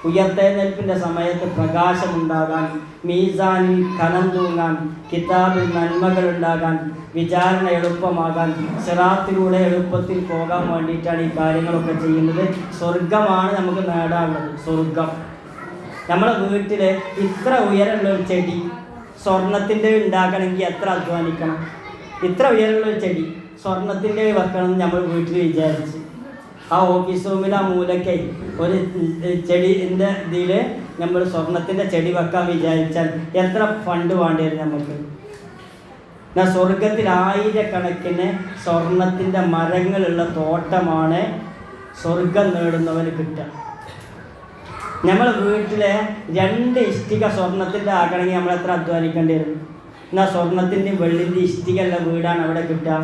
ഉയർത്തെഴുന്നേൽപ്പിൻ്റെ സമയത്ത് പ്രകാശമുണ്ടാകാൻ, മീസാനിൽ കനം തൂങ്ങാൻ, കിതാബിൽ നന്മകളുണ്ടാകാൻ, വിചാരണ എളുപ്പമാകാൻ, സിറാത്തിലൂടെ എളുപ്പത്തിൽ പോകാൻ വേണ്ടിയിട്ടാണ് ഈ കാര്യങ്ങളൊക്കെ ചെയ്യുന്നത്. സ്വർഗമാണ് നമുക്ക് നേടാനുള്ളത്, സ്വർഗം. നമ്മളെ വീട്ടിൽ ഇത്ര ഉയരമുള്ളൊരു ചെടി സ്വർണത്തിൻ്റെ ഉണ്ടാക്കണമെങ്കിൽ എത്ര അധ്വാനിക്കണം? ഇത്ര ഉയരമുള്ളൊരു ചെടി സ്വർണത്തിൻ്റെ വെക്കണം എന്ന് നമ്മൾ വീട്ടിൽ വിചാരിച്ച് ആ ഓഫീസ് റൂമിൽ ആ മൂലയ്ക്ക് ഒരു ചെടീൻ്റെ ഇതിൽ നമ്മൾ സ്വർണത്തിൻ്റെ ചെടി വെക്കാൻ വിചാരിച്ചാൽ എത്ര ഫണ്ട് വേണ്ടി വരും നമുക്ക്? എന്നാൽ സ്വർഗത്തിൽ 1000കണക്കിന് സ്വർണത്തിൻ്റെ മരങ്ങളുള്ള തോട്ടമാണ് സ്വർഗം നേടുന്നവന് കിട്ടുക. നമ്മൾ വീട്ടിലെ 2 ഇഷ്ടിക സ്വർണത്തിൻ്റെ ആക്കണമെങ്കിൽ നമ്മൾ എത്ര അധ്വാനിക്കേണ്ടി വരും? എന്നാൽ സ്വർണത്തിൻ്റെയും വെള്ളിൻ്റെ ഇഷ്ടികയുള്ള വീടാണ് അവിടെ കിട്ടുക,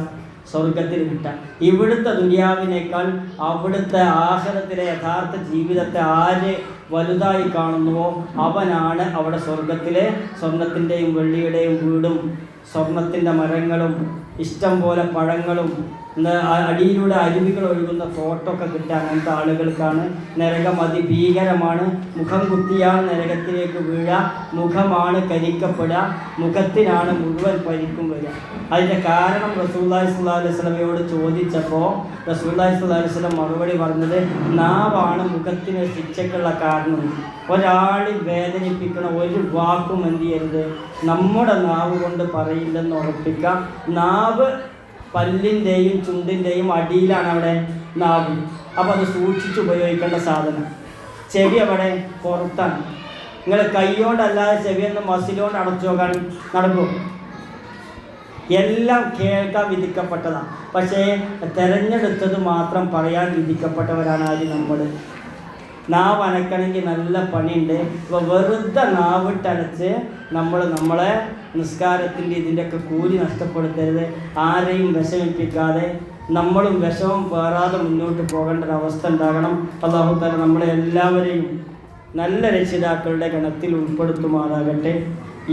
സ്വർഗത്തിൽ കിട്ടുക. ഇവിടുത്തെ ദുനിയാവിനേക്കാൾ അവിടുത്തെ ആഖിറത്തിലെ യഥാർത്ഥ ജീവിതത്തെ ആര് വലുതായി കാണുന്നുവോ അവനാണ് അവിടെ സ്വർഗത്തിലെ സ്വർണത്തിൻ്റെയും വെള്ളിയുടെയും വീടും സ്വർണത്തിൻ്റെ മരങ്ങളും ഇഷ്ടം പോലെ പഴങ്ങളും അടിയിലൂടെ അരുവികൾ ഒഴുകുന്ന തോട്ടമൊക്കെ കിട്ടുക. അങ്ങനത്തെ ആളുകൾക്കാണ്. നരകം അതിഭീകരമാണ്. മുഖം കുത്തിയാണ് നരകത്തിലേക്ക് വീഴുക, മുഖമാണ് കരിക്കപ്പെടുക, മുഖത്തിനാണ് മുഴുവൻ പരിക്കും വരിക. അതിൻ്റെ കാരണം റസൂലുള്ളാഹി സ്വല്ലല്ലാഹു അലൈഹി വസല്ലമയോട് ചോദിച്ചപ്പോൾ റസൂലുള്ളാഹി സ്വല്ലല്ലാഹു അലൈഹി വസല്ലം മറുപടി പറഞ്ഞത് നാവാണ് മുഖത്തിന് ശിക്ഷയ്ക്കുള്ള കാരണം. ഒരാളിൽ വേദനിപ്പിക്കണ ഒരു വാക്കും എന്ത് ചെയ്യരുത്, നമ്മുടെ നാവ് കൊണ്ട് പറയില്ലെന്ന് ഉറപ്പിക്കുക. നാവ് പല്ലിൻ്റെയും ചുണ്ടിൻ്റെയും അടിയിലാണ് അവിടെ നാവ്. അപ്പോൾ അത് സൂക്ഷിച്ച് ഉപയോഗിക്കേണ്ട സാധനം. ചെവി അവിടെ പുറത്താണ്. നിങ്ങൾ കൈകൊണ്ടല്ലാതെ ചെവിയൊന്നും മസിലുകൊണ്ട് അടച്ചു നോക്കാൻ നടക്കും. എല്ലാം കേൾക്കാൻ വിധിക്കപ്പെട്ടതാണ്. പക്ഷേ തിരഞ്ഞെടുത്തത് മാത്രം പറയാൻ വിധിക്കപ്പെട്ടവരാണ് ആദ്യം നമ്മൾ. നാവ് അനക്കണമെങ്കിൽ നല്ല പണിയുണ്ട്. ഇപ്പോൾ വെറുതെ നാവിട്ടടച്ച് നമ്മളെ നിസ്കാരത്തിൻ്റെ ഇതിൻ്റെയൊക്കെ കൂലി നഷ്ടപ്പെടുത്തരുത്. ആരെയും വിഷമിപ്പിക്കാതെ നമ്മളും വിഷമം വേറാതെ മുന്നോട്ട് പോകേണ്ട ഒരവസ്ഥ ഉണ്ടാകണം. അല്ലാഹു തആല നമ്മളെ എല്ലാവരെയും നല്ല രക്ഷിതാക്കളുടെ ഗണത്തിൽ ഉൾപ്പെടുത്തുമാറാകട്ടെ.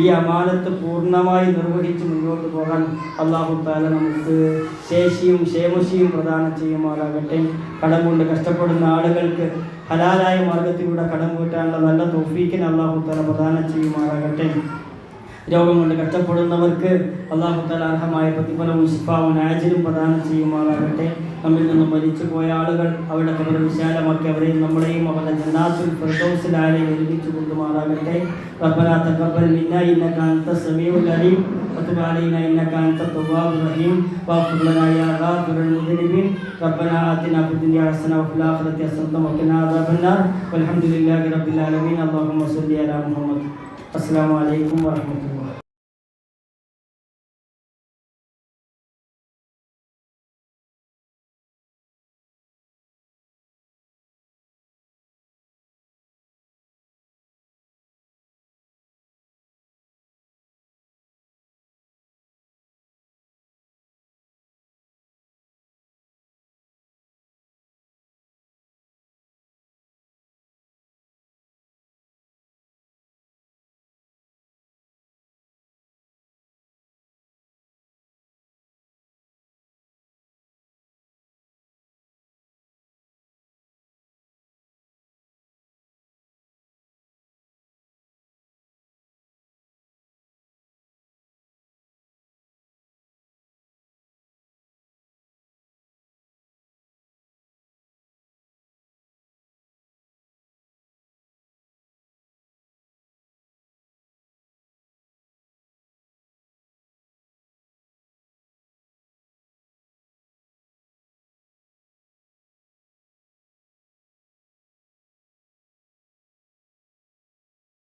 ഈ അമാനത്ത് പൂർണ്ണമായി നിർവഹിച്ച് മുന്നോട്ട് പോകാൻ അല്ലാഹു തആല നമുക്ക് ശേഷിയും ക്ഷേമശിയും പ്രദാനം ചെയ്യുമാറാകട്ടെ. കടം കൊണ്ട് കഷ്ടപ്പെടുന്ന ആളുകൾക്ക് ഹലാലായ മാർഗത്തിലൂടെ കടം വീട്ടാനുള്ള നല്ല തൗഫീഖിന് അല്ലാഹു തആല പ്രദാനം ചെയ്യുമാറാകട്ടെ. രോഗം കൊണ്ട് കഷ്ടപ്പെടുന്നവർക്ക് അല്ലാഹു തആല അർഹമായ പ്രതിഫലവും ശിഫാവും ആജിലും പ്രദാനം ചെയ്യുമാറാകട്ടെ. നമ്മിൽ നിന്നും മരിച്ചു പോയ ആളുകൾ അവരുടെ ഖബർ വിശാലമാക്കി അവരെയും നമ്മളെയും അവരുടെ ജന്നാത്തുൽ ഫിർദൗസിൽ ആലയിൽ ഒരുമിച്ച് കൊണ്ടുമാറാകട്ടെ. റബ്ബനാ തഖബ്ബൽ മിന്നാ ഇന്നക അൻത സമീഉൽ അലീം വതുബ് അലൈനാ ഇന്നക അൻത തവ്വാബുർ റഹീം വഗ്ഫിർ ലനാ യാ ഗാഫിറൽ മുദ്നിബീൻ. റബ്ബനാ ആതിനാ ഫിദ് ദുനിയാ ഹസന വഫിൽ ആഖിറതി ഹസനത വഖിനാ അദാബന്നാർ. വൽഹംദുലില്ലാഹി റബ്ബിൽ ആലമീൻ. അല്ലാഹുമ്മ സ്വല്ലി അലാ മുഹമ്മദ്. അസ്സലാമു അലൈക്കും വറഹ്മത്തുള്ളാഹി.